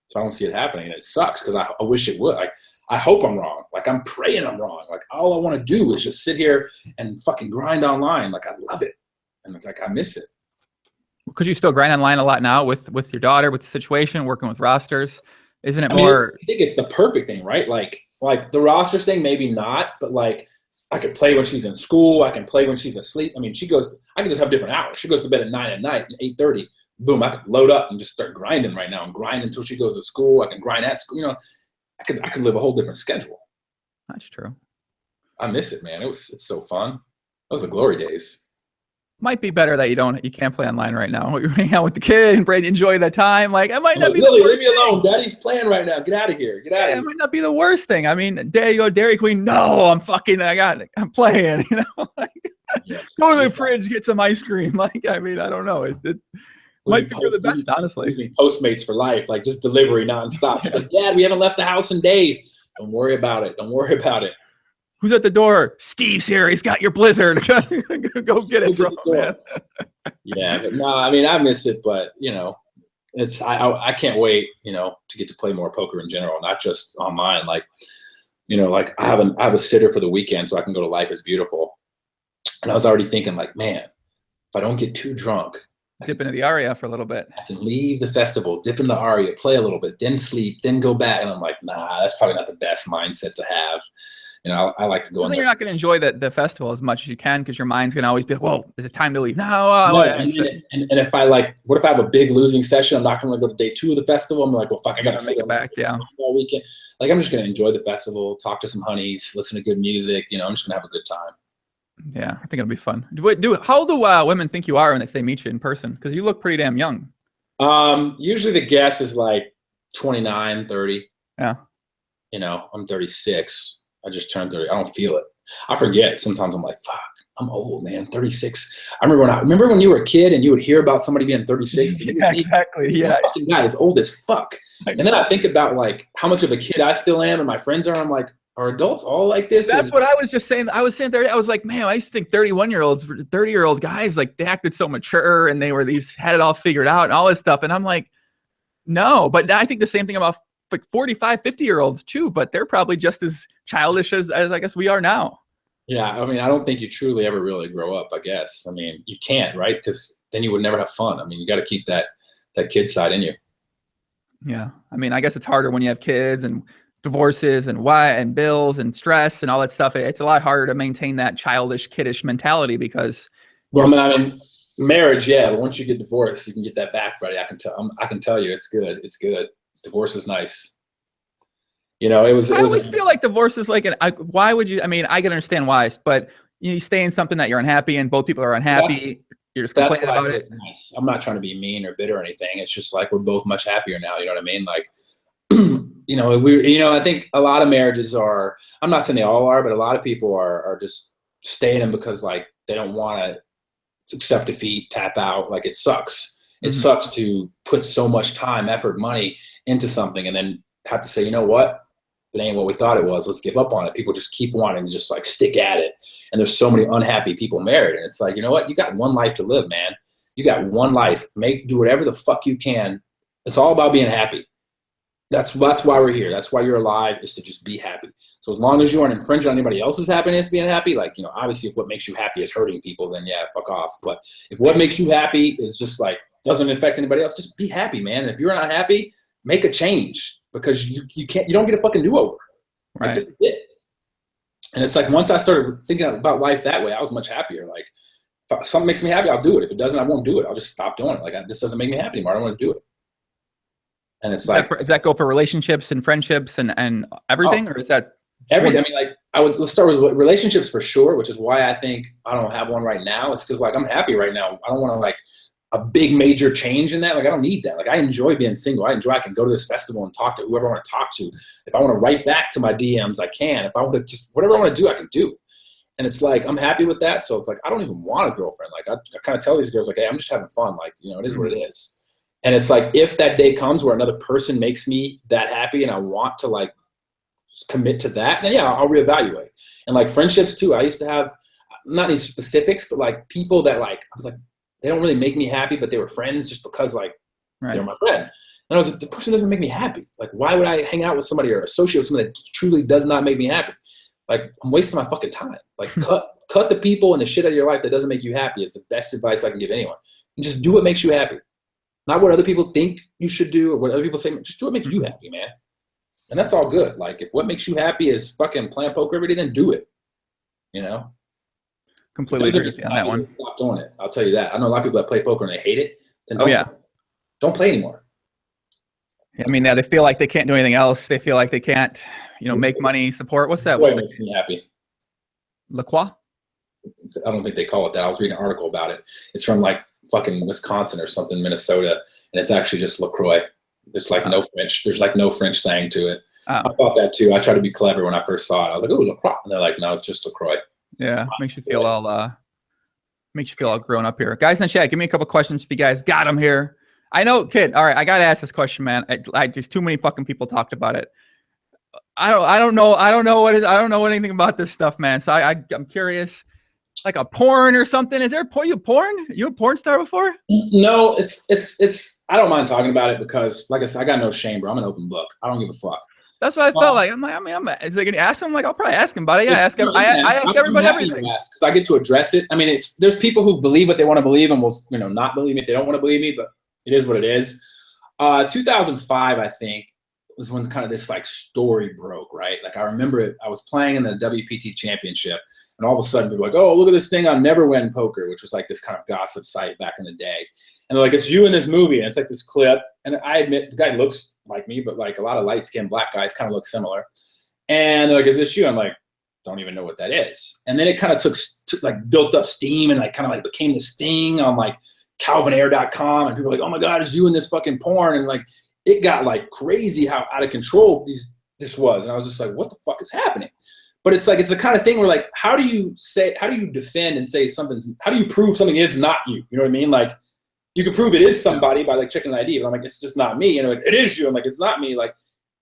So I don't see it happening, and it sucks because I wish it would. Like I hope I'm wrong. Like I'm praying I'm wrong. Like all I want to do is just sit here and fucking grind online. Like I love it, and it's like I miss it. Could you still grind online a lot now with your daughter, with the situation, working with rosters? Isn't it I mean, more? I think it's the perfect thing, right? Like the roster thing, maybe not, but like I could play when she's in school. I can play when she's asleep. I mean, I can just have different hours. She goes to bed at 9 at night, 8:30. Boom, I could load up and just start grinding right now and grind until she goes to school. I can grind at school. You know, I could live a whole different schedule. That's true. I miss it, man. It's so fun. Those are glory days. Might be better that you can't play online right now. You hang out with the kid and enjoy that time. Like, it might not be Lily, leave me alone. Daddy's playing right now. Get out of here. Get out of here. It might not be the worst thing. I mean, there you go, Dairy Queen. No, I'm playing. You know, like, go to the fridge, get some ice cream. Like, I mean, I don't know. It might be for the best, honestly. Using Postmates for life, like just delivery nonstop. She's like, Dad, we haven't left the house in days. Don't worry about it. Don't worry about it. Who's at the door? Steve's here. He's got your Blizzard. Go get it, bro, man. Yeah, but no, I mean, I miss it, but you know, I can't wait, you know, to get to play more poker in general, not just online. Like, you know, like I have a sitter for the weekend, so I can go to Life is Beautiful. And I was already thinking, like, man, if I don't get too drunk, dip into the aria for a little bit. I can leave the festival, dip in the aria, play a little bit, then sleep, then go back. And I'm like, nah, that's probably not the best mindset to have. You know, I like to go in there. You're not going to enjoy the festival as much as you can because your mind's going to always be like, well, is it time to leave? No. And if I what if I have a big losing session? I'm not going to go to day 2 of the festival. I'm like, well, fuck, I got to make it back. Yeah. All weekend. Like, I'm just going to enjoy the festival, talk to some honeys, listen to good music. You know, I'm just going to have a good time. Yeah, I think it'll be fun. How old do women think you are when they meet you in person? Because you look pretty damn young. Usually the guess is like 29, 30. Yeah. You know, I'm 36. I just turned 30. I don't feel it. I forget. Sometimes I'm like, fuck, I'm old, man. 36. I remember when you were a kid and you would hear about somebody being 36. Yeah, exactly. Yeah. That fucking guy is old as fuck. And then I think about like how much of a kid I still am and my friends are. I'm like, are adults all like this? That's what I was just saying. I was saying 30. I was like, man, I used to think 31-year-olds, 30-year-old guys, like they acted so mature and they had it all figured out and all this stuff. And I'm like, no, but I think the same thing about like 45, 50-year-olds too, but they're probably just as childish as I guess we are now. Yeah, I mean, I don't think you truly ever really grow up, I guess. I mean, you can't, right? Because then you would never have fun. I mean, you got to keep that kid side in you. Yeah, I mean, I guess it's harder when you have kids and divorces and bills and stress and all that stuff. It's a lot harder to maintain that childish, kiddish mentality because. Well, I mean, marriage, yeah, but once you get divorced, you can get that back, buddy. I can tell you, it's good. It's good. Divorce is nice. You know, I always feel like divorce is like why would you? I mean, I can understand why, but you stay in something that you're unhappy in. Both people are unhappy. You're just complaining about it. Nice. I'm not trying to be mean or bitter or anything. It's just like we're both much happier now. You know what I mean? Like, you know, I think a lot of marriages are. I'm not saying they all are, but a lot of people are just staying in because like they don't want to accept defeat, tap out. Like it sucks. It sucks to put so much time, effort, money into something and then have to say, you know what? It ain't what we thought it was. Let's give up on it. People just keep wanting to just like stick at it. And there's so many unhappy people married. And it's like, you know what? You got one life to live, man. You got one life. Do whatever the fuck you can. It's all about being happy. That's why we're here. That's why you're alive, is to just be happy. So as long as you aren't infringing on anybody else's happiness being happy, like, you know, obviously if what makes you happy is hurting people, then yeah, fuck off. But if what makes you happy is just like, doesn't affect anybody else, just be happy, man. And if you're not happy, make a change because you don't get a fucking do-over. Right. Like, this is it. And it's like, once I started thinking about life that way, I was much happier. Like, if something makes me happy, I'll do it. If it doesn't, I won't do it. I'll just stop doing it. Like, this doesn't make me happy anymore. I don't want to do it. And it's does that go for relationships and friendships and everything? Or is that everything? I mean, like, let's start with relationships for sure, which is why I think I don't have one right now. It's because like, I'm happy right now. I don't want to like a big major change in that. Like, I don't need that. Like, I enjoy being single. I can go to this festival and talk to whoever I want to talk to. If I want to write back to my DMs, I can. If I want to just, whatever I want to do, I can do. And it's like, I'm happy with that. So it's like, I don't even want a girlfriend. Like, I kind of tell these girls like, hey, I'm just having fun. Like, you know, it is what it is. And it's like, if that day comes where another person makes me that happy and I want to like commit to that, then yeah, I'll reevaluate. And like friendships too. I used to have, not any specifics, but like people that like, I was like, they don't really make me happy, but they were friends just because like they're my friend. And I was like, the person doesn't make me happy. Like, why would I hang out with somebody or associate with somebody that truly does not make me happy? Like, I'm wasting my fucking time. Like, cut the people and the shit out of your life that doesn't make you happy is the best advice I can give anyone. And just do what makes you happy. not what other people think you should do or what other people say. Just do what makes you happy, man. And that's all good. Like, if what makes you happy is fucking playing poker every day, then do it. You know? Completely agree with you on that one. Stop doing it. I'll tell you that. I know a lot of people that play poker and they hate it. Then don't play anymore. I mean, they feel like they can't do anything else. They feel like they can't, make money, support. What's that? What makes me happy? La Croix? I don't think they call it that. I was reading an article about it. It's from like fucking Wisconsin or something, Minnesota, and it's actually just LaCroix. It's like no French. There's like no French saying to it. I thought that too. I tried to be clever when I first saw it. I was like, "Oh, LaCroix," and they're like, "No, it's just LaCroix." Yeah, makes you feel all grown up here. Guys in the chat, give me a couple questions if you guys got them here. I know, kid. All right, I gotta ask this question, man. I just too many fucking people talked about it. I don't know anything about this stuff, man. So I'm curious. Like a porn or something? Is there you porn? You a porn star before? No, it's. I don't mind talking about it because, like I said, I got no shame, bro. I'm an open book. I don't give a fuck. That's what I felt like. Is they gonna ask him? Like, I'll probably ask him about it. Yeah, I ask everybody everything. Because I get to address it. I mean, there's people who believe what they want to believe and will, not believe me if they don't want to believe me. But it is what it is. 2005, I think, was when kind of this like story broke. Right? Like I remember it. I was playing in the WPT Championship. And all of a sudden, people were like, oh, look at this thing on Never Win Poker, which was like this kind of gossip site back in the day. And they're like, it's you in this movie. And it's like this clip. And I admit, the guy looks like me, but like a lot of light-skinned black guys kind of look similar. And they're like, is this you? I'm like, don't even know what that is. And then it kind of took like built up steam and like kind of like became this thing on like calvinair.com. And people were like, oh my God, it's you in this fucking porn. And like, it got like crazy how out of control this was. And I was just like, what the fuck is happening? But it's like, it's the kind of thing where like, how do you defend and say how do you prove something is not you? You know what I mean? Like you can prove it is somebody by like checking an ID, but I'm like, it's just not me. And like, it is you. I'm like, it's not me. Like,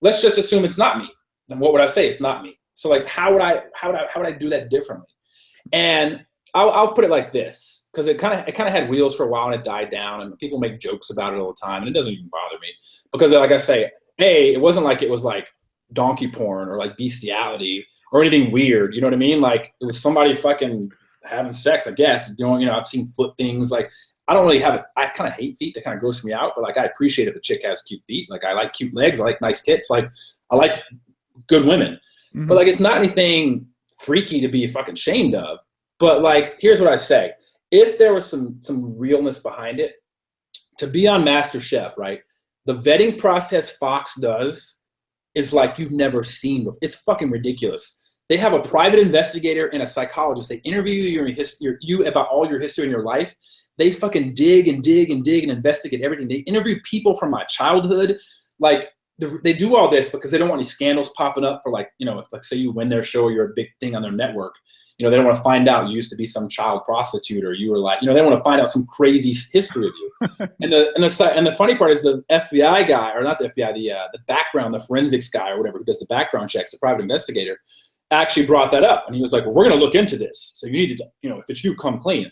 let's just assume it's not me. Then what would I say? It's not me. So like, how would I do that differently? And I'll put it like this, because it kind of had wheels for a while and it died down and people make jokes about it all the time. And it doesn't even bother me because like I say, it wasn't like it was like donkey porn or like bestiality or anything weird, you know what I mean? Like it was somebody fucking having sex, I guess. I've seen foot things. Like I don't really I kind of hate feet. They kind of gross me out, but like I appreciate if a chick has cute feet. Like I like cute legs. I like nice tits. Like I like good women. Mm-hmm. But like it's not anything freaky to be fucking ashamed of. But like here's what I say: if there was some realness behind it, to be on MasterChef, right? The vetting process Fox does is like you've never seen before. It's fucking ridiculous. They have a private investigator and a psychologist. They interview you about all your history in your life. They fucking dig and investigate everything. They interview people from my childhood. Like they do all this because they don't want any scandals popping up for like, if like say you win their show or you're a big thing on their network. They don't want to find out you used to be some child prostitute or you were like, they don't want to find out some crazy history of you. and the funny part is the FBI guy, or not the FBI, the background, the forensics guy or whatever who does the background checks, the private investigator, actually brought that up. And he was like, well, we're going to look into this. So you need to, if it's you, come clean.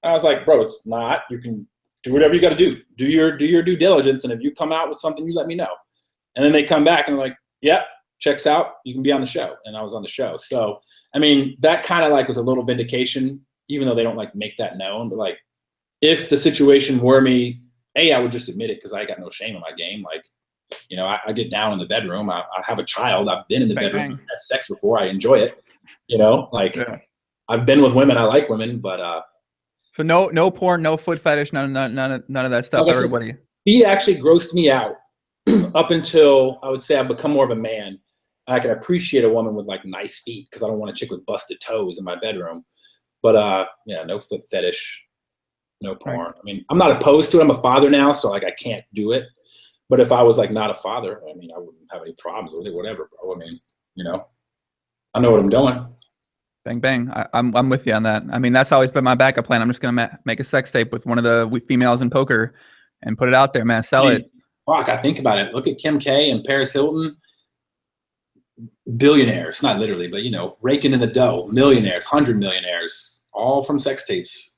And I was like, bro, it's not. You can do whatever you got to do. Do your due diligence. And if you come out with something, you let me know. And then they come back and they're like, yeah, checks out. You can be on the show. And I was on the show. So, I mean, that kind of like was a little vindication, even though they don't like make that known. But like, if the situation were me, I would just admit it because I got no shame in my game. Like, I get down in the bedroom. I have a child. I've been in the bedroom. I've had sex before. I enjoy it. I've been with women. I like women, but so no porn, no foot fetish, none of that stuff. Like Everybody. He actually grossed me out up until I would say I've become more of a man. I can appreciate a woman with like nice feet because I don't want a chick with busted toes in my bedroom. But no foot fetish, no porn. Right. I mean, I'm not opposed to it. I'm a father now, so like I can't do it. But if I was like not a father, I mean, I wouldn't have any problems with it. Whatever, bro. I mean, I know what I'm doing. Bang bang. I'm with you on that. I mean, that's always been my backup plan. I'm just gonna make a sex tape with one of the females in poker and put it out there, man. Sell it. Fuck, I think about it. Look at Kim K and Paris Hilton. Billionaires, not literally, but raking in the dough. Millionaires, 100 millionaires, all from sex tapes.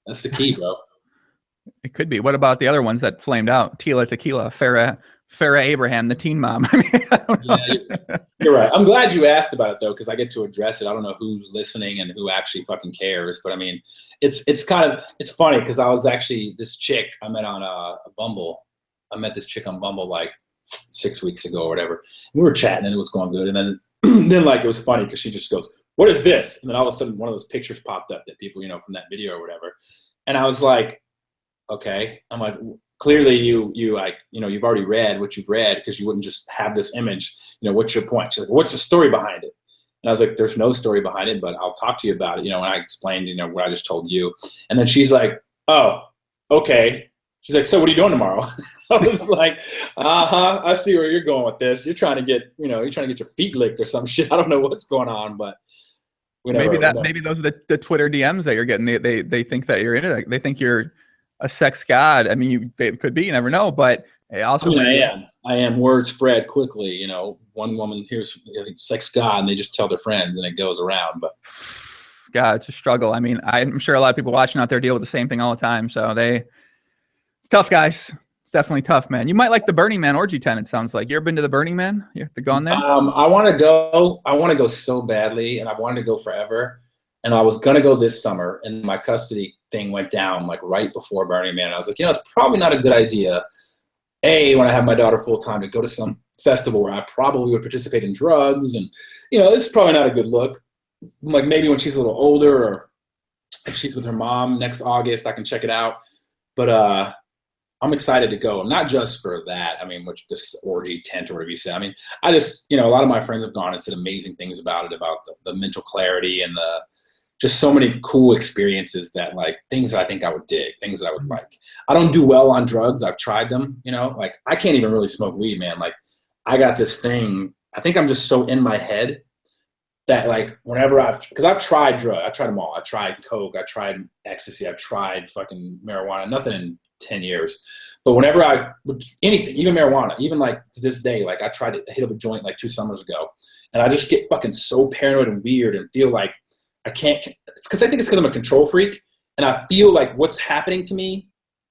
That's the key, bro. It could be. What about the other ones that flamed out? Tila Tequila, Farrah Farrah Abraham, the teen mom. I mean, I don't know. Yeah, you're right. I'm glad you asked about it though, because I get to address it. I don't know who's listening and who actually fucking cares, but I mean, it's funny because I was actually this chick I met on a Bumble. I met this chick on Bumble like 6 weeks ago or whatever. We were chatting and it was going good, and then like it was funny because she just goes, "What is this?" And then all of a sudden one of those pictures popped up that people, from that video or whatever, and I was like, okay. I'm like, clearly you've already read what you've read, because you wouldn't just have this image. What's your point? She's like, what's the story behind it? And I was like, there's no story behind it, but I'll talk to you about it. And I explained, what I just told you. And then she's like, oh, okay. She's like, so what are you doing tomorrow? I was like, I see where you're going with this. You're trying to get, your feet licked or some shit. I don't know what's going on, but maybe those are the Twitter DMs that you're getting. They think that you're into it. They think you're a sex god. I mean, it could be, you never know, but also I am. Word spread quickly. One woman hears sex god and they just tell their friends and it goes around. But God, it's a struggle. I mean, I'm sure a lot of people watching out there deal with the same thing all the time. So it's tough, guys. It's definitely tough, man. You might like the Burning Man orgy tent. It sounds like. You ever been to the Burning Man? You have to go on there. I want to go. I want to go so badly, and I've wanted to go forever. And I was gonna go this summer, and my custody thing went down like right before Burning Man. I was like, it's probably not a good idea. When I have my daughter full time, to go to some festival where I probably would participate in drugs, and this is probably not a good look. Like maybe when she's a little older, or if she's with her mom next August, I can check it out. But I'm excited to go, not just for that. I mean, which this orgy tent or whatever you say. I mean, I just, a lot of my friends have gone and said amazing things about it, about the mental clarity and just so many cool experiences that like things that I think I would dig, things that I would like. I don't do well on drugs. I've tried them, like I can't even really smoke weed, man. Like I got this thing. I think I'm just so in my head that like whenever because I've tried drugs, I tried them all. I tried coke, I tried ecstasy, I've tried fucking marijuana, nothing in 10 years. But whenever I would, anything, even marijuana, even like to this day, like I tried a hit of a joint like 2 summers ago, and I just get fucking so paranoid and weird and feel like I can't, it's because I think it's because I'm a control freak, and I feel like what's happening to me,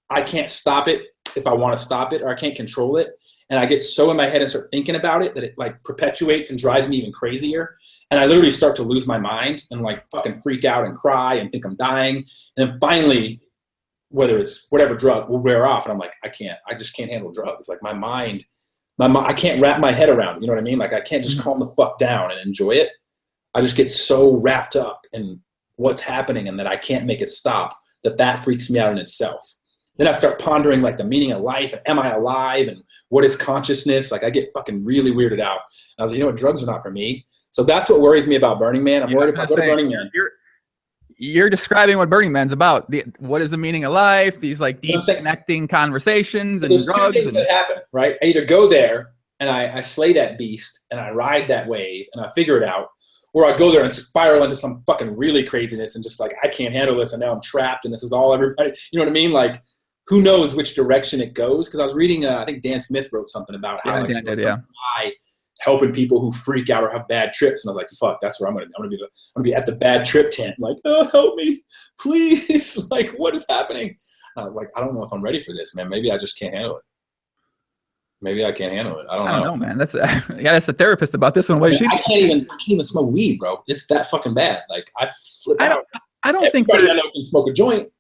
I can't stop it if I want to stop it, or I can't control it. And I get so in my head and start thinking about it that it like perpetuates and drives me even crazier. And I literally start to lose my mind and like fucking freak out and cry and think I'm dying. And then finally, whether it's whatever drug, will wear off. And I'm like, I just can't handle drugs. Like my mind, I can't wrap my head around it. You know what I mean? Like I can't just calm the fuck down and enjoy it. I just get so wrapped up in what's happening and that I can't make it stop, that freaks me out in itself. Then I start pondering like the meaning of life and am I alive and what is consciousness? Like I get fucking really weirded out. And I was like, what, drugs are not for me. So that's what worries me about Burning Man. I'm worried if I go to Burning Man. You're describing what Burning Man's about. What is the meaning of life? These like deep connecting conversations and there's drugs. Two things that happen, right? I either go there and I slay that beast and I ride that wave and I figure it out, or I go there and spiral into some fucking really craziness and just like, I can't handle this and now I'm trapped and this is all everybody, you know what I mean? Like, who knows which direction it goes? Because I was reading, I think Dan Smith wrote something about how helping people who freak out or have bad trips, and I was like, "Fuck, that's where I'm gonna be at the bad trip tent." Like, oh, help me, please! Like, what is happening? And I was like, I don't know if I'm ready for this, man. Maybe I just can't handle it. Maybe I can't handle it. I don't know, man. That's that's the therapist about this one. What is she? I can't even smoke weed, bro. It's that fucking bad. Like, I flip out. I don't think everybody I know can smoke a joint.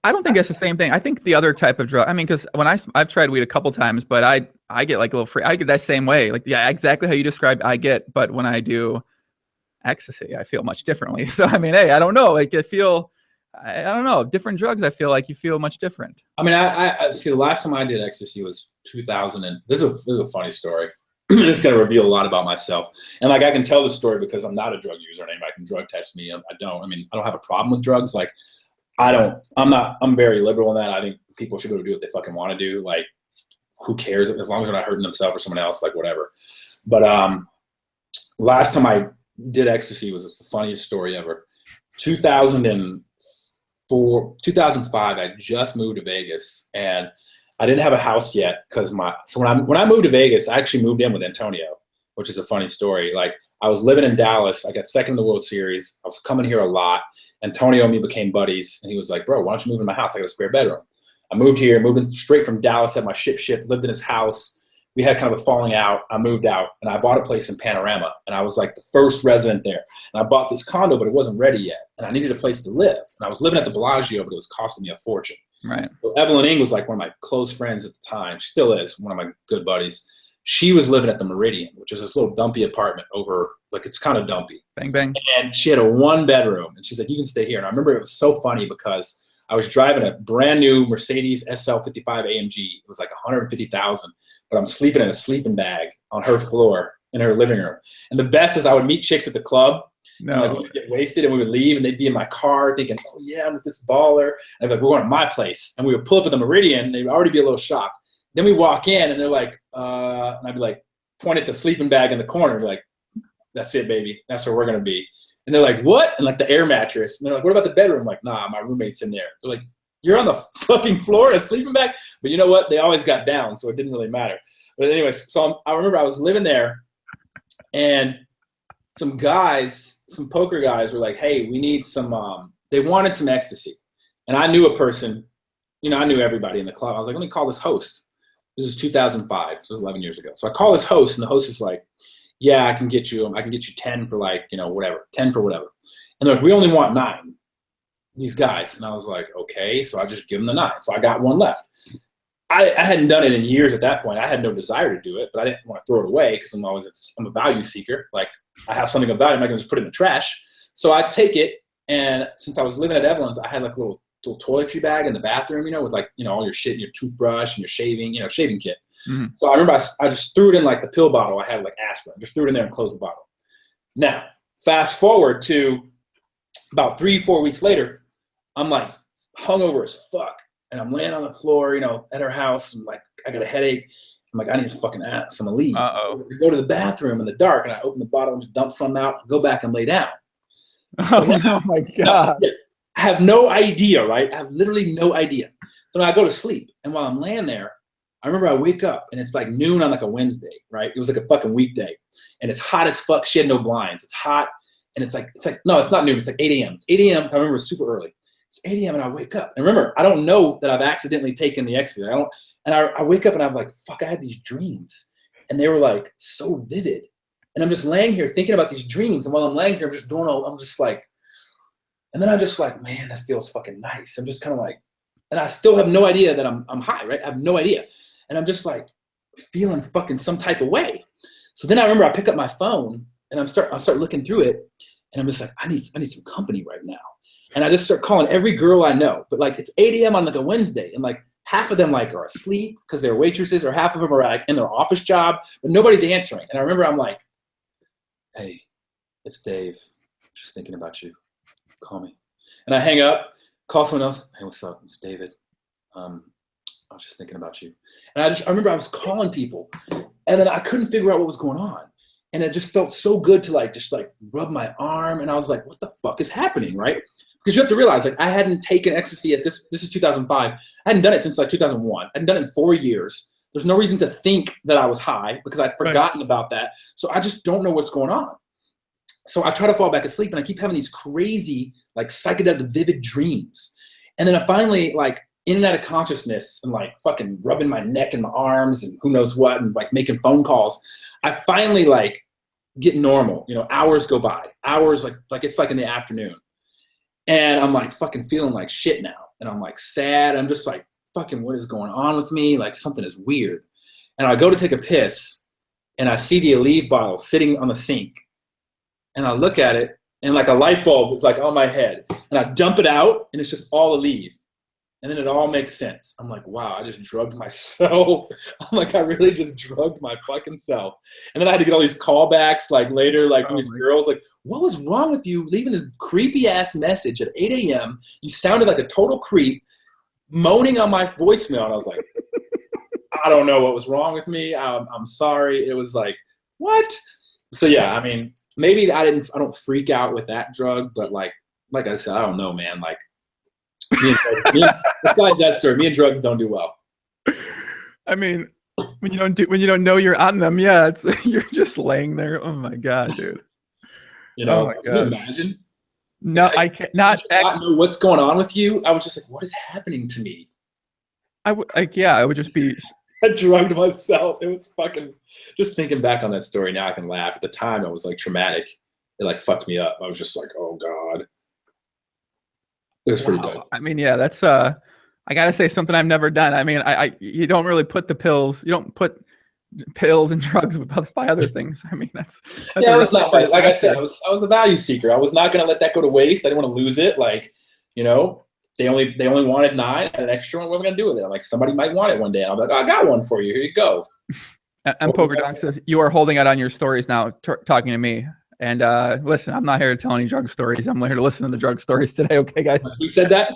I don't think that's the same thing. I think the other type of drug, I mean, because when I've tried weed a couple times, but I get like a little free. I get that same way. Like, yeah, exactly how you described I get. But when I do ecstasy, I feel much differently. So, I mean, hey, I don't know. Like I don't know. Different drugs, I feel like you feel much different. I mean, I see the last time I did ecstasy was 2000. And this is a funny story. It's going to reveal a lot about myself. And like, I can tell the story because I'm not a drug user. Anybody can drug test me. I don't have a problem with drugs. Like, I'm very liberal in that. I think people should be able to do what they fucking want to do. Like, who cares? As long as they're not hurting themselves or someone else, like whatever. But last time I did ecstasy was the funniest story ever. 2005, I just moved to Vegas and I didn't have a house yet because when I moved to Vegas, I actually moved in with Antonio, which is a funny story. Like, I was living in Dallas. I got second in the World Series. I was coming here a lot. Antonio and me became buddies, and he was like, bro, why don't you move in my house? I got a spare bedroom. I moved here, moved in straight from Dallas, had my ship, lived in his house. We had kind of a falling out. I moved out, and I bought a place in Panorama, and I was like the first resident there. And I bought this condo, but it wasn't ready yet, and I needed a place to live. And I was living at the Bellagio, but it was costing me a fortune. Right. So Evelyn Ng was like one of my close friends at the time. She still is one of my good buddies. She was living at the Meridian, which is this little dumpy apartment over, like it's kind of dumpy. Bang, bang. And she had a 1-bedroom, and she's like, you can stay here. And I remember it was so funny because I was driving a brand new Mercedes SL55 AMG. It was like $150,000, but I'm sleeping in a sleeping bag on her floor in her living room. And the best is I would meet chicks at the club. No. And like we would get wasted and we would leave and they'd be in my car thinking, oh yeah, I'm with this baller. And I'd be like, we're going to my place. And we would pull up at the Meridian and they'd already be a little shocked. Then we walk in and they're like, and I'd be like, point at the sleeping bag in the corner. Like, that's it, baby. That's where we're going to be. And they're like, what? And like the air mattress. And they're like, what about the bedroom? I'm like, nah, my roommate's in there. They're like, you're on the fucking floor in a sleeping bag? But you know what? They always got down, so it didn't really matter. But anyways, so I remember I was living there, and some guys, some poker guys were like, hey, we need some, they wanted some ecstasy. And I knew a person, you know, I knew everybody in the club. I was like, let me call this host. This was 2005, so it was 11 years ago. So I call this host, and the host is like, yeah, I can get you 10 for like, you know, whatever, 10 for whatever. And they're like, we only want 9, these guys. And I was like, okay, so I just give them the 9. So I got 1 left. I hadn't done it in years at that point. I had no desire to do it, but I didn't want to throw it away because I'm a value seeker. Like, I have something of value, I'm not going to just put it in the trash. So I take it, and since I was living at Evelyn's, I had like a little toiletry bag in the bathroom, you know, with like, you know, all your shit, your toothbrush and your shaving, you know, shaving kit. Mm-hmm. So I remember I just threw it in like the pill bottle. I had like aspirin, just threw it in there and closed the bottle. Now, fast forward to about 3-4 weeks later, I'm like hungover as fuck. And I'm laying on the floor, you know, at her house. I'm like, I got a headache. I'm like, I need to fucking ass. I'm gonna leave. I go to the bathroom in the dark, and I open the bottle and just dump some out and go back and lay down. Oh my God. I have no idea, right? I have literally no idea. So I go to sleep, and while I'm laying there, I remember I wake up, and it's like noon on like a Wednesday, right? It was like a fucking weekday, and it's hot as fuck. She had no blinds. It's hot, and it's like no, it's not noon. It's like 8 a.m. It's 8 a.m. I remember it was super early. It's 8 a.m. and I wake up. And remember, I don't know that I've accidentally taken the ecstasy. I wake up and I'm like, fuck, I had these dreams. And they were like so vivid. And I'm just laying here thinking about these dreams. And while I'm laying here, I'm just like, and then I'm just like, man, that feels fucking nice. I'm just kind of like, and I still have no idea that I'm high, right? I have no idea. And I'm just like feeling fucking some type of way. So then I remember I pick up my phone and I start looking through it. And I'm just like, I need some company right now. And I just start calling every girl I know. But like, it's 8 a.m. on like a Wednesday. And like half of them like are asleep because they're waitresses, or half of them are like in their office job, but nobody's answering. And I remember I'm like, hey, it's Dave. Just thinking about you. Call me. And I hang up, call someone else. Hey, what's up? It's David. I was just thinking about you. And I remember I was calling people, and then I couldn't figure out what was going on. And it just felt so good to just rub my arm. And I was like, what the fuck is happening, right? Because you have to realize, like, I hadn't taken ecstasy this is 2005. I hadn't done it since like 2001. I hadn't done it in 4 years. There's no reason to think that I was high because I'd forgotten about that. So I just don't know what's going on. So I try to fall back asleep, and I keep having these crazy, like, psychedelic, vivid dreams. And then I finally, like, in and out of consciousness and, like, fucking rubbing my neck and my arms and who knows what and, like, making phone calls, I finally, like, get normal. You know, hours go by. Hours, like it's like in the afternoon. And I'm like fucking feeling like shit now. And I'm like sad. I'm just like, fucking what is going on with me? Like something is weird. And I go to take a piss, and I see the Aleve bottle sitting on the sink. And I look at it, and like a light bulb is like on my head. And I dump it out, and it's just all Aleve. And then it all makes sense. I'm like, wow, I just drugged myself. I'm like, I really just drugged my fucking self. And then I had to get all these callbacks, like later, like from these girls, like, what was wrong with you leaving this creepy ass message at 8 a.m.? You sounded like a total creep, moaning on my voicemail. And I was like, I don't know what was wrong with me. I'm sorry. It was like, what? So yeah, I mean, maybe I don't freak out with that drug, but like I said, I don't know, man. Like, besides that story, me and drugs don't do well. I mean, when you don't know you're on them, yeah, you're just laying there. Oh my God, dude. You know, oh my God. Can you imagine? No, I can't. Not know what's going on with you. I was just like, what is happening to me? I would like, yeah, I would just be. I drugged myself. It was fucking. Just thinking back on that story now, I can laugh. At the time, it was like traumatic. It like fucked me up. I was just like, oh god. It was pretty dope. I mean, yeah, that's I gotta say something I've never done. I mean, you don't really put the pills. You don't put pills and drugs by other things. I mean, that's yeah. It was not like I said. I was a value seeker. I was not gonna let that go to waste. I didn't want to lose it. Like, you know, they only wanted 9 and an extra one. What am I gonna do with it? Like somebody might want it one day, and I'll be like, oh, I got one for you. Here you go. And Poker Doc says you are holding out on your stories now, talking to me. And listen, I'm not here to tell any drug stories. I'm here to listen to the drug stories today. Okay, guys. Who said that?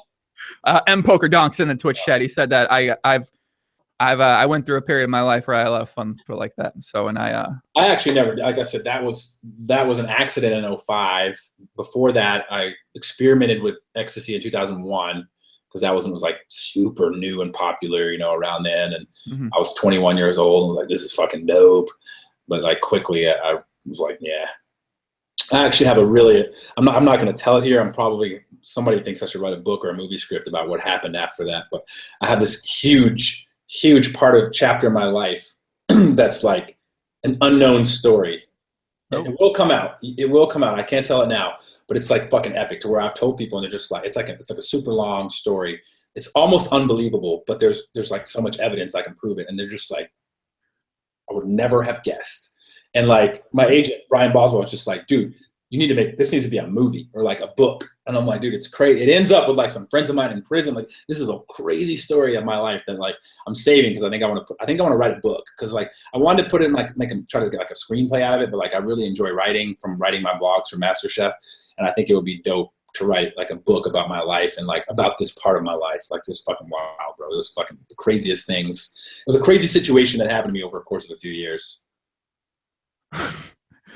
M Poker Donks in the Twitch chat. He said that I went through a period of my life where I had a lot of fun, put it like that. And so, and I actually never, like I said, that was an accident in 2005. Before that, I experimented with ecstasy in 2001 because that was when it was like super new and popular, you know, around then. And I was 21 years old and was like, this is fucking dope. But like quickly, I was like, yeah. I actually have I'm not going to tell it here. Somebody thinks I should write a book or a movie script about what happened after that. But I have this huge chapter in my life that's like an unknown story. And it will come out. It will come out. I can't tell it now, but it's like fucking epic to where I've told people and they're just like, it's like a super long story. It's almost unbelievable, but there's like so much evidence I can prove it. And they're just like, I would never have guessed. And like my agent, Brian Boswell, was just like, dude, this needs to be a movie or like a book. And I'm like, dude, it's crazy. It ends up with like some friends of mine in prison. Like this is a crazy story of my life that like I'm saving because I think I want to write a book because like I wanted to put in like try to get like a screenplay out of it, but like I really enjoy writing my blogs for Masterchef, and I think it would be dope to write like a book about my life and like about this part of my life. Like this fucking wild, bro. It was fucking the craziest things. It was a crazy situation that happened to me over the course of a few years.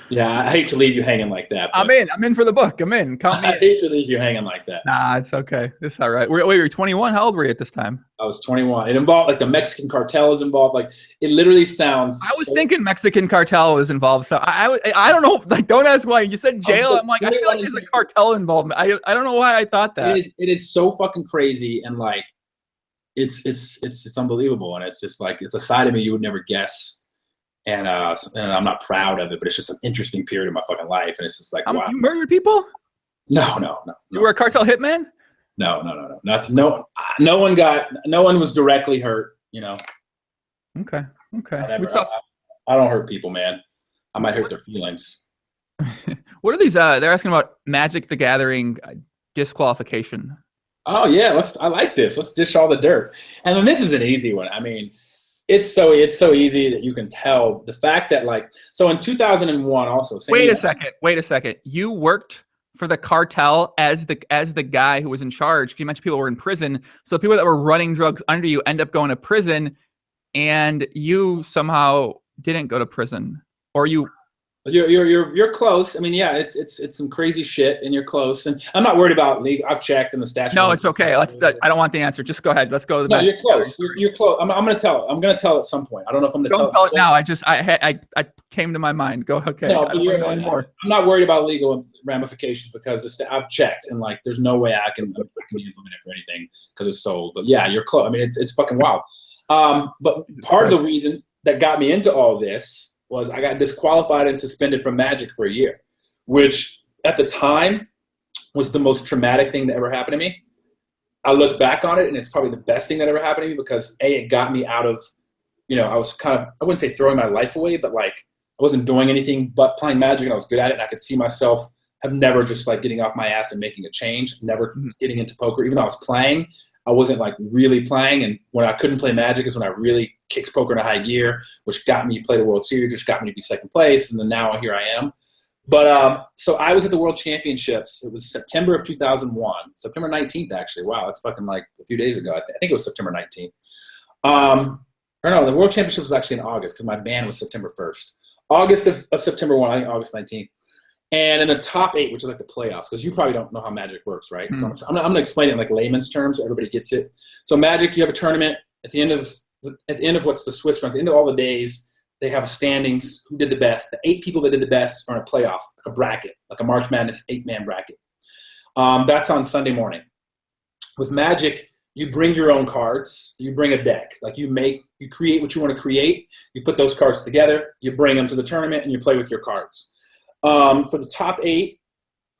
Yeah, I hate to leave you hanging like that. I'm in for the book. I'm in. Count me in. I hate to leave you hanging like that. Nah, it's okay. It's all right. Wait, you're 21? How old were you at this time? I was 21. It involved like the Mexican cartel was involved. Like it literally sounds. I was thinking Mexican cartel was involved. So I don't know. Like, don't ask why. You said jail. I'm like, I feel like there's a cartel involvement. I don't know why I thought that. It is so fucking crazy and like it's unbelievable and it's just like it's a side of me you would never guess. And I'm not proud of it, but it's just an interesting period of my fucking life. And it's just like, wow. You murdered people? No. You were a cartel hitman? No. No one was directly hurt, you know? Okay. I don't hurt people, man. I might hurt their feelings. What are these? They're asking about Magic the Gathering disqualification. Oh yeah. I like this. Let's dish all the dirt. And then this is an easy one. I mean, it's so easy that you can tell the fact that like so in 2001 also. Wait a second. You worked for the cartel as the guy who was in charge. You mentioned people were in prison, so people that were running drugs under you end up going to prison, and you somehow didn't go to prison, or you. You're close. I mean, yeah, it's some crazy shit, and you're close. And I'm not worried about legal. I've checked in the statute. No, it's okay. I don't want the answer. Just go ahead. Let's go to the. No, you're close. You're close. I'm gonna tell it. I'm gonna tell it at some point. I don't know if I'm gonna tell it now. I came to my mind. Go. Okay. No, I'm not worried about legal ramifications because I've checked and like there's no way I can implement it for anything because it's sold. But yeah, you're close. I mean, it's fucking wild. But part of the reason that got me into all this was I got disqualified and suspended from Magic for a year, which at the time was the most traumatic thing that ever happened to me. I look back on it and it's probably the best thing that ever happened to me because it got me out of, you know, I was kind of, I wouldn't say throwing my life away, but like I wasn't doing anything but playing Magic and I was good at it. And I could see myself have never just like getting off my ass and making a change, never getting into poker, even though I was playing. I wasn't like really playing, and when I couldn't play Magic is when I really kicked poker into high gear, which got me to play the World Series, which got me to be second place, and then now here I am. But so I was at the World Championships. It was September of 2001, September 19th actually. Wow, that's fucking like a few days ago. I think it was September 19th. Or no, the World Championships was actually in August because my ban was September 1st. August of September 1, I think August 19th. And in the top 8, which is like the playoffs, because you probably don't know how Magic works, right? Mm-hmm. So I'm going to explain it in like layman's terms so everybody gets it. So Magic, you have a tournament at the end of what's the Swiss runs, at the end of all the days, they have standings, who did the best. The 8 people that did the best are in a playoff, like a bracket, like a March Madness 8-man bracket. That's on Sunday morning. With Magic, you bring your own cards, you bring a deck. Like you create what you want to create, you put those cards together, you bring them to the tournament, and you play with your cards. For the top 8,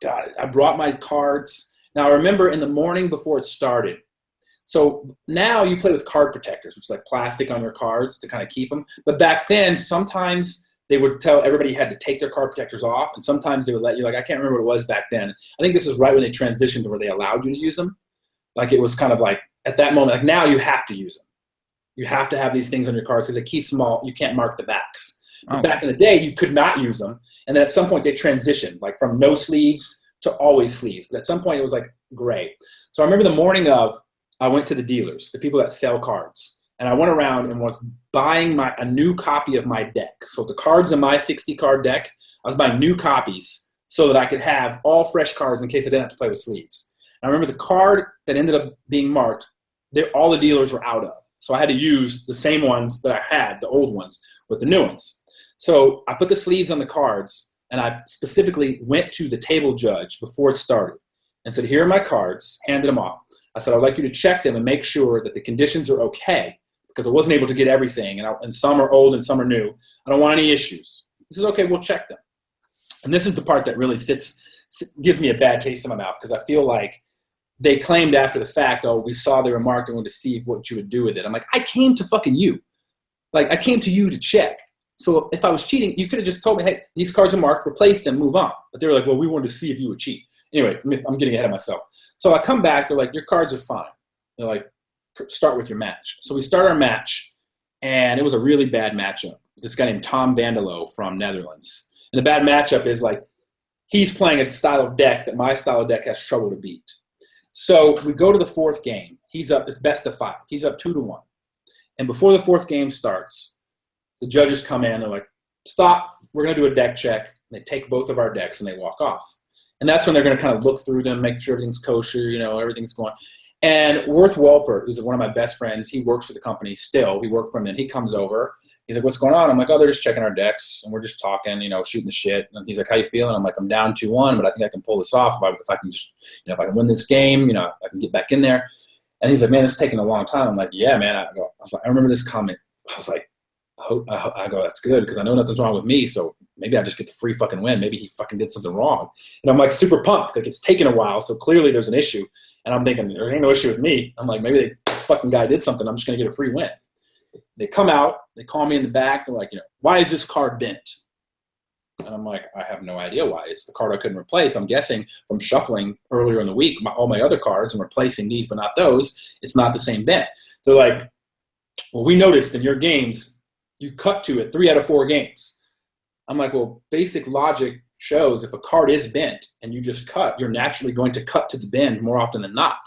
God, I brought my cards. Now, I remember in the morning before it started, so now you play with card protectors, which is like plastic on your cards to kind of keep them. But back then, sometimes they would tell everybody you had to take their card protectors off, and sometimes they would let you, like, I can't remember what it was back then. I think this is right when they transitioned to where they allowed you to use them. Like it was kind of like at that moment, like now you have to use them. You have to have these things on your cards because they keep small. You can't mark the backs. But back in the day, you could not use them. And then at some point they transitioned, like from no sleeves to always sleeves. But at some point it was like gray. So I remember the morning of, I went to the dealers, the people that sell cards. And I went around and was buying a new copy of my deck. So the cards in my 60 card deck, I was buying new copies so that I could have all fresh cards in case I didn't have to play with sleeves. And I remember the card that ended up being marked, all the dealers were out of. So I had to use the same ones that I had, the old ones, with the new ones. So I put the sleeves on the cards, and I specifically went to the table judge before it started and said, here are my cards, handed them off. I said, I'd like you to check them and make sure that the conditions are okay, because I wasn't able to get everything, and some are old and some are new. I don't want any issues. He says, okay, we'll check them. And this is the part that really gives me a bad taste in my mouth, because I feel like they claimed after the fact, oh, we saw they were marked and wanted to see what you would do with it. I'm like, I came to fucking you. Like, I came to you to check. So if I was cheating, you could have just told me, hey, these cards are marked, replace them, move on. But they were like, well, we wanted to see if you would cheat. Anyway, I'm getting ahead of myself. So I come back, they're like, your cards are fine. They're like, start with your match. So we start our match, and it was a really bad matchup. This guy named Tom Vandelo from Netherlands. And the bad matchup is like, he's playing a style of deck that my style of deck has trouble to beat. So we go to the 4th game. He's up, it's best of 5. He's up 2-1. And before the 4th game starts, the judges come in, they're like, stop, we're going to do a deck check. And they take both of our decks and they walk off. And that's when they're going to kind of look through them, make sure everything's kosher, everything's going. And Worth Walpert, who's one of my best friends, he works for the company still. He worked for him, and he comes over. He's like, what's going on? I'm like, oh, they're just checking our decks, and we're just talking, shooting the shit. And he's like, how you feeling? I'm like, I'm down 2-1, but I think I can pull this off if I can just, if I can win this game, I can get back in there. And he's like, man, it's taking a long time. I'm like, yeah, man. I remember this comment. I was like, I go, that's good, because I know nothing's wrong with me, so maybe I just get the free fucking win. Maybe he fucking did something wrong. And I'm like super pumped. Like, it's taken a while, so clearly there's an issue. And I'm thinking, there ain't no issue with me. I'm like, maybe this fucking guy did something. I'm just going to get a free win. They come out. They call me in the back. They're like, why is this card bent? And I'm like, I have no idea why. It's the card I couldn't replace. I'm guessing from shuffling earlier in the week all my other cards and replacing these but not those, it's not the same bent. They're like, well, we noticed in your games you cut to it 3 out of 4 games. I'm like, well, basic logic shows if a card is bent and you just cut, you're naturally going to cut to the bend more often than not.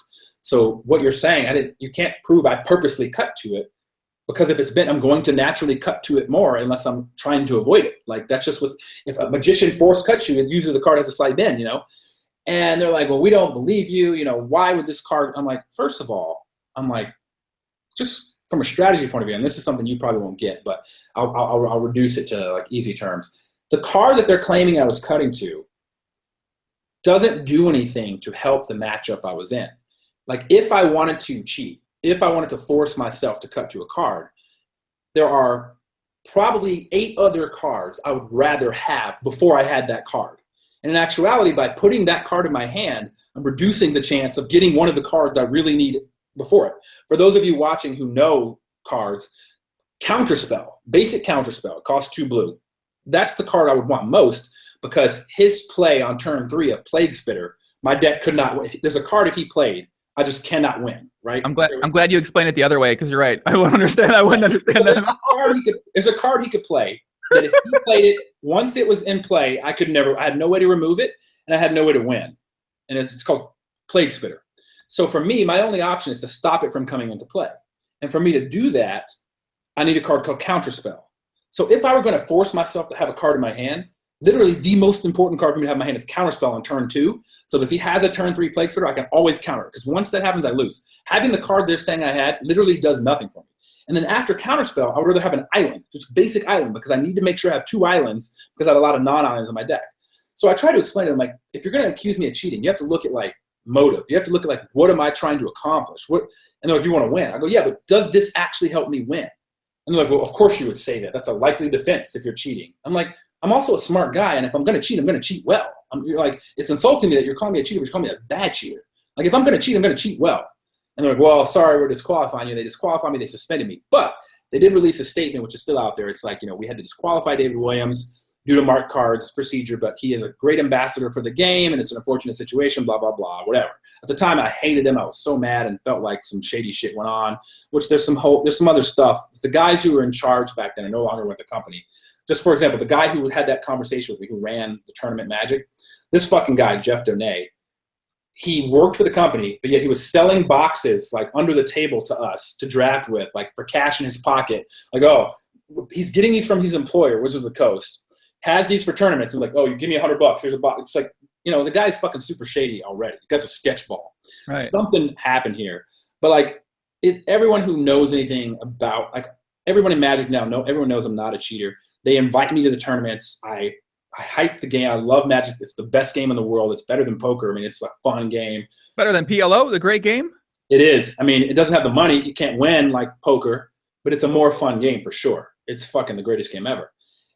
So what you're saying, you can't prove I purposely cut to it, because if it's bent, I'm going to naturally cut to it more unless I'm trying to avoid it. Like, that's just if a magician force cuts you, usually the card has a slight bend, And they're like, well, we don't believe you, why would this card? I'm like, first of all, just from a strategy point of view, and this is something you probably won't get, but I'll reduce it to like easy terms. The card that they're claiming I was cutting to doesn't do anything to help the matchup I was in. Like, if I wanted to cheat, if I wanted to force myself to cut to a card, there are probably 8 other cards I would rather have before I had that card. And in actuality, by putting that card in my hand, I'm reducing the chance of getting one of the cards I really need before it. For those of you watching who know cards, Counterspell, basic Counterspell, costs 2 blue. That's the card I would want most, because his play on turn 3 of Plague Spitter, my deck could not win. If there's a card if he played, I just cannot win, right? I'm glad you explained it the other way, because you're right. I wouldn't understand that. There's a card he could play that if he played it, once it was in play, I had no way to remove it, and I had no way to win. And it's called Plague Spitter. So for me, my only option is to stop it from coming into play. And for me to do that, I need a card called Counterspell. So if I were going to force myself to have a card in my hand, literally the most important card for me to have in my hand is Counterspell on turn 2. So that if he has a turn 3 Plague Spitter, I can always counter it. Because once that happens, I lose. Having the card they're saying I had literally does nothing for me. And then after Counterspell, I would rather have an island, just basic island, because I need to make sure I have 2 islands, because I have a lot of non-islands in my deck. So I try to explain to them, like, if you're going to accuse me of cheating, you have to look at, like, motive. You have to look at, like, what am I trying to accomplish? And they're like, you want to win. I go, yeah, but does this actually help me win? And they're like, well, of course you would say that. That's a likely defense if you're cheating. I'm like, I'm also a smart guy, and if I'm going to cheat, I'm going to cheat well. You're like, it's insulting me that you're calling me a cheater, but you're calling me a bad cheater. Like, if I'm going to cheat, I'm going to cheat well. And they're like, well, sorry, we're disqualifying you. They disqualified me. They suspended me. But they did release a statement, which is still out there. It's like, we had to disqualify David Williams due to marked cards procedure, but he is a great ambassador for the game, and it's an unfortunate situation, blah, blah, blah, whatever. At the time, I hated them. I was so mad and felt like some shady shit went on, which there's some other stuff. The guys who were in charge back then are no longer with the company. Just for example, the guy who had that conversation with me, who ran the tournament Magic, this fucking guy, Jeff Donay, he worked for the company, but yet he was selling boxes, like, under the table to us to draft with, like, for cash in his pocket. Like, oh, he's getting these from his employer, Wizards of the Coast, has these for tournaments. He's like, oh, you give me $100. Here's a box. It's like, the guy's fucking super shady already. The guy's a sketch ball. Right. Something happened here. But, like, everyone who knows anything about, like, everyone in Magic now, everyone knows I'm not a cheater. They invite me to the tournaments. I hype the game. I love Magic. It's the best game in the world. It's better than poker. I mean, it's a fun game. Better than PLO, the great game? It is. I mean, it doesn't have the money. You can't win like poker, but it's a more fun game for sure. It's fucking the greatest game ever.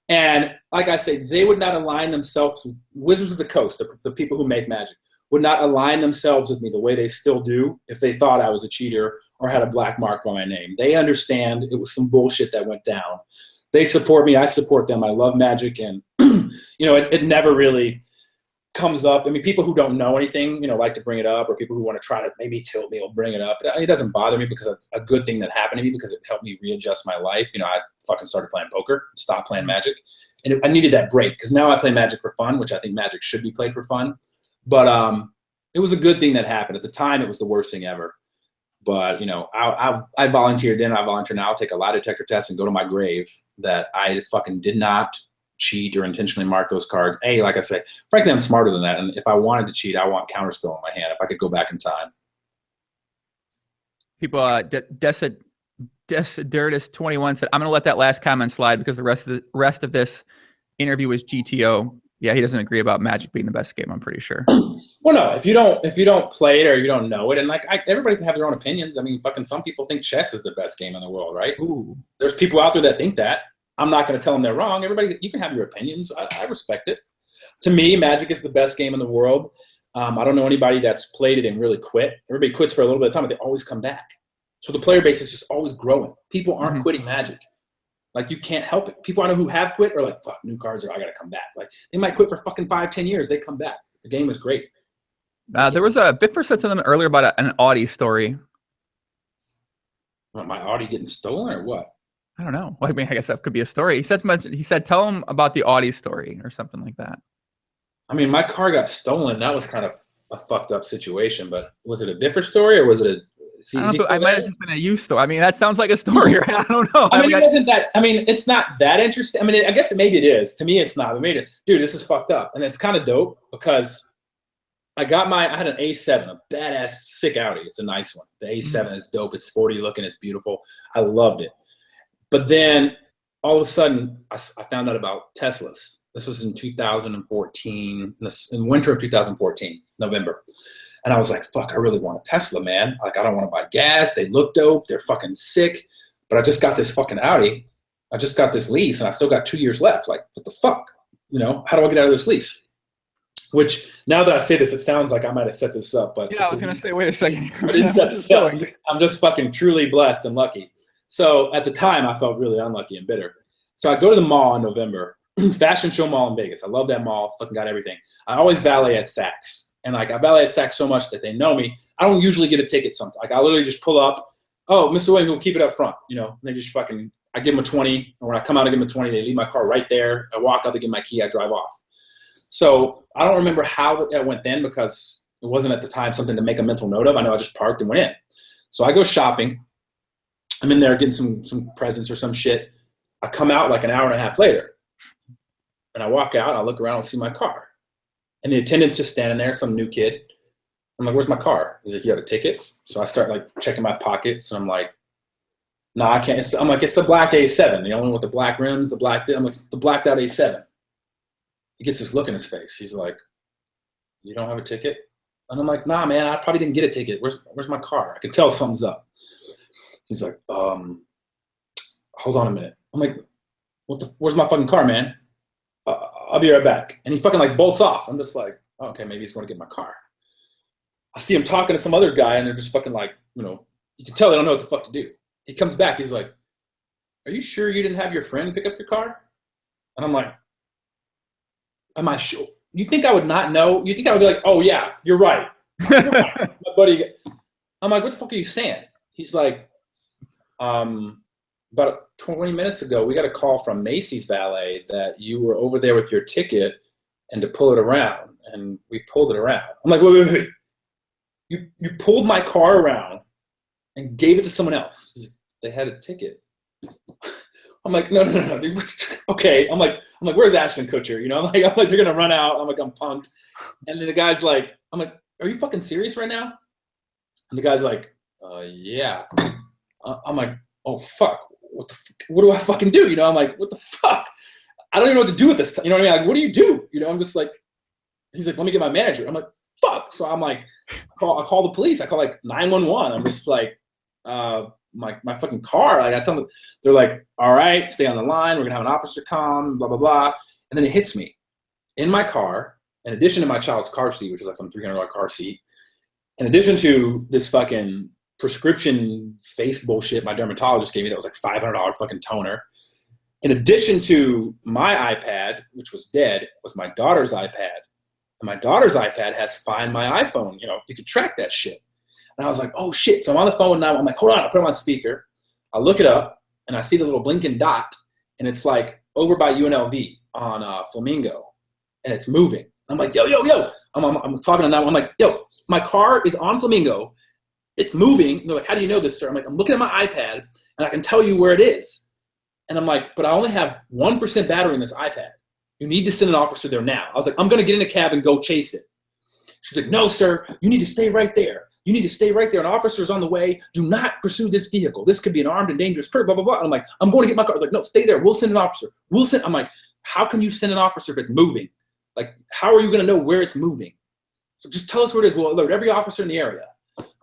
And like I say, they would not align themselves with Wizards of the Coast, the people who make Magic, would not align themselves with me the way they still do if they thought I was a cheater or had a black mark by my name. They understand it was some bullshit that went down. They support me. I support them. I love Magic. And, it never really comes up. I mean, people who don't know anything, like to bring it up, or people who want to try to maybe tilt me will bring it up. It doesn't bother me because it's a good thing that happened to me because it helped me readjust my life. I fucking started playing poker, stopped playing Magic. And I needed that break because now I play Magic for fun, which I think Magic should be played for fun. But it was a good thing that happened. At the time, it was the worst thing ever. But, I volunteered then, I volunteer now. I'll take a lie detector test and go to my grave that I fucking did not cheat or intentionally mark those cards. Like I say, frankly, I'm smarter than that. And if I wanted to cheat, I want counterspell in my hand if I could go back in time. People, Desideratus21 said, I'm going to let that last comment slide because the rest of this interview was GTO. Yeah, he doesn't agree about Magic being the best game, I'm pretty sure. Well, no, if you don't play it or you don't know it, and everybody can have their own opinions. I mean, fucking some people think chess is the best game in the world, right? Ooh. There's people out there that think that. I'm not going to tell them they're wrong. Everybody, you can have your opinions. I respect it. To me, Magic is the best game in the world. I don't know anybody that's played it and really quit. Everybody quits for a little bit of time, but they always come back. So the player base is just always growing. People aren't quitting Magic. Like, you can't help it. People I know who have quit are like, fuck, new cards, I got to come back. Like, they might quit for fucking 5-10 years. They come back. The game is great. There was a VIFFER said something earlier about an Audi story. What, my Audi getting stolen or what? I don't know. Well, I mean, I guess that could be a story. He said, tell him about the Audi story or something like that. I mean, my car got stolen. That was kind of a fucked up situation, but was it a VIFFER story or was it a I might have just been a you story. I mean, that sounds like a story. I don't know. I mean, it wasn't that. I mean, it's not that interesting. I mean, I guess maybe it is. To me, it's not. I made it, dude. This is fucked up, and it's kind of dope because I had an A7, a badass, sick Audi. It's a nice one. The A7 is dope. It's sporty looking. It's beautiful. I loved it. But then all of a sudden, I found out about Teslas. This was in 2014, in winter of 2014, November. And I was like, fuck, I really want a Tesla, man. Like, I don't want to buy gas. They look dope. They're fucking sick. But I just got this fucking Audi. I just got this lease, and I still got 2 years left. Like, what the fuck? How do I get out of this lease? Which, now that I say this, it sounds like I might have set this up. But yeah, I was going to say, wait a second. I didn't set this up. I'm just fucking truly blessed and lucky. So at the time, I felt really unlucky and bitter. So I go to the mall in November, Fashion Show Mall in Vegas. I love that mall. Fucking got everything. I always valet at Saks. And like, I valet at Saks so much that they know me. I don't usually get a ticket sometimes. Like, I literally just pull up. Oh, Mr. Williams will keep it up front. They just fucking, I give them a 20. Or when I come out, I give them a 20. They leave my car right there. I walk out, they give my key. I drive off. So I don't remember how that went then because it wasn't at the time something to make a mental note of. I know I just parked and went in. So I go shopping. I'm in there getting some presents or some shit. I come out like an hour and a half later. And I walk out. I look around and see my car. And the attendant's just standing there, some new kid. I'm like, where's my car? He's like, you have a ticket? So I start like checking my pockets. And I'm like, no, I can't. I'm like, it's the black A7. The only with the black rims, I'm like, the blacked out A7. He gets this look in his face. He's like, you don't have a ticket? And I'm like, nah, man, I probably didn't get a ticket. Where's my car? I could tell something's up. He's like, hold on a minute. I'm like, where's my fucking car, man? I'll be right back. And he fucking like bolts off. I'm just like, oh, okay, maybe he's going to get my car. I see him talking to some other guy, and they're just fucking like, you know, you can tell they don't know what the fuck to do. He comes back. He's like, are you sure you didn't have your friend pick up your car? And I'm like, am I sure? You think I would not know? You think I would be like, oh, yeah, you're right. You're right. My buddy. I'm like, what the fuck are you saying? He's like, about 20 minutes ago, we got a call from Macy's valet that you were over there with your ticket and to pull it around. And we pulled it around. I'm like, wait. You pulled my car around and gave it to someone else. They had a ticket. I'm like, no. Okay. I'm like, where's Ashton Kutcher? You know, I'm like, they're gonna run out. I'm like, I'm punked. And then the guy's like, I'm like, are you fucking serious right now? And the guy's like, yeah. I'm like, oh fuck. What do I fucking do? You know, I'm like, what the fuck? I don't even know what to do with this. You know what I mean? Like, what do you do? You know, I'm just like, he's like, let me get my manager. I'm like, fuck. So I'm like, I call the police. I call like 911. I'm just like, my fucking car. Like I tell them, they're like, all right, stay on the line. We're gonna have an officer come, blah, blah, blah. And then it hits me in my car, in addition to my child's car seat, which is like some $300 car seat, in addition to this fucking prescription face bullshit my dermatologist gave me that was like $500 fucking toner. In addition to my iPad, which was dead, was my daughter's iPad. And my daughter's iPad has Find My iPhone. You know, you could track that shit. And I was like, oh shit. So I'm on the phone now. I'm like, hold on. I put it on speaker. I look it up and I see the little blinking dot. And it's like over by UNLV on Flamingo. And it's moving. I'm like, yo. I'm talking to them. I'm like, yo, my car is on Flamingo. It's moving. And they're like, how do you know this, sir? I'm like, I'm looking at my iPad and I can tell you where it is. And I'm like, but I only have 1% battery in this iPad. You need to send an officer there now. I was like, I'm going to get in a cab and go chase it. She's like, no, sir, you need to stay right there. You need to stay right there. An officer is on the way. Do not pursue this vehicle. This could be an armed and dangerous person, blah, blah, blah. And I'm like, I'm going to get my car. I was like, no, stay there. We'll send an officer. I'm like, how can you send an officer if it's moving? Like, how are you going to know where it's moving? So just tell us where it is. We'll alert every officer in the area.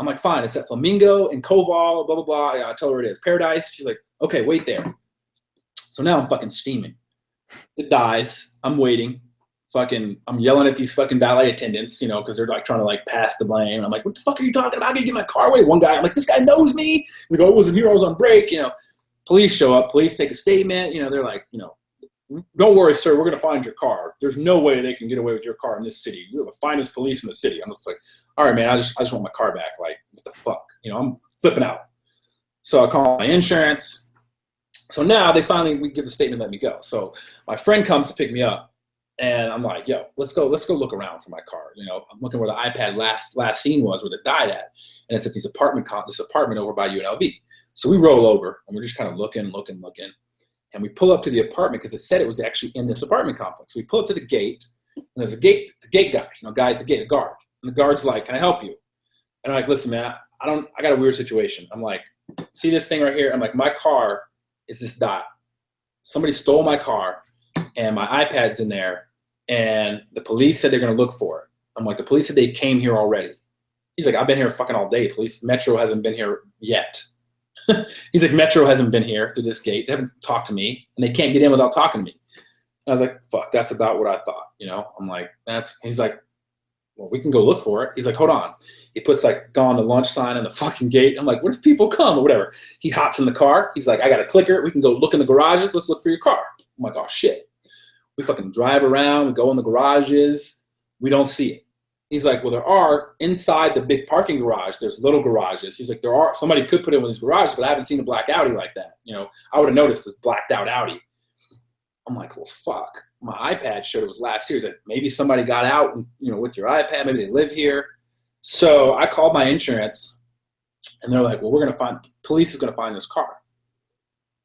I'm like, fine. It's at Flamingo and Koval, blah, blah, blah. I tell her where it is. Paradise. She's like, okay, wait there. So now I'm fucking steaming. It dies. I'm waiting. I'm yelling at these fucking valet attendants, you know, because they're like trying to like pass the blame. I'm like, what the fuck are you talking about? I gotta get my car away. One guy, I'm like, this guy knows me. He's like, oh, I wasn't here. I was on break. You know, police show up. Police take a statement. You know, they're like, you know, don't worry, sir. We're gonna find your car. There's no way they can get away with your car in this city. You're the finest police in the city. I'm just like, all right, man. I just want my car back. Like, what the fuck? You know, I'm flipping out. So I call my insurance. So now we give the statement, let me go. So my friend comes to pick me up, and I'm like, yo, let's go look around for my car. You know, I'm looking where the iPad last seen was, where it died at, and it's at this apartment over by UNLV. So we roll over, and we're just kind of looking, and we pull up to the apartment because it said it was actually in this apartment complex. We pull up to the gate, and there's the gate guy, you know, guy at the gate, a guard, and the guard's like, can I help you? And I'm like, listen, man, I got a weird situation. I'm like, see this thing right here? I'm like, my car is this dot. Somebody stole my car and my iPad's in there, and the police said they're going to look for it. I'm like, the police said they came here already. He's like, I've been here fucking all day. Metro hasn't been here yet. He's like, Metro hasn't been here through this gate. They haven't talked to me, and they can't get in without talking to me. And I was like, fuck, that's about what I thought. You know, I'm like, he's like, well, we can go look for it. He's like, hold on. He puts like gone to lunch sign on the fucking gate. I'm like, what if people come or whatever? He hops in the car. He's like, I got a clicker. We can go look in the garages. Let's look for your car. I'm like, oh shit. We fucking drive around. We go in the garages. We don't see it. He's like, well, there are inside the big parking garage. There's little garages. He's like, somebody could put in one of these garages, but I haven't seen a black Audi like that. You know, I would have noticed this blacked out Audi. I'm like, well, fuck. My iPad showed it was last year. He's like, maybe somebody got out, you know, with your iPad. Maybe they live here. So I called my insurance, and they're like, well, police is going to find this car.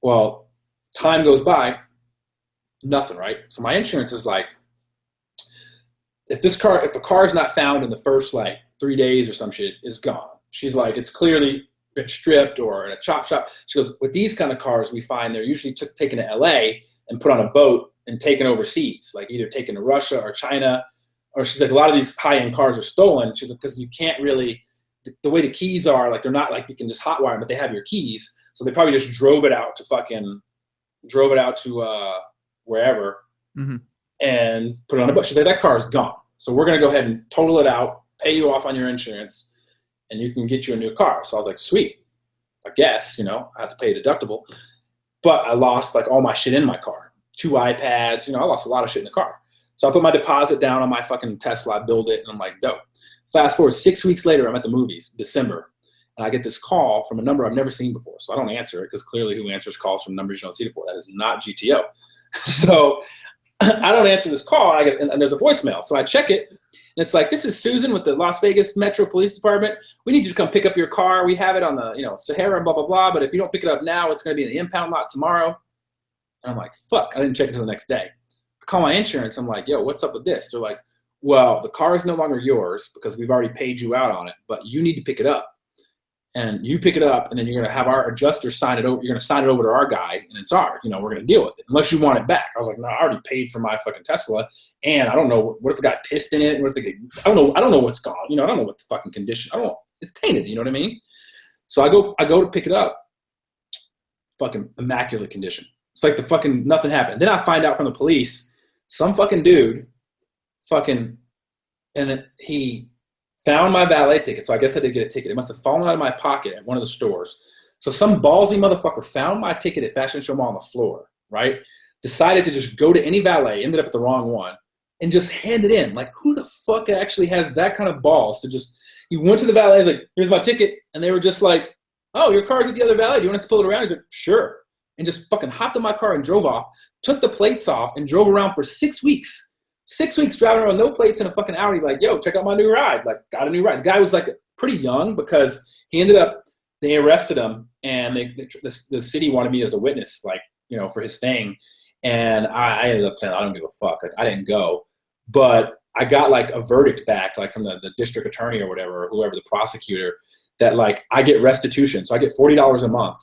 Well, time goes by, nothing, right? So my insurance is like, if a car is not found in the first like 3 days or some shit, is gone. She's like, it's clearly been stripped or in a chop shop. She goes, with these kind of cars, we find they're usually taken to LA and put on a boat and taken overseas, like either taken to Russia or China. or she's like, a lot of these high-end cars are stolen. She's like, because you can't really, the way the keys are, like they're not like you can just hotwire them, but they have your keys. So they probably just drove it out to wherever and put it on a book. She's like, that car is gone. So we're going to go ahead and total it out, pay you off on your insurance, and you can get you a new car. So I was like, sweet. I guess, you know, I have to pay a deductible. But I lost like all my shit in my car. 2 iPads, you know, I lost a lot of shit in the car. So I put my deposit down on my fucking Tesla, I build it, and I'm like, dope. Fast forward 6 weeks later, I'm at the movies, December, and I get this call from a number I've never seen before. So I don't answer it because clearly who answers calls from numbers you don't see before? That is not GTO. So I don't answer this call, and there's a voicemail. So I check it, and it's like, this is Susan with the Las Vegas Metro Police Department. We need you to come pick up your car. We have it on the, you know, Sahara and blah, blah, blah. But if you don't pick it up now, it's going to be in the impound lot tomorrow. And I'm like, fuck. I didn't check it until the next day. I call my insurance. I'm like, yo, what's up with this? They're like, well, the car is no longer yours because we've already paid you out on it, but you need to pick it up. And you pick it up, and then you're going to have our adjuster sign it over. You're going to sign it over to our guy, and it's ours. You know, we're going to deal with it unless you want it back. I was like, no, I already paid for my fucking Tesla, and I don't know what if it got pissed in it. What if I don't know what's gone. You know, I don't know what the fucking condition. I don't know. It's tainted. You know what I mean? So I go to pick it up. Fucking immaculate condition. It's like the fucking nothing happened. Then I find out from the police, some fucking dude, and then he found my valet ticket. So I guess I did get a ticket. It must have fallen out of my pocket at one of the stores. So some ballsy motherfucker found my ticket at Fashion Show Mall on the floor, right? Decided to just go to any valet, ended up at the wrong one, and just hand it in. Like, who the fuck actually has that kind of balls to just, he went to the valet, he's like, here's my ticket. And they were just like, oh, your car's at the other valet. Do you want us to pull it around? He's like, sure. And just fucking hopped in my car and drove off, took the plates off, and drove around for 6 weeks. 6 weeks driving around, no plates in a fucking Audi, like, yo, check out my new ride. Like, got a new ride. The guy was like pretty young because he ended up, they arrested him, and the city wanted me as a witness, like, you know, for his thing. And I ended up saying, I don't give a fuck. Like, I didn't go. But I got like a verdict back, like from the district attorney or whatever, or whoever, the prosecutor, that like I get restitution. So I get $40 a month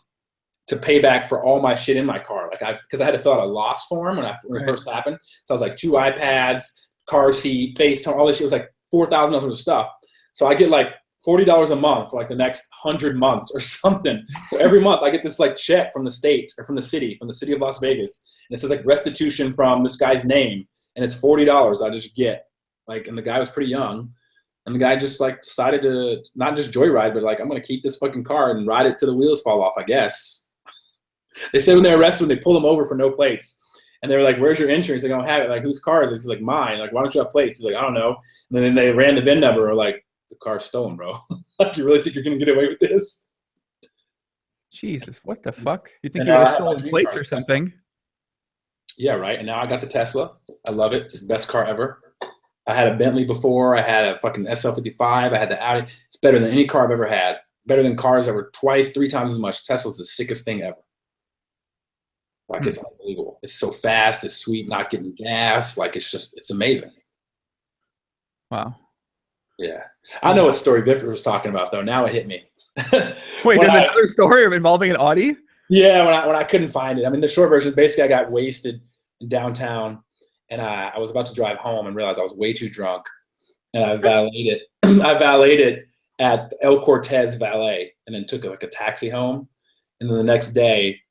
to pay back for all my shit in my car. Like because I had to fill out a loss form when it first happened. So I was like 2 iPads, car seat, FaceTime, all this shit. It was like $4,000 worth of stuff. So I get like $40 a month for like the next 100 months or something. So every month I get this like check from the state or from the city of Las Vegas. And it says like restitution from this guy's name. And it's $40 I just get. Like, and the guy was pretty young. And the guy just like decided to not just joyride, but like, I'm going to keep this fucking car and ride it till the wheels fall off, I guess. They said when they arrested him, they pulled him over for no plates. And they were like, where's your insurance? Like, I don't have it. Like, whose car is this? He's like, mine. Like, why don't you have plates? He's like, I don't know. And then they ran the VIN number. Or like, the car's stolen, bro. Like, you really think you're going to get away with this? Jesus, what the fuck? You think you would have stolen plates or something? Yeah, right. And now I got the Tesla. I love it. It's the best car ever. I had a Bentley before. I had a fucking SL55. I had the Audi. It's better than any car I've ever had. Better than cars that were 2-3 times as much. Tesla's the sickest thing ever. Like, it's unbelievable. It's so fast. It's sweet, not getting gas. Like, it's amazing. Wow. Yeah. I know what story VIFFER was talking about, though. Now it hit me. Wait, there's another story involving an Audi? Yeah, when I couldn't find it. I mean, the short version, basically, I got wasted in downtown, and I was about to drive home and realized I was way too drunk. And I valeted at El Cortez Valet, and then took like a taxi home. And then the next day,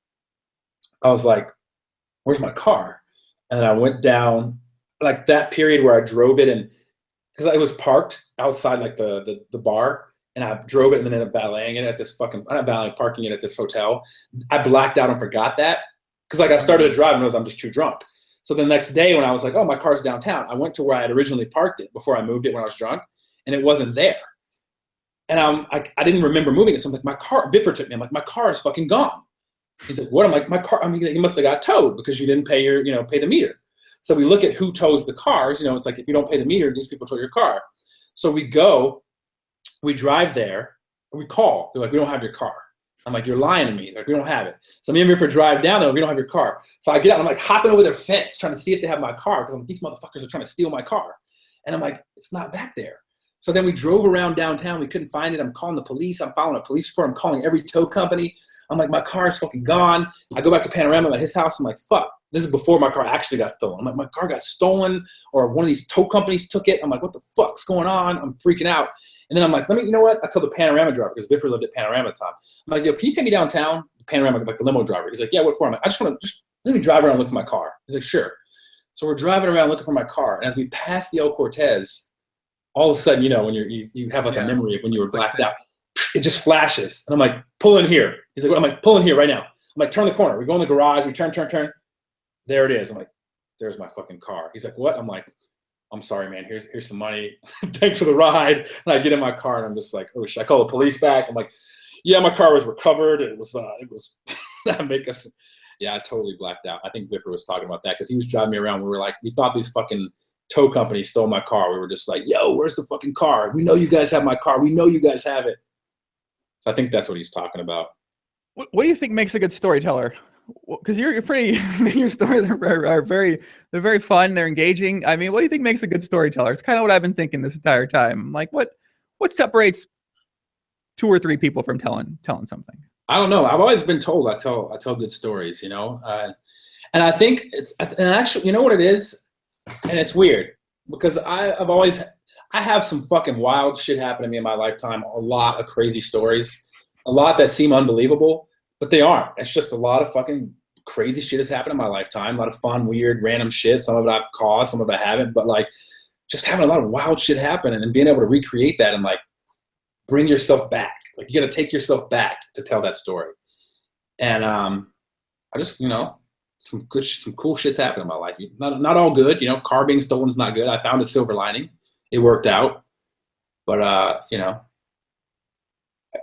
I was like, where's my car? And then I went down, like that period where I drove it, and because it was parked outside like the bar, and I drove it and then ended up valeting it at this fucking, not valeting, parking it at this hotel. I blacked out and forgot that because like I started to drive and realized I'm just too drunk. So the next day when I was like, oh, my car's downtown, I went to where I had originally parked it before I moved it when I was drunk, and it wasn't there. And I didn't remember moving it. So I'm like, my car, VIFFER took me. I'm like, my car is fucking gone. He's like, what? I'm like, my car, I mean, you must have got towed because you didn't pay pay the meter. So we look at who tows the cars. It's like, if you don't pay the meter, these people tow your car. So we drive there, and we call. They're like, we don't have your car. I'm like, you're lying to me. They're like, we don't have it. So me and VIFFER drive down there, we don't have your car. So I get out, I'm like hopping over their fence trying to see if they have my car because I'm like, these motherfuckers are trying to steal my car. And I'm like, it's not back there. So then we drove around downtown. We couldn't find it. I'm calling the police. I'm filing a police report. I'm calling every tow company. I'm like, my car is fucking gone. I go back to Panorama at his house. I'm like, fuck. This is before my car actually got stolen. I'm like, my car got stolen, or one of these tow companies took it. I'm like, what the fuck's going on? I'm freaking out. And then I'm like, you know what? I told the Panorama driver, because VIFFER lived at Panorama at the time. I'm like, yo, can you take me downtown? The Panorama, like the limo driver. He's like, yeah, what for? I'm like, I just want to let me drive around and look for my car. He's like, sure. So we're driving around looking for my car. And as we pass the El Cortez, all of a sudden, you know, when you have like a memory of when you were blacked out, it just flashes. And I'm like, pull in here. He's like, well, I'm like, pull in here right now. I'm like, turn the corner. We go in the garage. We turn. There it is. I'm like, there's my fucking car. He's like, what? I'm like, I'm sorry, man. Here's some money. Thanks for the ride. And I get in my car and I'm just like, oh shit. I call the police back. I'm like, yeah, my car was recovered. It was yeah, I totally blacked out. I think VIFFER was talking about that because he was driving me around. We thought these fucking tow companies stole my car. We were just like, yo, where's the fucking car? We know you guys have my car. We know you guys have it. So I think that's what he's talking about. What do you think makes a good storyteller? Because you're pretty, your stories are very fun. They're engaging. I mean, what do you think makes a good storyteller? It's kind of what I've been thinking this entire time. Like, what separates 2 or 3 people from telling something? I don't know. I've always been told I tell good stories, you know, and I think and actually, you know what it is, and it's weird because I have some fucking wild shit happen to me in my lifetime. A lot of crazy stories, a lot that seem unbelievable, but they aren't. It's just a lot of fucking crazy shit has happened in my lifetime. A lot of fun, weird, random shit. Some of it I've caused, some of it I haven't, but like just having a lot of wild shit happen and being able to recreate that and like bring yourself back. Like you got to take yourself back to tell that story. And I just, you know, some cool shit's happened in my life. Not all good, you know. Car being stolen is not good. I found a silver lining. It worked out, but you know,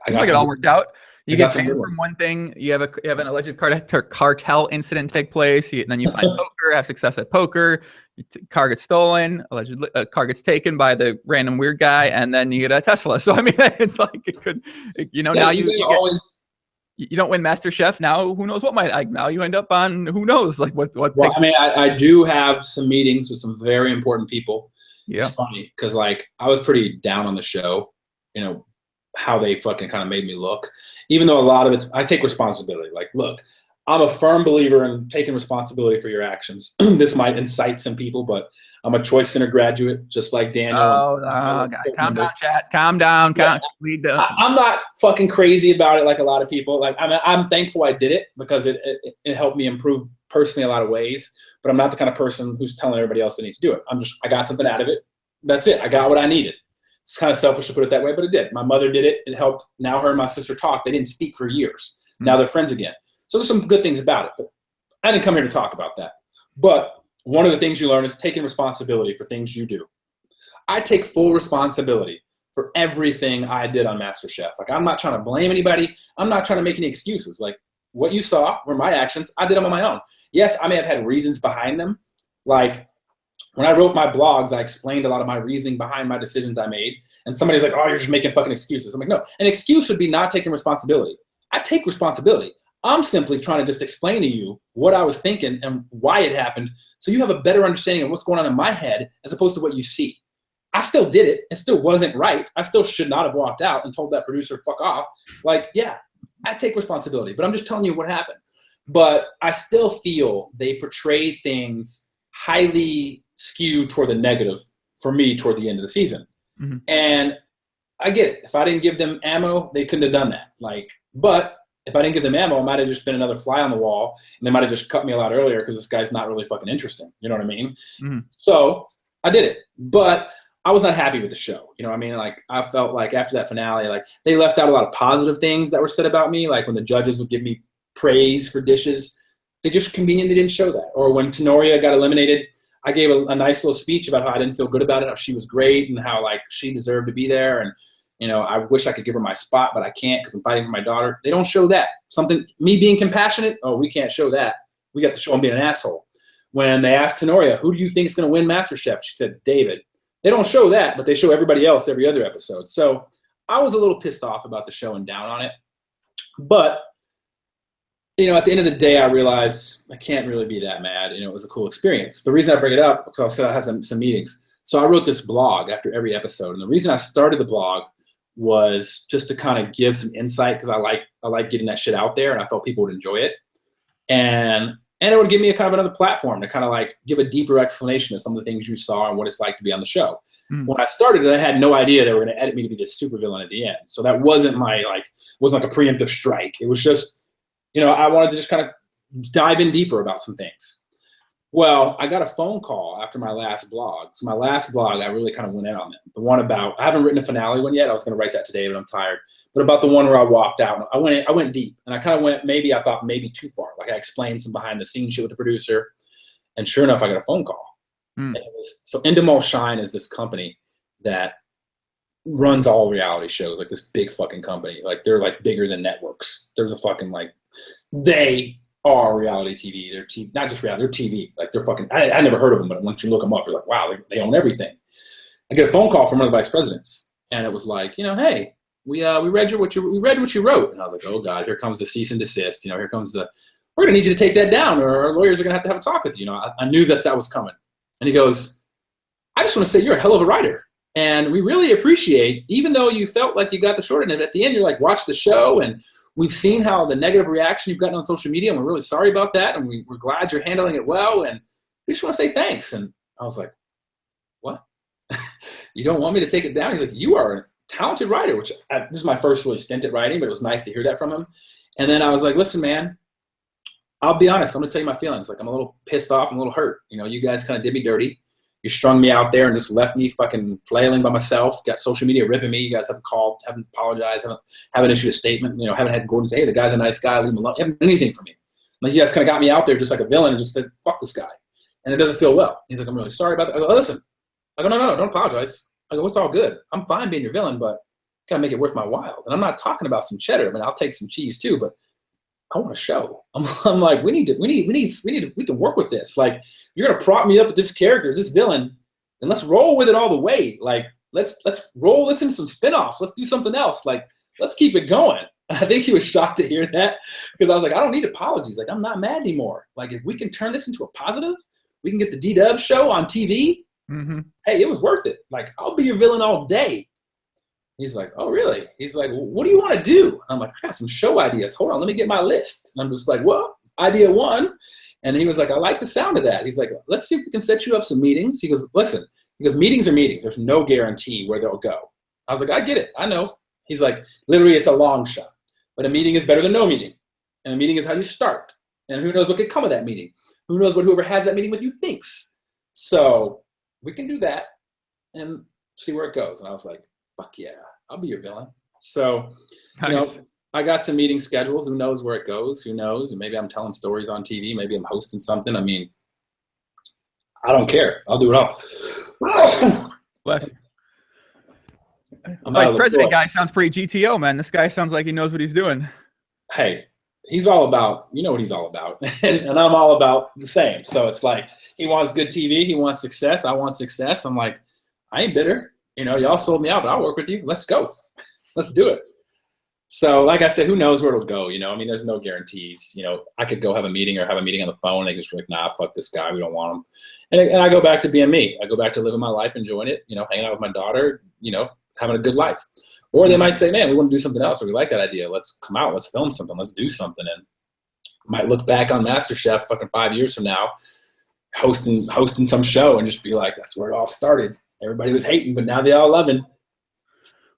I got it all worked out. You get banned from one thing. You have an alleged cartel incident take place. Then you find poker, have success at poker. Car gets stolen. Allegedly, car gets taken by the random weird guy, and then you get a Tesla. So I mean, it's like it could, you know. Yeah, now you don't win MasterChef. Now who knows what might? Like now you end up on who knows like what. Well, I mean, I do have some meetings with some very important people. Yeah, it's funny because like I was pretty down on the show, you know, how they fucking kind of made me look. Even though a lot of it's, I take responsibility. Like, look, I'm a firm believer in taking responsibility for your actions. This might incite some people, but I'm a Choice Center graduate, just like Daniel. Oh, God. Calm down, chat. Calm down. Yeah. I'm not fucking crazy about it like a lot of people. Like, I'm thankful I did it because it helped me improve personally in a lot of ways. But I'm not the kind of person who's telling everybody else they need to do it. I got something out of it. That's it. I got what I needed. It's kind of selfish to put it that way, but it did. My mother did it. It helped. Now her and my sister talk. They didn't speak for years. Now they're friends again. So there's some good things about it. But I didn't come here to talk about that. But one of the things you learn is taking responsibility for things you do. I take full responsibility for everything I did on MasterChef. Like, I'm not trying to blame anybody. I'm not trying to make any excuses. Like, what you saw were my actions. I did them on my own. Yes, I may have had reasons behind them. Like, when I wrote my blogs, I explained a lot of my reasoning behind my decisions I made. And somebody's like, oh, you're just making fucking excuses. I'm like, no, an excuse would be not taking responsibility. I take responsibility. I'm simply trying to just explain to you what I was thinking and why it happened so you have a better understanding of what's going on in my head as opposed to what you see. I still did it. It still wasn't right. I still should not have walked out and told that producer, fuck off. Like, yeah, I take responsibility, but I'm just telling you what happened. But I still feel they portrayed things highly skewed toward the negative for me toward the end of the season. Mm-hmm. And I get it. If I didn't give them ammo, they couldn't have done that. Like, but if I didn't give them ammo, it might have just been another fly on the wall, and they might have just cut me a lot earlier because this guy's not really fucking interesting. You know what I mean? Mm-hmm. So I did it, but I was not happy with the show. You know what I mean? Like, I felt like after that finale, like they left out a lot of positive things that were said about me. Like when the judges would give me praise for dishes, they just conveniently didn't show that. Or when Tenoria got eliminated, I gave a nice little speech about how I didn't feel good about it, how she was great and how like she deserved to be there. And, you know, I wish I could give her my spot, but I can't because I'm fighting for my daughter. They don't show that. Me being compassionate, oh, we can't show that. We got to show them being an asshole. When they asked Tenoria, who do you think is going to win MasterChef? She said, David. They don't show that, but they show everybody else every other episode. So I was a little pissed off about the show and down on it. But, you know, at the end of the day, I realized I can't really be that mad. You know, it was a cool experience. The reason I bring it up, because I said I had some meetings. So I wrote this blog after every episode. And the reason I started the blog was just to kind of give some insight because I like getting that shit out there, and I felt people would enjoy it. And And it would give me a kind of another platform to kind of like give a deeper explanation of some of the things you saw and what it's like to be on the show. When I started it, I had no idea they were going to edit me to be this supervillain at the end. So that wasn't wasn't like a preemptive strike. It was just, I wanted to just kind of dive in deeper about some things. Well, I got a phone call after my last blog. So my last blog, I really kind of went in on it. The one about, I haven't written a finale one yet. I was going to write that today, but I'm tired. But about the one where I walked out, I went deep, and I kind of went, I thought maybe too far. Like I explained some behind the scenes shit with the producer, and sure enough, I got a phone call. And it was, so Endemol Shine is this company that runs all reality shows, like this big fucking company. Like they're like bigger than networks. There's a fucking they are reality TV. They're TV, not just reality, they're TV. Like they're fucking, I never heard of them, but once you look them up, you're like, wow, they own everything. I get a phone call from one of the vice presidents, and it was like, hey, we read what you wrote. And I was like, oh God, here comes the cease and desist. Here comes we're gonna need you to take that down, or our lawyers are gonna have to have a talk with you. I knew that was coming. And he goes, I just want to say you're a hell of a writer. And we really appreciate, even though you felt like you got the short end of it, at the end, you're like, watch the show, and we've seen how the negative reaction you've gotten on social media, and we're really sorry about that, and we're glad you're handling it well, and we just want to say thanks. And I was like, what? You don't want me to take it down? He's like, you are a talented writer, which this is my first really stint at writing, but it was nice to hear that from him. And then I was like, listen, man, I'll be honest. I'm going to tell you my feelings. Like, I'm a little pissed off. I'm a little hurt. You guys kind of did me dirty. You strung me out there and just left me fucking flailing by myself. Got social media ripping me. You guys haven't called, haven't apologized, haven't issued a statement. Haven't had Gordon say, hey, the guy's a nice guy, leave him alone. You haven't done anything for me. Like, you guys kind of got me out there just like a villain and just said, fuck this guy. And it doesn't feel well. He's like, I'm really sorry about that. I go, listen. I go, no, don't apologize. I go, it's all good. I'm fine being your villain, but gotta make it worth my while. And I'm not talking about some cheddar. I mean, I'll take some cheese too, but I want a show. I'm like, we can work with this. Like, if you're gonna prop me up with this character, this villain, then let's roll with it all the way. Like, let's roll this into some spinoffs. Let's do something else. Like, let's keep it going. I think he was shocked to hear that, because I was like, I don't need apologies. Like, I'm not mad anymore. Like, if we can turn this into a positive, we can get the D-Dub show on TV. Hey, it was worth it. Like, I'll be your villain all day. He's like, oh, really? He's like, well, what do you want to do? I'm like, I got some show ideas. Hold on, let me get my list. And I'm just like, well, idea one. And he was like, I like the sound of that. He's like, let's see if we can set you up some meetings. He goes, listen, meetings are meetings. There's no guarantee where they'll go. I was like, I get it. I know. He's like, literally, it's a long shot. But a meeting is better than no meeting. And a meeting is how you start. And who knows what could come of that meeting? Who knows what whoever has that meeting with you thinks? So we can do that and see where it goes. And I was like, fuck yeah, I'll be your villain. So, nice. I got some meetings scheduled. Who knows where it goes? Who knows? And maybe I'm telling stories on TV. Maybe I'm hosting something. I mean, I don't care. I'll do it all. Bless you. Vice President guy sounds pretty GTO, man. This guy sounds like he knows what he's doing. Hey, he's all about, what he's all about. and I'm all about the same. So it's like, he wants good TV. He wants success. I want success. I'm like, I ain't bitter. Y'all sold me out, but I'll work with you. Let's go. Let's do it. So like I said, who knows where it'll go? I mean, there's no guarantees. I could go have a meeting on the phone. And they just like, nah, fuck this guy. We don't want him. And I go back to being me. I go back to living my life, enjoying it, hanging out with my daughter, having a good life. Or they might say, man, we want to do something else, or we like that idea. Let's come out. Let's film something. Let's do something. And might look back on MasterChef fucking 5 years from now, hosting some show and just be like, that's where it all started. Everybody was hating, but now they all loving.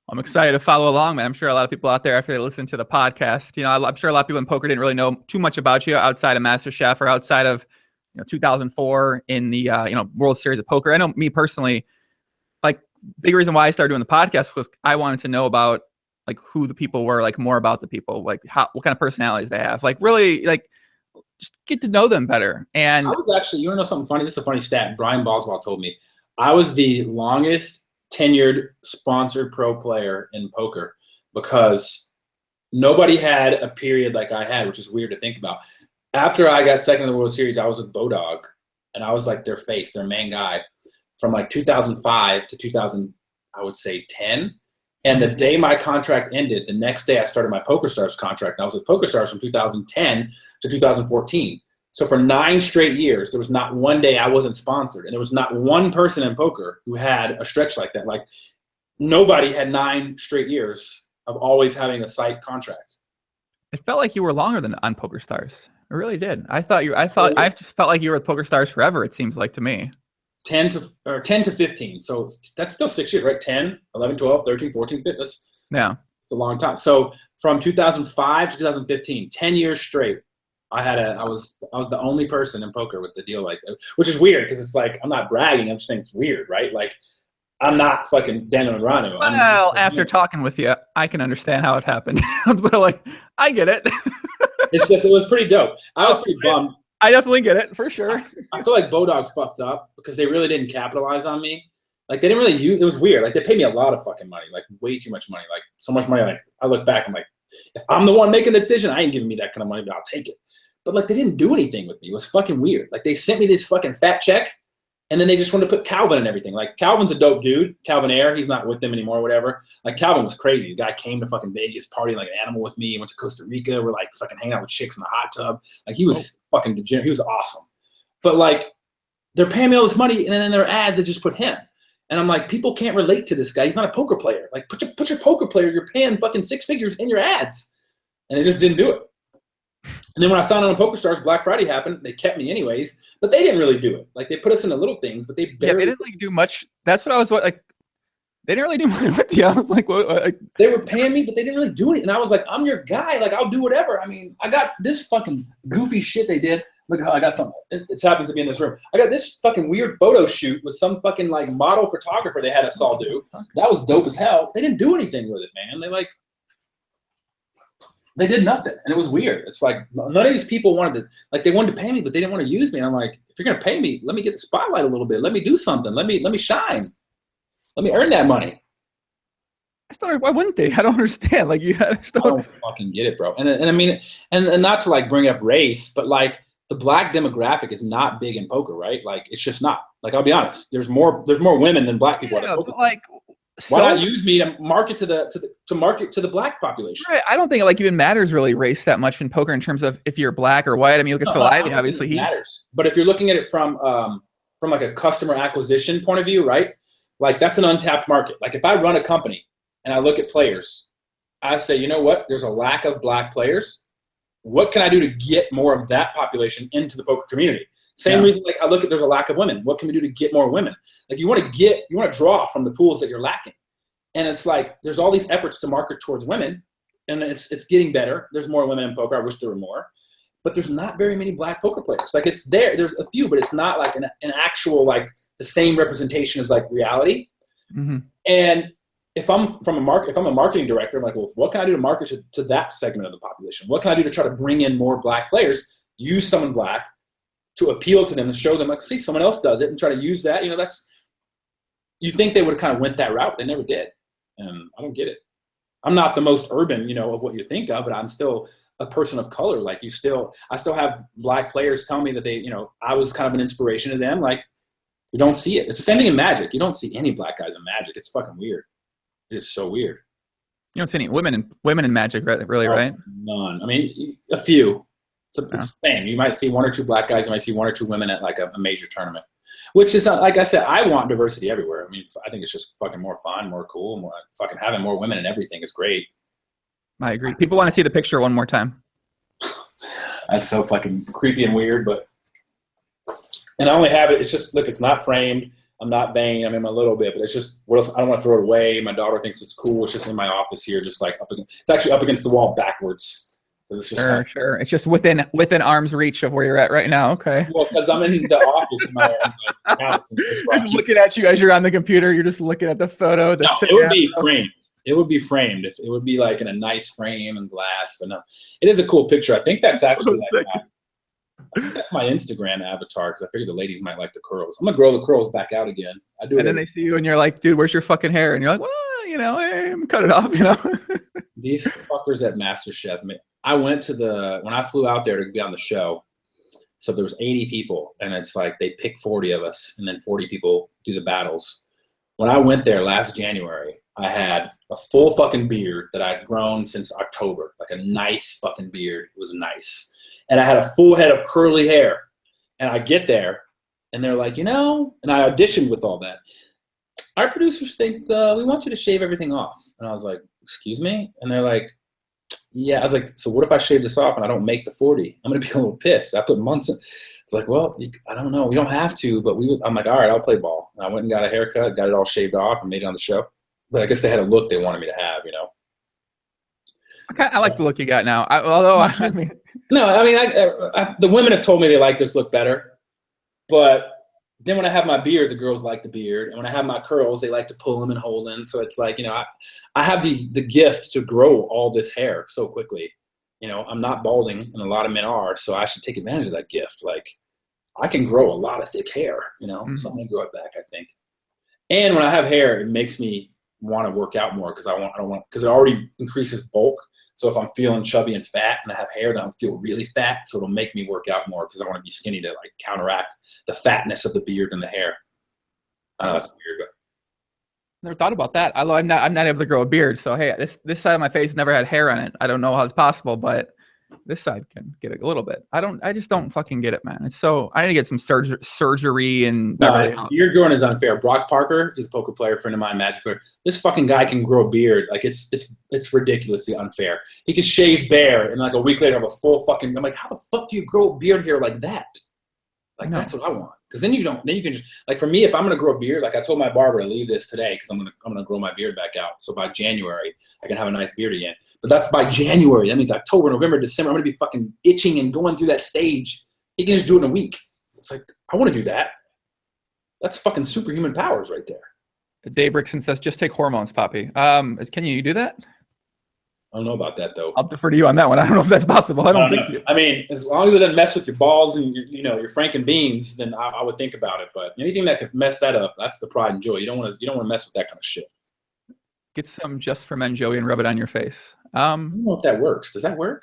I'm excited to follow along, man. I'm sure a lot of people out there, after they listen to the podcast, I'm sure a lot of people in poker didn't really know too much about you outside of MasterChef or outside of 2004 in the World Series of Poker. I know me personally, like, big reason why I started doing the podcast was I wanted to know about like who the people were, like more about the people, like what kind of personalities they have, like really like just get to know them better. And I was actually, you want to know something funny? This is a funny stat. Brian Boswell told me I was the longest tenured sponsored pro player in poker, because nobody had a period like I had, which is weird to think about. After I got second in the World Series, I was with Bodog, and I was like their face, their main guy, from like 2005 to 2000, I would say 10. And the day my contract ended, the next day I started my PokerStars contract. And I was with PokerStars from 2010 to 2014. So for 9 straight years, there was not one day I wasn't sponsored. And there was not one person in poker who had a stretch like that. Like, nobody had 9 straight years of always having a site contract. It felt like you were longer than on PokerStars. It really did. I just felt like you were with Poker Stars forever. It seems like to me. 10 to 15. So that's still 6 years, right? 10, 11, 12, 13, 14, 15. That's a long time. So from 2005 to 2015, 10 years straight, I was the only person in poker with the deal like that, which is weird because it's like, I'm not bragging. I'm just saying it's weird, right? Like, I'm not fucking Daniel Negreanu. Well, after talking with you, I can understand how it happened. But like, I get it. It's just, it was pretty dope. I was pretty bummed. I definitely get it, for sure. I feel like Bodog fucked up because they really didn't capitalize on me. Like, they didn't really use, it was weird. Like, they paid me a lot of fucking money, like way too much money, like so much money. Like, I look back, I'm like, if I'm the one making the decision, I ain't giving me that kind of money, but I'll take it. But like, they didn't do anything with me. It was fucking weird. Like, they sent me this fucking fat check, and then they just wanted to put Calvin and everything. Like, Calvin's a dope dude. Calvin Air, he's not with them anymore, whatever. Like, Calvin was crazy. The guy came to fucking Vegas, partying like an animal with me. Went to Costa Rica. We're like fucking hanging out with chicks in the hot tub. Like, he was fucking degenerate. He was awesome. But like, they're paying me all this money, and then in their ads, they just put him. And I'm like, people can't relate to this guy. He's not a poker player. Like, put your poker player you're paying fucking 6 figures in your ads. And they just didn't do it. And then when I signed on Poker Stars, Black Friday happened. They kept me anyways, but they didn't really do it. Like, they put us into little things, but they barely. Yeah, they didn't really do much. That's what I was like. They didn't really do much with you. I was like, well, they were paying me, but they didn't really do it. And I was like, I'm your guy. Like, I'll do whatever. I mean, I got this fucking goofy shit they did. Look how I got something. It happens to be in this room. I got this fucking weird photo shoot with some fucking like model photographer they had us all do. That was dope as hell. They didn't do anything with it, man. They did nothing, and it was weird. It's like none of these people wanted to, like, they wanted to pay me, but they didn't want to use me. And I'm like, if you're gonna pay me, let me get the spotlight a little bit. Let me do something. Let me shine. Let me earn that money. Why wouldn't they? I don't understand. Like, I don't fucking get it, bro. And I mean, and not to like bring up race, but like the black demographic is not big in poker, right? Like, it's just not. Like, I'll be honest. There's more women than black people. Yeah, but like. Why not use me to market to the black population? Right. I don't think it like even matters really race that much in poker in terms of if you're black or white. I mean, look at Phil Ivey, obviously he matters. But if you're looking at it from like a customer acquisition point of view, right? Like, that's an untapped market. Like, if I run a company and I look at players, I say, you know what? There's a lack of black players. What can I do to get more of that population into the poker community? Same reason, like, I look at there's a lack of women. What can we do to get more women? Like, you want to draw from the pools that you're lacking. And it's like, there's all these efforts to market towards women, and it's getting better. There's more women in poker. I wish there were more. But there's not very many black poker players. Like, it's there. There's a few, but it's not like an actual, like, the same representation as, like, reality. Mm-hmm. And if I'm a marketing director, I'm like, well, what can I do to market to that segment of the population? What can I do to try to bring in more black players? Use someone black to appeal to them and show them, like, see, someone else does it, and try to use that. You know, you think they would have kind of went that route, but they never did. And I don't get it. I'm not the most urban, you know, of what you think of, but I'm still a person of color. Like, I still have black players tell me that they, you know, I was kind of an inspiration to them. Like, you don't see it. It's the same thing in Magic. You don't see any black guys in Magic. It's fucking weird. It is so weird. You don't see any women in Magic, really, right? None. I mean, a few. So it's the same. You might see 1 or 2 black guys. You might see 1 or 2 women at like a major tournament, which is, like I said, I want diversity everywhere. I mean, I think it's just fucking more fun, more cool, more fucking having more women in everything is great. I agree. People want to see the picture one more time. That's so fucking creepy and weird, and I only have it. It's just, look, it's not framed. I'm not vain. I'm in a little bit, but it's just, what else? I don't want to throw it away. My daughter thinks it's cool. It's just in my office here, just like it's actually up against the wall backwards. It's just sure. It's just within arm's reach of where you're at right now. Okay. Well, because I'm in the office, my house. Just looking at you as you're on the computer. You're just looking at the photo. No, it would be framed. It would be framed. If it would be like in a nice frame and glass, but no, it is a cool picture. I think that's actually I think that's my Instagram avatar, because I figured the ladies might like the curls. I'm gonna grow the curls back out again. I do. And then they see you and you're like, dude, where's your fucking hair? And you're like, well, you know, hey, cut it off, you know. These fuckers at MasterChef. I went to when I flew out there to be on the show. So there was 80 people, and it's like they pick 40 of us, and then 40 people do the battles. When I went there last January, I had a full fucking beard that I'd grown since October, like a nice fucking beard. It was nice. And I had a full head of curly hair. And I get there, and they're like, you know, and I auditioned with all that. Our producers think we want you to shave everything off. And I was like, excuse me? And they're like, yeah. I was like, so what if I shave this off and I don't make the 40? I'm gonna be a little pissed. I put months in. It's like, well, I don't know. We don't have to, but I'm like, all right, I'll play ball. And I went and got a haircut, got it all shaved off, and made it on the show. But I guess they had a look they wanted me to have, you know. I like the look you got now. I mean, no, I mean, the women have told me they like this look better, but then when I have my beard, the girls like the beard, and when I have my curls, they like to pull them and hold them. So it's like, you know, I have the gift to grow all this hair so quickly. You know, I'm not balding, and a lot of men are, so I should take advantage of that gift. Like, I can grow a lot of thick hair, you know, so I'm gonna grow it back, I think. And when I have hair, it makes me want to work out more because because it already increases bulk. So if I'm feeling chubby and fat and I have hair, then I'll feel really fat. So it'll make me work out more because I want to be skinny to like counteract the fatness of the beard and the hair. I know that's weird, but never thought about that. Although I'm not able to grow a beard. So hey, this side of my face never had hair on it. I don't know how it's possible, but this side can get a little bit. I just don't fucking get it, man. It's so, I need to get some surgery and beard growing is unfair. Brock Parker is a poker player, friend of mine, Magic player. This fucking guy can grow a beard. Like it's ridiculously unfair. He can shave bare and like a week later have a full fucking, I'm like, how the fuck do you grow a beard hair like that? Like that's what I want. Because then you can just, like for me, if I'm gonna grow a beard, like I told my barber to leave this today because I'm gonna grow my beard back out. So by January I can have a nice beard again. But that's by January. That means October, November, December. I'm gonna be fucking itching and going through that stage. He can just do it in a week. It's like, I want to do that. That's fucking superhuman powers right there. Dave Rickson says, just take hormones, Poppy. Can you do that? I don't know about that though. I'll defer to you on that one. I don't know if that's possible. I don't think you. I mean, as long as it doesn't mess with your balls and your Franken beans, then I would think about it. But anything that could mess that up, that's the pride and joy. You don't want to mess with that kind of shit. Get some Just for Men Joey and rub it on your face. I don't know if that works. Does that work?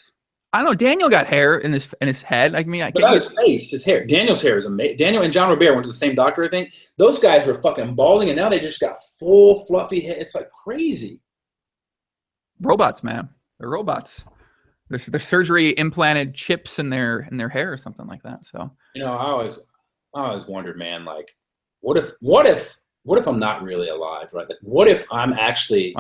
I don't know. Daniel got hair in his head. I mean, but not his face, his hair. Daniel's hair is amazing. Daniel and John Robert went to the same doctor, I think. Those guys were fucking balding, and now they just got full fluffy hair. It's like crazy. Robots, man. They're robots. There's surgery implanted chips in their hair or something like that. So I always wondered, man, like, what if I'm not really alive, right? Like, what if I'm actually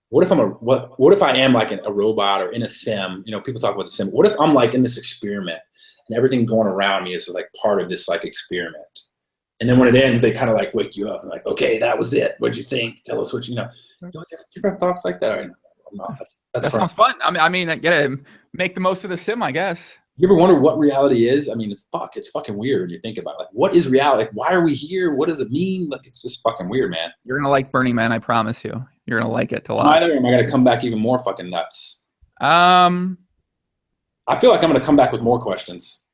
what if I am like a robot or in a sim? People talk about the sim. What if I'm like in this experiment and everything going around me is like part of this like experiment? And then when it ends, they kind of like wake you up and like, okay, that was it. What'd you think? Tell us what you know. Do you ever have thoughts like that? No, that sounds fun. I mean, I gotta make the most of the sim, I guess. You ever wonder what reality is? I mean, it's fucking weird when you think about it. Like, what is reality? Like, why are we here? What does it mean? Like, it's just fucking weird, man. You're gonna like Burning Man, I promise you. You're gonna like it a lot. Either, or am I gonna come back even more fucking nuts? I feel like I'm gonna come back with more questions.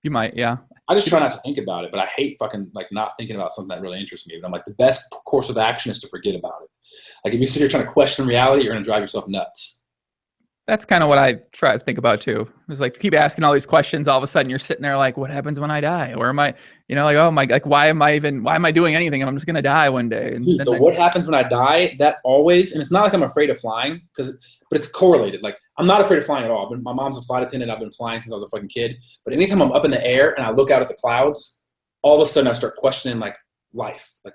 You might, yeah. I just try not to think about it, but I hate fucking like not thinking about something that really interests me. But I'm like, the best course of action is to forget about it. Like, if you sit here trying to question reality, you're gonna drive yourself nuts. That's kind of what I try to think about too. It's like, keep asking all these questions. All of a sudden you're sitting there like, what happens when I die? Or am I, like, oh my, like, why am I doing anything? I'm just going to die one day. And dude, what happens when I die, that always, and it's not like I'm afraid of flying but it's correlated. Like, I'm not afraid of flying at all. My mom's a flight attendant. I've been flying since I was a fucking kid. But anytime I'm up in the air and I look out at the clouds, all of a sudden I start questioning like life. Like,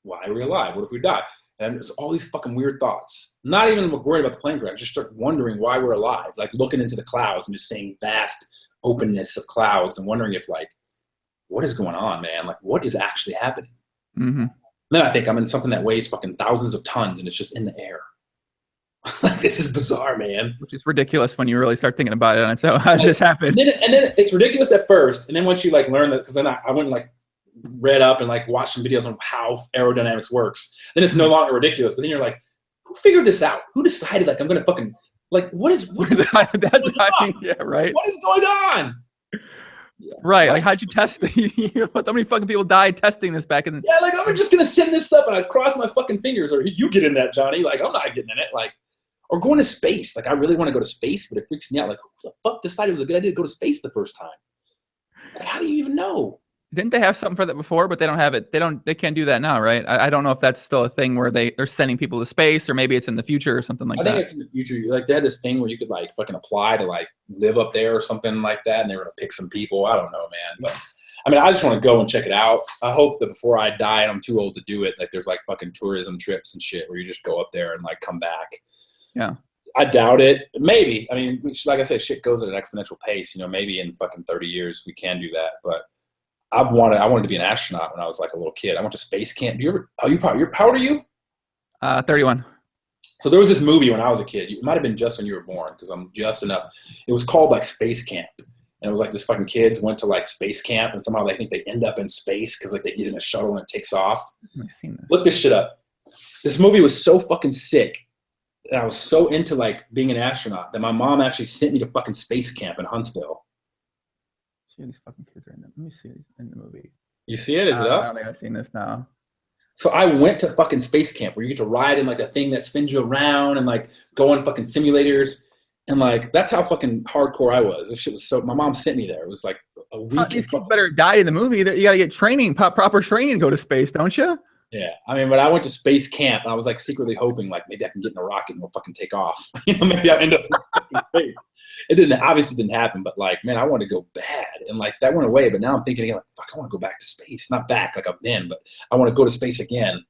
why are we alive? What if we die? And there's all these fucking weird thoughts. Not even worried about the plane crash. Just start wondering why we're alive. Like looking into the clouds and just seeing vast openness of clouds and wondering if like, what is going on, man? Like, what is actually happening? Mm-hmm. Then I think I'm in something that weighs fucking thousands of tons and it's just in the air. This is bizarre, man. Which is ridiculous when you really start thinking about it. And so how did this happen? And then it's ridiculous at first. And then once you like learn that, because then I went and like read up and like watched some videos on how aerodynamics works, then it's no longer ridiculous. But then you're like, who figured this out? Who decided like I'm gonna fucking like what is yeah, right. What is going on? Yeah, right. Like, how'd you test the how many fucking people died testing this back in the like I'm just gonna send this up and I cross my fucking fingers, or you get in that, Johnny. Like, I'm not getting in it. Like, or going to space. Like, I really want to go to space, but it freaks me out. Like, who the fuck decided it was a good idea to go to space the first time? Like, how do you even know? Didn't they have something for that before, but they don't have it? They can't do that now, right? I don't know if that's still a thing where they're sending people to space, or maybe it's in the future or something like that. I think it's in the future. Like, they had this thing where you could like fucking apply to like live up there or something like that, and they were gonna pick some people. I don't know, man. But I mean, I just want to go and check it out. I hope that before I die and I'm too old to do it, like there's like fucking tourism trips and shit where you just go up there and like come back. Yeah. I doubt it. Maybe. I mean, like I said, shit goes at an exponential pace. You know, maybe in fucking 30 years we can do that. But I wanted to be an astronaut when I was like a little kid. I went to space camp. Do you ever? How old are you? 31. So there was this movie when I was a kid. It might have been just when you were born because I'm just enough. It was called like Space Camp. And it was like this fucking kids went to like space camp and somehow they think they end up in space because like they get in a shuttle and it takes off. I've seen this. Look this shit up. This movie was so fucking sick. And I was so into like being an astronaut that my mom actually sent me to fucking space camp in Huntsville. See, these fucking kids are in them. Let me see in the movie. You see it? Is it up? I don't think I've seen this now. So I went to fucking space camp where you get to ride in like a thing that spins you around and like go on fucking simulators. And like, that's how fucking hardcore I was. This shit was so, my mom sent me there. It was like a week. These kids better die in the movie. You got to get training, proper training to go to space, don't you? Yeah. I mean, but I went to space camp and I was like secretly hoping like maybe I can get in a rocket and we'll fucking take off. You know, maybe I'll end up in space. It obviously didn't happen, but like, man, I want to go bad. And like that went away. But now I'm thinking again, like, fuck, I want to go back to space. Not back like I've been, but I want to go to space again.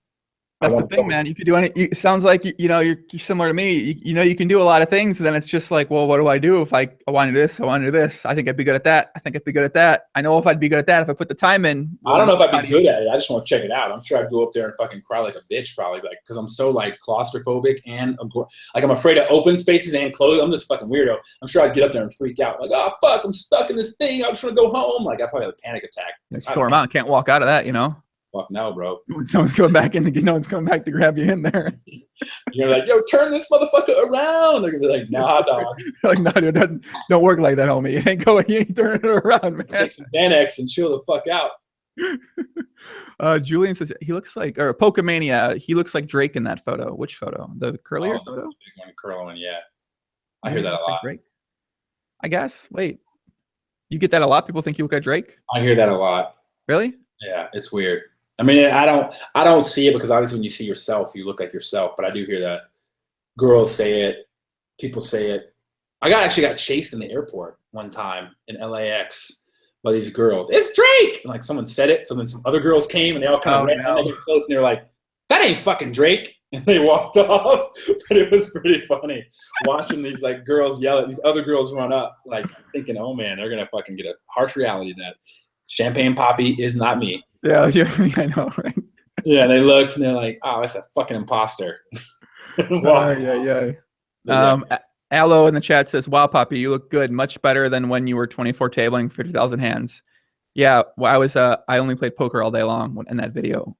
That's the thing, man. You could do it sounds like you're similar to me. You can do a lot of things. And then it's just like, well, what do I do if I want to do this? I want to do this. I think I'd be good at that. I think I'd be good at that. I know if I'd be good at that if I put the time in. I don't know if I'd be good at it. I just want to check it out. I'm sure I'd go up there and fucking cry like a bitch, probably, like because I'm so like claustrophobic and I'm afraid of open spaces and closed. I'm just fucking weirdo. I'm sure I'd get up there and freak out, like, oh fuck, I'm stuck in this thing. I just want to go home. Like I probably have a panic attack. Storm out. Can't walk out of that, you know. Fuck no, bro. No one's coming back in. No one's coming back to grab you in there. You're like, yo, turn this motherfucker around. They're gonna be like, nah, dog. Like, no, dude, don't work like that, homie. You ain't going. You ain't turning it around, man. Take some Xanax and chill the fuck out. Julian says he looks like, or Pokemania. He looks like Drake in that photo. Which photo? The curlier photo. The big one, curling. Yeah, I hear that a lot. Like Drake. I guess. Wait, you get that a lot? People think you look like Drake. I hear that a lot. Really? Yeah, it's weird. I mean, I don't see it because obviously when you see yourself, you look like yourself. But I do hear that. Girls say it. People say it. I actually got chased in the airport one time in LAX by these girls. It's Drake! And like someone said it. So then some other girls came and they all kind of ran and they got close and they were like, that ain't fucking Drake. And they walked off. But it was pretty funny watching these like girls yell at these other girls run up, like thinking, oh man, they're going to fucking get a harsh reality that Champagne Poppy is not me. Yeah, I know, right? Yeah, they looked and they're like, "Oh, that's a fucking imposter." Yeah. Allo in the chat says, "Wow, Poppy, you look good. Much better than when you were 24 tabling 50,000 hands." Yeah, well, I only played poker all day long in that video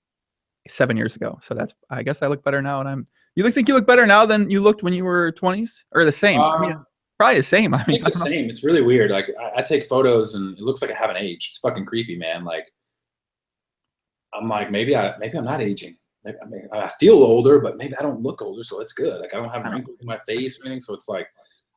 7 years ago. So I guess I look better now. And you think you look better now than you looked when you were 20s, or the same? I mean, probably the same. I mean, the same. It's really weird. Like I take photos and it looks like I haven't aged. It's fucking creepy, man. Like. I'm like, maybe I'm not aging. Maybe, I feel older, but maybe I don't look older, so it's good. Like I don't have wrinkles in my face or anything, so it's like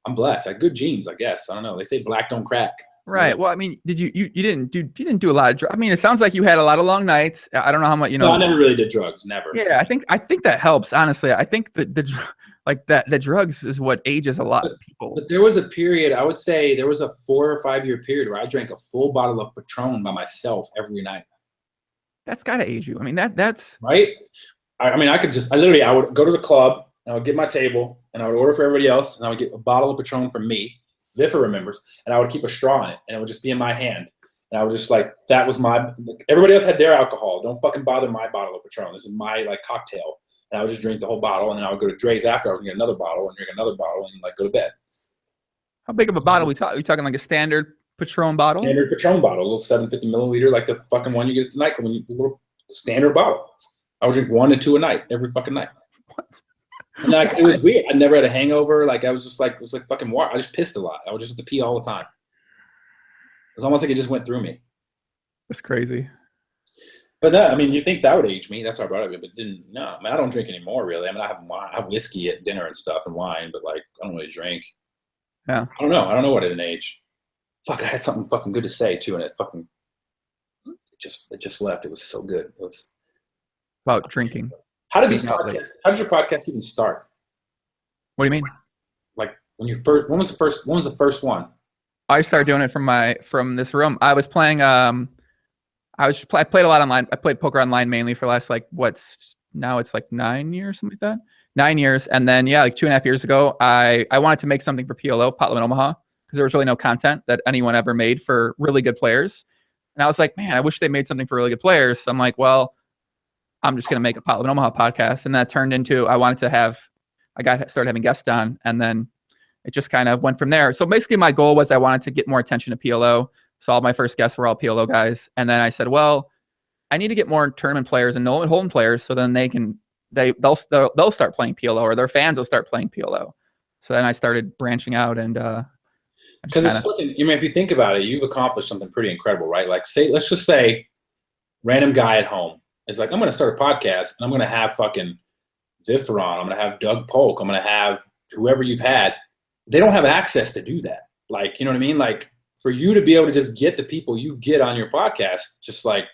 I'm blessed. I have good genes, I guess. I don't know. They say black don't crack. Right. Well, I mean, did you didn't do a lot of I mean, it sounds like you had a lot of long nights. I don't know how much, you know. No, I never really did drugs. Never. Yeah, I think that helps. Honestly, I think the drugs is what ages a lot of people. But there was a period, I would say there was a 4 or 5 year period where I drank a full bottle of Patron by myself every night. That's got to age you. I mean, that's right. I mean, I would go to the club, and I would get my table, and I would order for everybody else, and I would get a bottle of Patron for me. VIFFER remembers, and I would keep a straw in it, and it would just be in my hand. And I was just like, that was everybody else had their alcohol. Don't fucking bother my bottle of Patron. This is my like cocktail. And I would just drink the whole bottle, and then I would go to Dre's after. I would get another bottle and drink another bottle and like go to bed. How big of a bottle we talking like a standard Patron bottle? Standard Patron bottle, a little 750 milliliter, like the fucking one you get at the nightclub, the little standard bottle. I would drink 1 to 2 a night, every fucking night. What? And like, it was weird. I never had a hangover. Like I was just like, it was like fucking water. I just pissed a lot. I would just have to pee all the time. It was almost like it just went through me. That's crazy. But that, I mean, you think that would age me? That's how I brought it up, but didn't. No, I mean, I don't drink anymore, really. I mean, I have wine, I have whiskey at dinner and stuff and wine, but like, I don't really drink. Yeah. I don't know what it an age. Fuck, I had something fucking good to say too, and it just left. It was so good. It was about drinking. How did your podcast even start? What do you mean? Like when was the first one? I started doing it from this room. I was playing I played a lot online. I played poker online mainly for the last now it's like 9 years, something like that. 9 years. And then, yeah, like 2.5 years ago, I wanted to make something for PLO, Pot Limit Omaha, because there was really no content that anyone ever made for really good players. And I was like, man, I wish they made something for really good players. So I'm like, well, I'm just going to make a Pot Limit Omaha podcast. And that turned into, I started having guests on, and then it just kind of went from there. So basically my goal was I wanted to get more attention to PLO. So all my first guests were all PLO guys. And then I said, well, I need to get more tournament players and no hold'em players, so then they'll start playing PLO, or their fans will start playing PLO. So then I started branching out, and because it's fucking, I mean, if you think about it, you've accomplished something pretty incredible, right? Like, let's just say, random guy at home is like, I'm going to start a podcast, and I'm going to have fucking VIFFER on. I'm going to have Doug Polk. I'm going to have whoever you've had. They don't have access to do that. Like, you know what I mean? Like, for you to be able to just get the people you get on your podcast, just like,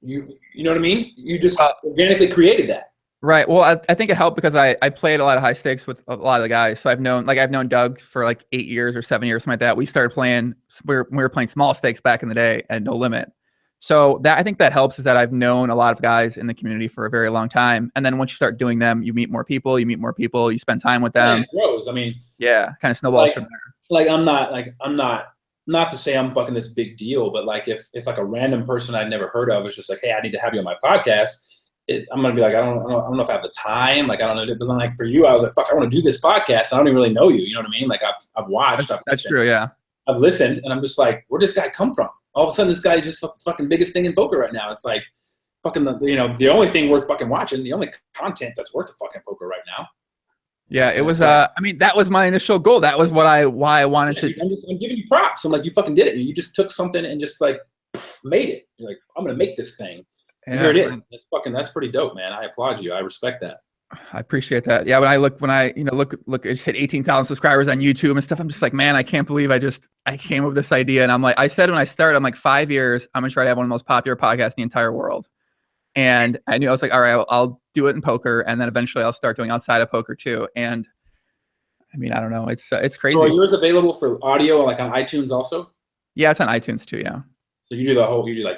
you know what I mean? You just organically created that. Right. Well, I think it helped because I played a lot of high stakes with a lot of the guys. So I've known Doug for like 8 years or 7 years, something like that. We started playing, we were playing small stakes back in the day at No Limit. So I think that helps, is that I've known a lot of guys in the community for a very long time. And then once you start doing them, you meet more people, you spend time with them. Yeah, it grows. I mean, yeah, kind of snowballs from there. Like, I'm not to say I'm fucking this big deal, but like if like a random person I'd never heard of is just like, hey, I need to have you on my podcast, I'm gonna be like, I don't know if I have the time, like I don't know. But then like for you, I was like, fuck, I want to do this podcast. I don't even really know you. You know what I mean? Like I've watched. That's true. Yeah. I've listened, and I'm just like, where'd this guy come from? All of a sudden, this guy is just the fucking biggest thing in poker right now. It's like fucking the only thing worth fucking watching, the only content that's worth the fucking poker right now. Yeah, it was. I mean, that was my initial goal. That was why I wanted to. I'm giving you props. I'm like, you fucking did it. You just took something and just like made it. You're like, I'm gonna make this thing. And here it is. That's pretty dope, man. I applaud you. I respect that. I appreciate that. Yeah, when I look, I just hit 18,000 subscribers on YouTube and stuff. I'm just like, man, I can't believe I came up with this idea. And I'm like, I said when I started, I'm like, 5 years, I'm gonna try to have one of the most popular podcasts in the entire world. And I knew, I was like, all right, I'll do it in poker, and then eventually I'll start doing outside of poker too. And I mean, I don't know, it's crazy. So are yours available for audio, like on iTunes also? Yeah, it's on iTunes too. Yeah. So you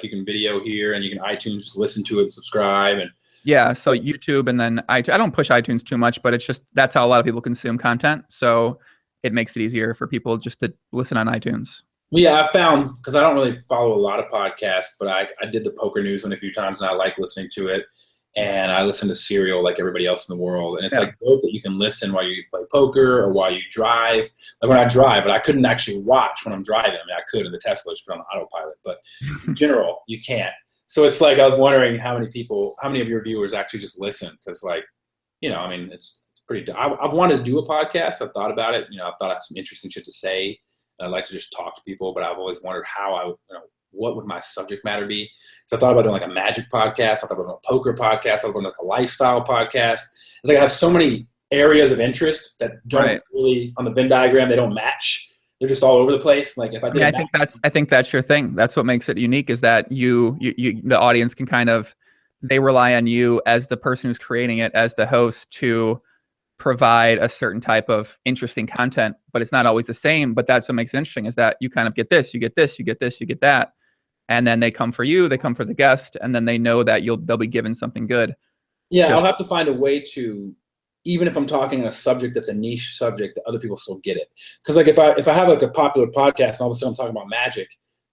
can video here, and you can iTunes, just listen to it, subscribe, and yeah. So YouTube, and then I don't push iTunes too much, but it's just, that's how a lot of people consume content. So it makes it easier for people just to listen on iTunes. Well, yeah, I found, because I don't really follow a lot of podcasts, but I did the Poker News one a few times, and I like listening to it. And I listen to Serial like everybody else in the world. And it's like dope that you can listen while you play poker or while you drive. Like when I drive, but I couldn't actually watch when I'm driving. I mean, I could in the Tesla, just put on autopilot, but in general, you can't. So it's like, I was wondering how many of your viewers actually just listen? Because like, you know, I mean, it's pretty, I've wanted to do a podcast. I've thought about it. You know, I've thought I have some interesting shit to say. And I'd like to just talk to people, but I've always wondered what would my subject matter be? So I thought about doing like a magic podcast. I thought about doing a poker podcast. I thought about doing like a lifestyle podcast. It's like I have so many areas of interest that don't really, on the Venn diagram, they don't match. They're just all over the place. Like if I did, I think that's your thing. That's what makes it unique, is that you the audience can kind of, they rely on you as the person who's creating it, as the host, to provide a certain type of interesting content, but it's not always the same. But that's what makes it interesting, is that you kind of get this, you get this, you get this, you get that. And then they come for you, they come for the guest, and then they know that they'll be given something good. Yeah, I'll have to find a way to, even if I'm talking on a subject that's a niche subject, that other people still get it. Because like if I have like a popular podcast and all of a sudden I'm talking about magic,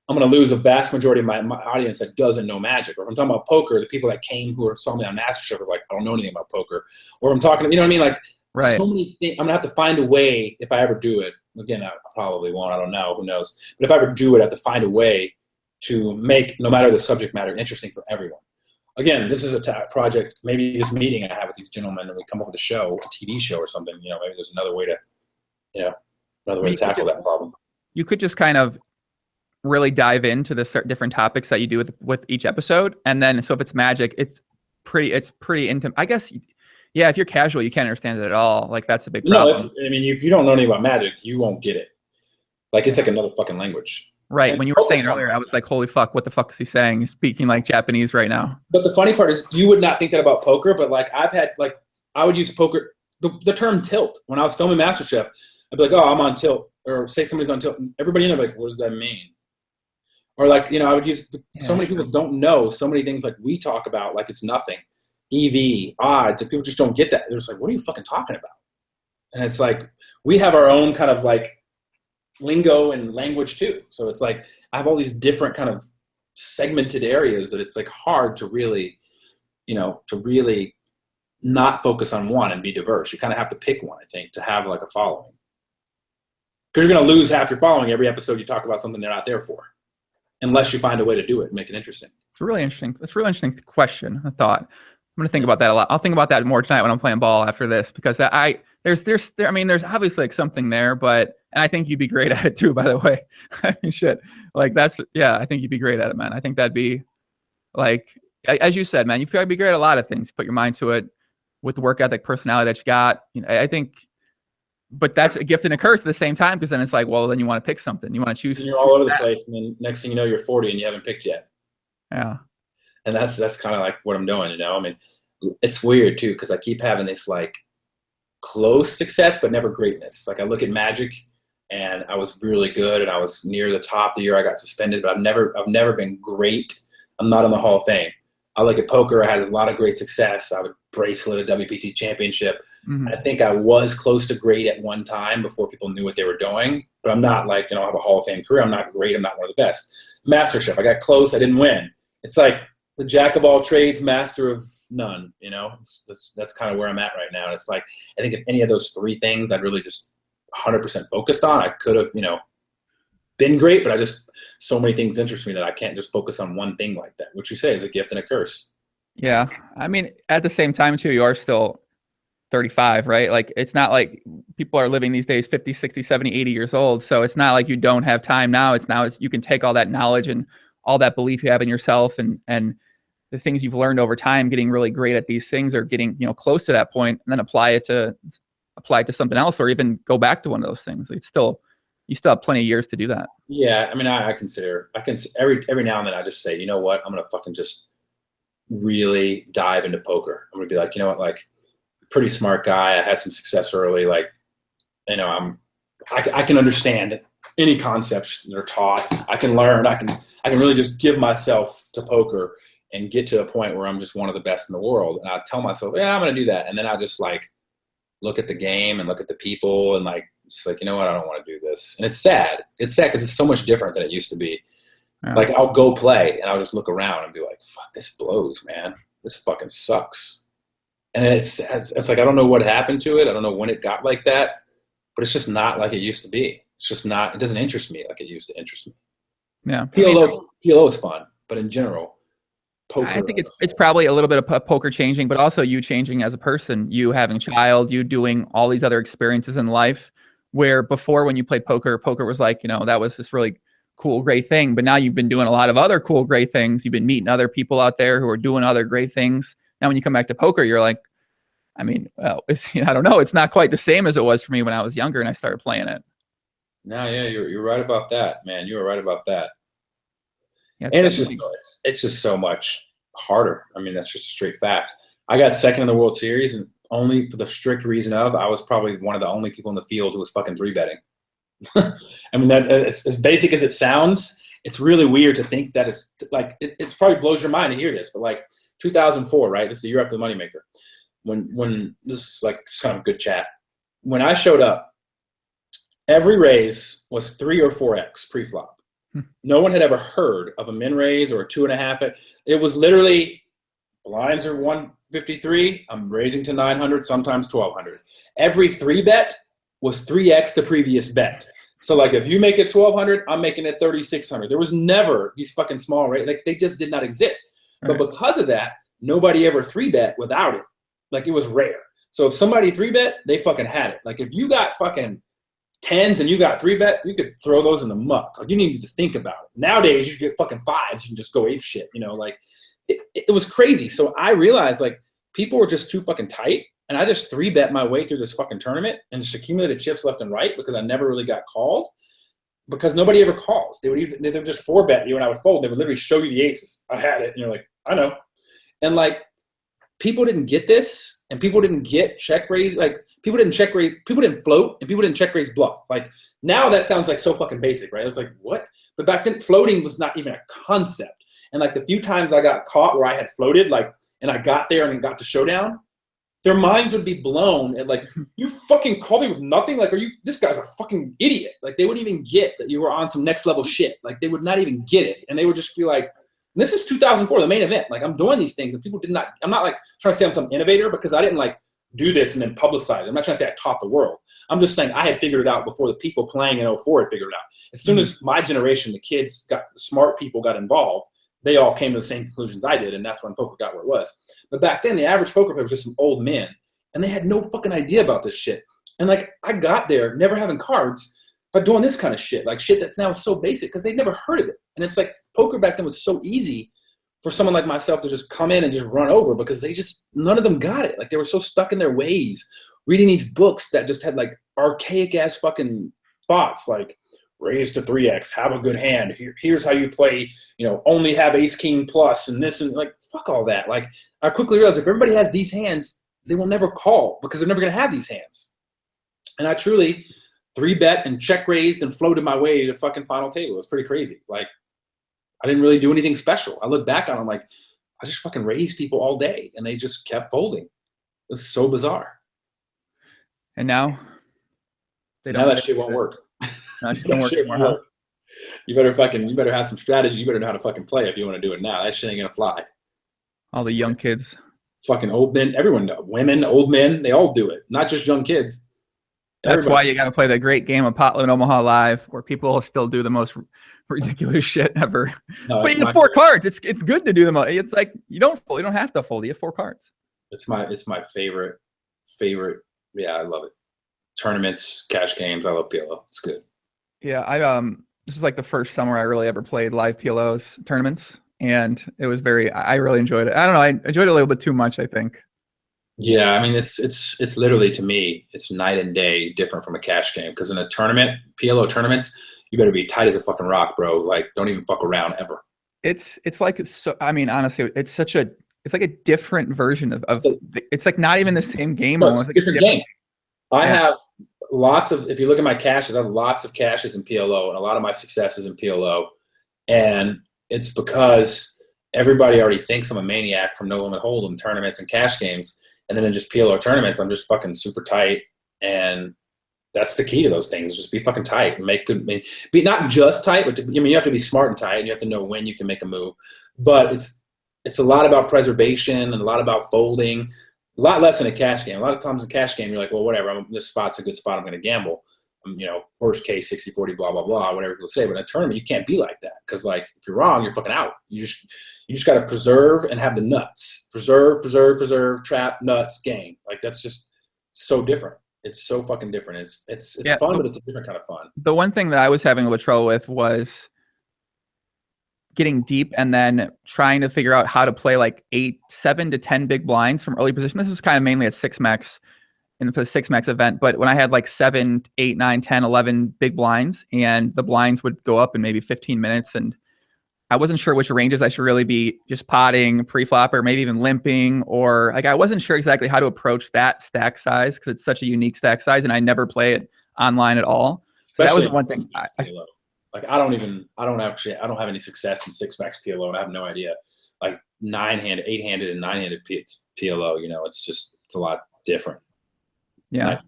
I'm going to lose a vast majority of my audience that doesn't know magic. Or if I'm talking about poker, the people that came who saw me on Masterchef are like, I don't know anything about poker. Or I'm talking, you know what I mean? Like, so many things. I'm going to have to find a way, if I ever do it. Again, I probably won't. I don't know. Who knows? But if I ever do it, I have to find a way to make, no matter the subject matter, interesting for everyone. Again, this is a project, maybe this meeting I have with these gentlemen, and we come up with a show, a TV show or something. You know, maybe there's another way to tackle that problem. You could just kind of really dive into the different topics that you do with each episode. And then, so if it's magic, it's pretty intimate. I guess, yeah, if you're casual, you can't understand it at all. Like, that's a big problem. No, I mean, if you don't know anything about magic, you won't get it. Like, it's like another fucking language. Right. And when you were saying earlier, I was like, holy fuck, what the fuck is he saying? He's speaking like Japanese right now. But the funny part is, you would not think that about poker, but like I would use poker, the term tilt. When I was filming MasterChef, I'd be like, oh, I'm on tilt, or say somebody's on tilt. And everybody in there like, what does that mean? Or like, I would use, so many people don't know so many things like we talk about like it's nothing. EV, odds, and people just don't get that. They're just like, what are you fucking talking about? And it's like, we have our own kind of like lingo and language too. So it's like, I have all these different kind of segmented areas that it's like hard to really, to really not focus on one and be diverse. You kind of have to pick one, I think, to have like a following. Because you're going to lose half your following every episode you talk about something they're not there for, unless you find a way to do it and make it interesting. It's a really interesting question, a thought. I'm going to think about that a lot. I'll think about that more tonight when I'm playing ball after this, because there's obviously like something there, and I think you'd be great at it too, by the way. I mean, shit. Like I think you'd be great at it, man. I think that'd be like, as you said, man, you'd probably be great at a lot of things. Put your mind to it with the work ethic, personality that you got. I think, but that's a gift and a curse at the same time, because then it's like, well, then you want to pick something. You want to choose. And you're all over the place, and then next thing you know, you're 40 and you haven't picked yet. Yeah. And that's kind of like what I'm doing, I mean, it's weird too, because I keep having this like close success, but never greatness. Like I look at Magic, and I was really good, and I was near the top the year I got suspended, but I've never been great. I'm not in the Hall of Fame. I look at poker. I had a lot of great success. I would bracelet a WPT championship. Mm-hmm. I think I was close to great at one time before people knew what they were doing, but I'm not like, I have a Hall of Fame career. I'm not great. I'm not one of the best. Masterchef, I got close. I didn't win. It's like the jack of all trades, master of none. That's kind of where I'm at right now. And it's like, I think if any of those three things I'd really just 100% focused on, I could have, been great, but so many things interest me that I can't just focus on one thing like that, which you say is a gift and a curse. Yeah. I mean, at the same time too, you are still 35, right? Like, it's not like people are living these days 50, 60, 70, 80 years old. So it's not like you don't have time now. It's you can take all that knowledge and all that belief you have in yourself and the things you've learned over time, getting really great at these things, or getting, close to that point, and then apply it to something else, or even go back to one of those things. You still have plenty of years to do that. Yeah. I mean, I consider every now and then I just say, you know what, I'm going to fucking just really dive into poker. I'm going to be like, you know what, like, pretty smart guy. I had some success early. Like, I can understand any concepts that are taught. I can learn. I can really just give myself to poker and get to a point where I'm just one of the best in the world. And I tell myself, yeah, I'm going to do that. And then I just like look at the game and look at the people and like, it's like, you know what, I don't want to do this. And it's sad. It's sad because it's so much different than it used to be. Yeah. Like, I'll go play and I'll just look around and be like, fuck, this blows, man. This fucking sucks. And it's like, I don't know what happened to it. I don't know when it got like that, but it's just not like it used to be. It's just not, it doesn't interest me like it used to interest me. Yeah. PLO is fun, but in general, poker. I think it's probably a little bit of poker changing, but also you changing as a person, you having a child, you doing all these other experiences in life, where before when you played poker was like, that was this really cool, great thing. But now you've been doing a lot of other cool, great things. You've been meeting other people out there who are doing other great things. Now, when you come back to poker, you're like, I mean, well, I don't know. It's not quite the same as it was for me when I was younger and I started playing it. No, yeah, you're right about that, man. You were right about that. Yeah, and it's just so much harder. I mean, that's just a straight fact. I got second in the World Series, and only for the strict reason of I was probably one of the only people in the field who was fucking 3-betting. I mean, that as basic as it sounds, it's really weird to think that it's like it probably blows your mind to hear this, but like 2004, right? This is the year after the Moneymaker. When this is like just kind of a good chat. When I showed up, every raise was 3 or 4x pre-flop. No one had ever heard of a min raise or a 2.5x. It was literally blinds are 153. I'm raising to 900, sometimes 1200. Every 3-bet was 3x the previous bet. So like if you make it 1200, I'm making it 3600. There was never these fucking small rates. Like they just did not exist. Right. But because of that, nobody ever 3-bet without it. Like it was rare. So if somebody 3-bet, they fucking had it. Like if you got fucking 10s and you got 3-bet, you could throw those in the muck. Like you needed to think about it. Nowadays, you get fucking 5s, you can just go ape shit. Like it was crazy. So I realized like people were just too fucking tight. And I just 3-bet my way through this fucking tournament and just accumulated chips left and right because I never really got called because nobody ever calls. They would just 4-bet you and I would fold. They would literally show you the aces. I had it. And you're like, I know. And like people didn't get this and people didn't get check raise. Like people didn't check raise, people didn't float and people didn't check raise bluff. Like now that sounds like so fucking basic, right? It's like, what? But back then floating was not even a concept. And like the few times I got caught where I had floated, like, and I got there and got to showdown, their minds would be blown and like, you fucking called me with nothing? Like, this guy's a fucking idiot. Like, they wouldn't even get that you were on some next level shit. Like, they would not even get it. And they would just be like, this is 2004, the main event. Like, I'm doing these things and people I'm not like trying to say I'm some innovator because I didn't like do this and then publicize it. I'm not trying to say I taught the world. I'm just saying I had figured it out before the people playing in '04 had figured it out. As soon as my generation, the smart people got involved, they all came to the same conclusions I did, and that's when poker got where it was. But back then, the average poker player was just some old men, and they had no fucking idea about this shit. And like, I got there never having cards, but doing this kind of shit, like shit that's now so basic because they'd never heard of it. And it's like poker back then was so easy for someone like myself to just come in and just run over because none of them got it. Like, they were so stuck in their ways, reading these books that just had like archaic ass fucking thoughts, like raise to 3x, have a good hand. Here's how you play, only have ace king plus and this, and like, fuck all that. Like, I quickly realized if everybody has these hands, they will never call because they're never going to have these hands. And I truly 3-bet and check raised and floated my way to the fucking final table. It was pretty crazy. Like, I didn't really do anything special. I look back on it, like, I just fucking raised people all day and they just kept folding. It was so bizarre. And now now that shit won't work. No, it don't work anymore, huh? You better have some strategy. You better know how to fucking play if you want to do it now. That shit ain't gonna fly. All the young kids. Fucking old men, everyone knows. Women, old men, they all do it. Not just young kids. That's why you got to play the great game of Potluck in Omaha Live, where people still do the most ridiculous shit ever. No, but you have 4 cards. It's good to do them. It's like you don't have to fold. You have 4 cards. It's my favorite. Yeah, I love it. Tournaments, cash games. I love PLO. It's good. Yeah, this is like the first summer I really ever played live PLOs tournaments, and it was I really enjoyed it. I don't know, I enjoyed it a little bit too much, I think. Yeah, I mean, it's literally, to me, it's night and day different from a cash game. Because in a tournament, PLO tournaments, you better be tight as a fucking rock, bro. Like, don't even fuck around ever. It's like, so, I mean, honestly, it's like a different version of it's like not even the same game. No, almost. It's a different game. I have lots of, if you look at my caches, I have lots of caches in PLO and a lot of my successes in PLO. And it's because everybody already thinks I'm a maniac from No Limit Hold'em tournaments and cash games. And then in just PLO tournaments, I'm just fucking super tight. And that's the key to those things, is just be fucking tight and make good, be not just tight, but you have to be smart and tight, and you have to know when you can make a move. But it's a lot about preservation and a lot about folding. A lot less in a cash game. A lot of times in a cash game, you're like, well, whatever. This spot's a good spot. I'm going to gamble. Worst case, 60-40, blah, blah, blah, whatever people say. But in a tournament, you can't be like that. Because, like, if you're wrong, you're fucking out. You just got to preserve and have the nuts. Preserve, trap, nuts, game. Like, that's just so different. It's so fucking different. It's fun, but it's a different kind of fun. The one thing that I was having a little trouble with was getting deep and then trying to figure out how to play like 7 to 10 big blinds from early position. This was kind of mainly at 6 max in the 6 max event, but when I had like 7, 8, 9, 10, 11 big blinds, and the blinds would go up in maybe 15 minutes, and I wasn't sure which ranges I should really be just potting pre-flop or maybe even limping, or like I wasn't sure exactly how to approach that stack size because it's such a unique stack size and I never play it online at all. So that was one thing. Like, I don't have any success in 6 max PLO, and I have no idea. Like 9-handed, 8-handed, and 9-handed PLO, it's a lot different. Yeah.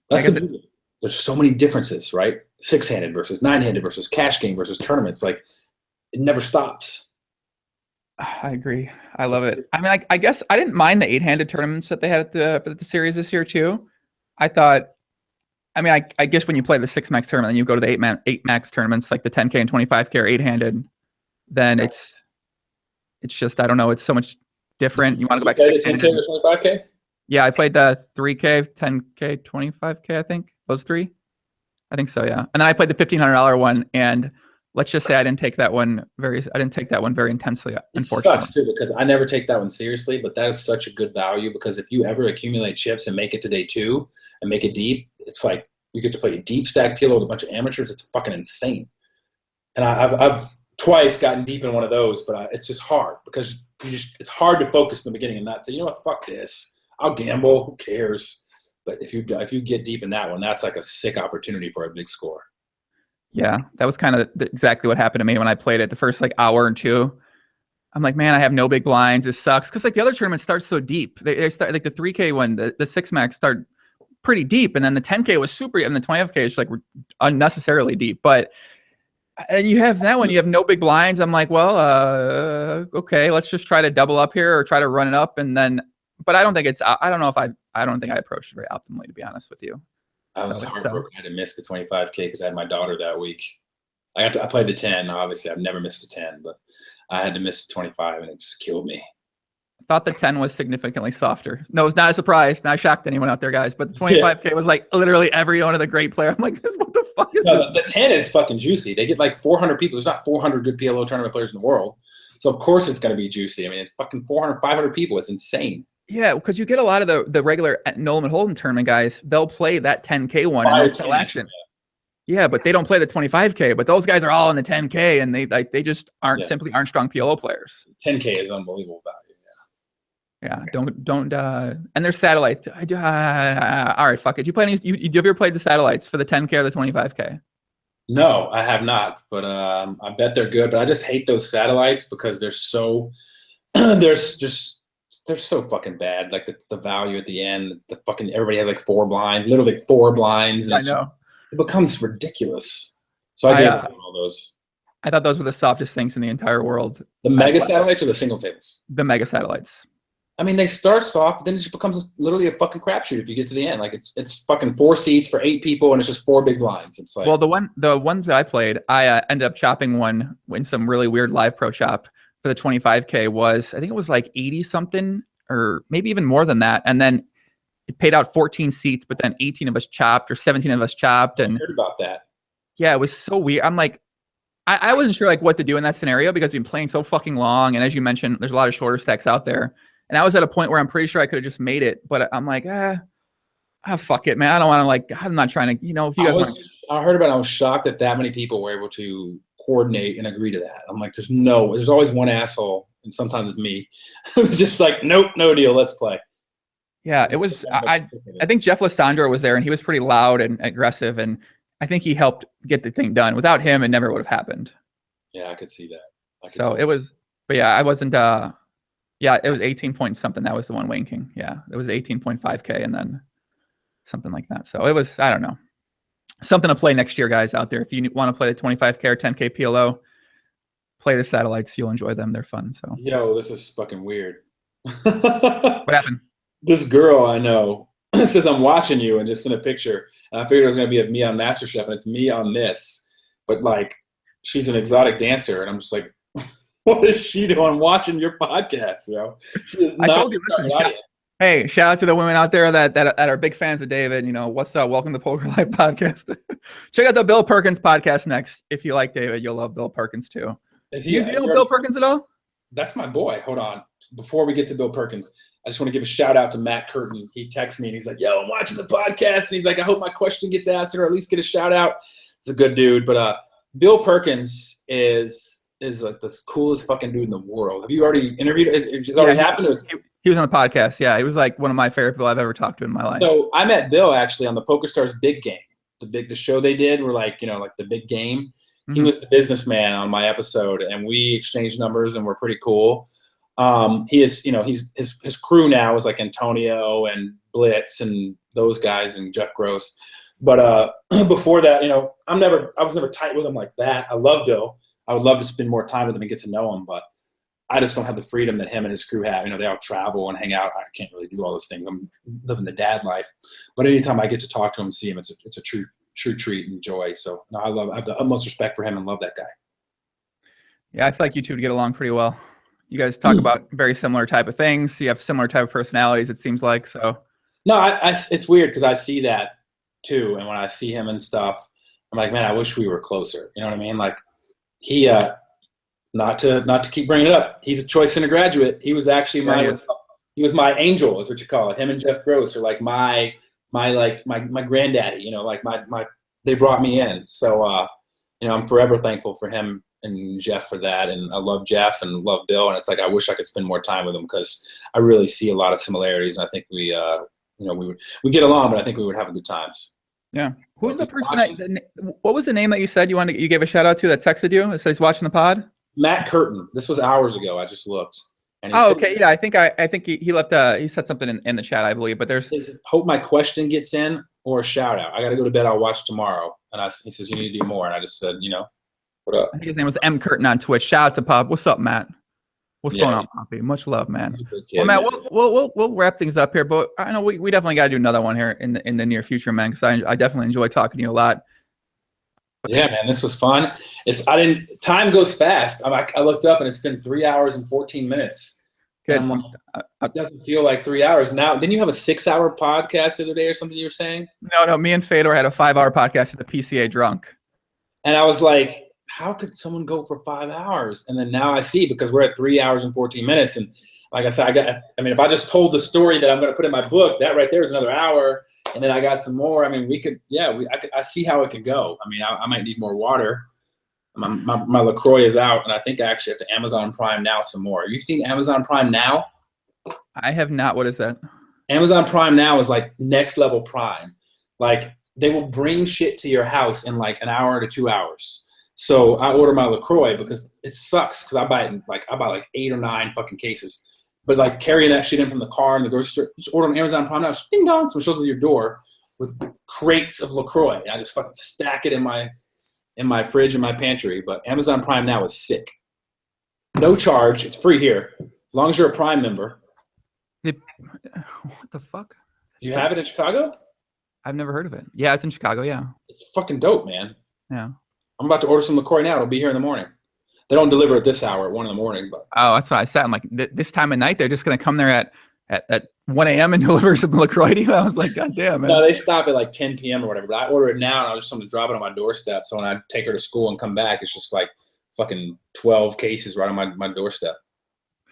There's so many differences, right? 6-handed versus 9-handed versus cash game versus tournaments. Like, it never stops. I agree. I love it. I mean, I guess I didn't mind the 8-handed tournaments that they had at the series this year too. I guess when you play the 6 max tournament and you go to the 8 max tournaments, like the 10K and 25K or 8-handed, then it's just, I don't know, it's so much different. You want to go back to 6-handed. 10K or 25K? Yeah, I played the 3K, 10K, 25K, I think. Those 3? I think so, yeah. And then I played the $1,500 one, and let's just say I didn't take that one very intensely, unfortunately. It sucks too, because I never take that one seriously, but that is such a good value, because if you ever accumulate chips and make it to day 2 and make it deep, it's like you get to play a deep stack PLO with a bunch of amateurs. It's fucking insane. And I've twice gotten deep in one of those, but it's just hard because it's hard to focus in the beginning and not say, you know what, fuck this. I'll gamble. Who cares? But if you get deep in that one, that's like a sick opportunity for a big score. Yeah, that was kind of exactly what happened to me when I played it. The first like hour or two, I'm like, man, I have no big blinds. This sucks. Because like the other tournaments start so deep. They start like the 3K one, the 6 max start pretty deep, and then the 10K was super, and the 25K is like unnecessarily deep. But and you have that one, you have no big blinds. I'm like, well, okay, let's just try to double up here or try to run it up, and then. But I don't think it's. I don't know if I don't think I approached it very optimally, to be honest with you. I was heartbroken. I had to miss the 25K because I had my daughter that week. I played the 10. Obviously, I've never missed a 10, but I had to miss the 25, and it just killed me. I thought the 10 was significantly softer. No, it's not a surprise. Not shocked to anyone out there, guys. But the 25K was like literally every one of the great player. I'm like, what the fuck is this? The 10 is fucking juicy. They get like 400 people. There's not 400 good PLO tournament players in the world. So, of course, it's going to be juicy. I mean, it's fucking 400, 500 people. It's insane. Yeah, because you get a lot of the regular Nolan Holden tournament guys. They'll play that 10K one and they'll tell action. Yeah, but they don't play the 25K. But those guys are all in the 10K, and they just aren't simply aren't strong PLO players. 10K is unbelievable value. Yeah, don't and there's satellites. All right, fuck it. Do you play any? You ever played the satellites for the 10K or the 25K? No, I have not, but I bet they're good. But I just hate those satellites because they're so they're so fucking bad. Like the value at the end, the fucking everybody has like 4 blinds, literally 4 blinds. And I know. It becomes ridiculous. So I get all those. I thought those were the softest things in the entire world. The mega satellites or the single tables? The mega satellites. I mean, they start soft, but then it just becomes literally a fucking crapshoot if you get to the end. Like it's fucking 4 seats for 8 people, and it's just 4 big blinds. It's like, well, the ones that I played, I ended up chopping one in some really weird live pro chop for the 25K was, I think it was like 80 something or maybe even more than that, and then it paid out 14 seats, but then 18 of us chopped or 17 of us chopped, and I heard about that. Yeah, it was so weird. I'm like, I wasn't sure like what to do in that scenario because we've been playing so fucking long, and as you mentioned, there's a lot of shorter stacks out there. And I was at a point where I'm pretty sure I could have just made it, but I'm like, fuck it, man. I don't want to like. I'm not trying to, if you guys. I heard about it. I was shocked that many people were able to coordinate and agree to that. I'm like, there's always one asshole, and sometimes it's me, who's just like, nope, no deal, let's play. Yeah, it was. I think Jeff Lissandro was there, and he was pretty loud and aggressive, and I think he helped get the thing done. Without him, it never would have happened. Yeah, I could see that. So it was, but yeah, I wasn't. Yeah, it was 18 point something. That was the one winking. Yeah, it was 18.5K and then something like that. So it was, I don't know, something to play next year, guys out there. If you want to play the 25K or 10K PLO, play the satellites. You'll enjoy them. They're fun. So. Yo, this is fucking weird. What happened? This girl I know says I'm watching you and just sent a picture. And I figured it was going to be of me on MasterChef, and it's me on this. But like, she's an exotic dancer, and I'm just like, what is she doing watching your podcast, bro? I told you, listen, hey, shout out to the women out there that are big fans of David. What's up? Welcome to Poker Life Podcast. Check out the Bill Perkins podcast next. If you like David, you'll love Bill Perkins too. Is he? You know Bill Perkins at all? That's my boy. Hold on. Before we get to Bill Perkins, I just want to give a shout out to Matt Curtin. He texts me and he's like, yo, I'm watching the podcast. And he's like, I hope my question gets answered or at least get a shout out. It's a good dude. But Bill Perkins is like the coolest fucking dude in the world. Have you already interviewed? Has it already happened? He was on the podcast. Yeah, he was like one of my favorite people I've ever talked to in my life. So I met Bill actually on the PokerStars Big Game, the show they did. Were like like the big game. Mm-hmm. He was the businessman on my episode, and we exchanged numbers, and we're pretty cool. He is, his crew now is like Antonio and Blitz and those guys and Jeff Gross. But before that, I was never tight with him like that. I love Bill. I would love to spend more time with him and get to know him, but I just don't have the freedom that him and his crew have. They all travel and hang out. I can't really do all those things. I'm living the dad life. But anytime I get to talk to him and see him, it's a true treat and joy. So no, I have the utmost respect for him and love that guy. Yeah, I feel like you two would get along pretty well. You guys talk about very similar type of things. You have similar type of personalities, it seems like. So no, it's weird because I see that too. And when I see him and stuff, I'm like, man, I wish we were closer. You know what I mean? Like, he, not to keep bringing it up, he's a choice and a graduate. He was actually he was my angel, is what you call it. Him and Jeff Gross are like my granddaddy. They brought me in. So I'm forever thankful for him and Jeff for that. And I love Jeff and love Bill. And it's like I wish I could spend more time with him because I really see a lot of similarities. And I think we get along, but I think we would have good times. Yeah. Who's the person what was the name that you said you gave a shout out to that texted you that said he's watching the pod? Matt Curtin. This was hours ago. I just looked. And he oh, said, okay. Yeah, I think he left he said something in the chat, I believe. But there's hope my question gets in or a shout out. I got to go to bed. I'll watch tomorrow. And he says you need to do more. And I just said, what up? I think his name was M Curtin on Twitch. Shout out to Pop. What's up, Matt? What's going on, Poppy? Much love, man. Kid, well, Matt, we'll wrap things up here, but I know we definitely got to do another one here in the near future, man. Because I definitely enjoy talking to you a lot. Yeah, man, this was fun. Time goes fast. I looked up and it's been 3 hours and 14 minutes. Good. It doesn't feel like 3 hours now. Didn't you have a 6-hour podcast the other day or something you were saying? No. Me and Fedor had a 5-hour podcast at the PCA drunk. And I was like, how could someone go for 5 hours? And then now I see, because we're at 3 hours and 14 minutes. And like I said, if I just told the story that I'm going to put in my book, that right there is another hour. And then I got some more. I mean, I see how it could go. I mean, I might need more water. My LaCroix is out, and I think I actually have to Amazon Prime Now some more. You've seen Amazon Prime Now? I have not. What is that? Amazon Prime Now is like next level Prime. Like, they will bring shit to your house in like an hour to 2 hours. So I order my LaCroix because it sucks, because I buy like 8 or 9 fucking cases. But like carrying that shit in from the car in the grocery store, just order on Amazon Prime Now. Ding dong, so it shows up at your door with crates of LaCroix. And I just fucking stack it in my fridge in my pantry. But Amazon Prime Now is sick. No charge. It's free here, as long as you're a Prime member. What the fuck? You have it in Chicago? I've never heard of it. Yeah, it's in Chicago. Yeah. It's fucking dope, man. Yeah. I'm about to order some LaCroix now. It'll be here in the morning. They don't deliver at this hour at 1 in the morning, but that's what I said. I'm like, this time of night, they're just gonna come there at 1 a.m. and deliver some LaCroix to you. I was like, God damn, man. No, they stop at like 10 p.m. or whatever. But I order it now, and I just want to drop it on my doorstep. So when I take her to school and come back, it's just like fucking 12 cases right on my doorstep.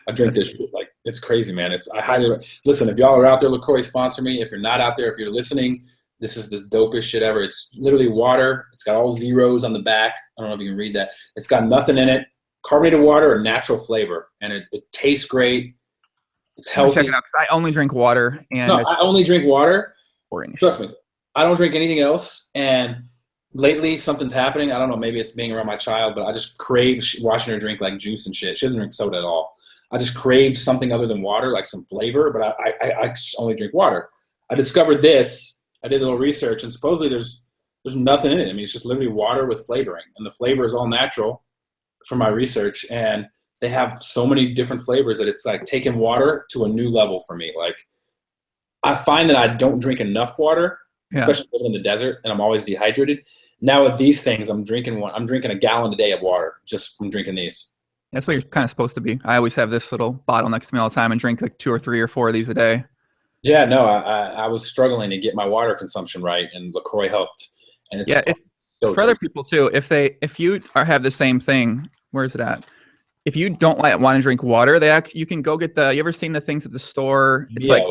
I drink this shit. Like, it's crazy, man. I highly listen. If y'all are out there, LaCroix, sponsor me. If you're not out there, if you're listening, this is the dopest shit ever. It's literally water. It's got all zeros on the back. I don't know if you can read that. It's got nothing in it. Carbonated water or natural flavor, and it tastes great. It's healthy. Check it out, because I only drink water. I only drink water. Orange. Trust me, I don't drink anything else. And lately, something's happening. I don't know. Maybe it's being around my child, but I just crave watching her drink like juice and shit. She doesn't drink soda at all. I just crave something other than water, like some flavor. But I just only drink water. I discovered this. I did a little research, and supposedly there's nothing in it. I mean, it's just literally water with flavoring, and the flavor is all natural. From my research, and they have so many different flavors that it's like taking water to a new level for me. Like, I find that I don't drink enough water, especially living in the desert, and I'm always dehydrated. Now with these things, I'm drinking a gallon a day of water just from drinking these. That's what you're kind of supposed to be. I always have this little bottle next to me all the time and drink like 2 or 3 or 4 of these a day. Yeah, no, I was struggling to get my water consumption right, and LaCroix helped. And it's for other people too, if you have the same thing, where is it at? If you don't want to drink water, you can go get you ever seen the things at the store? It's like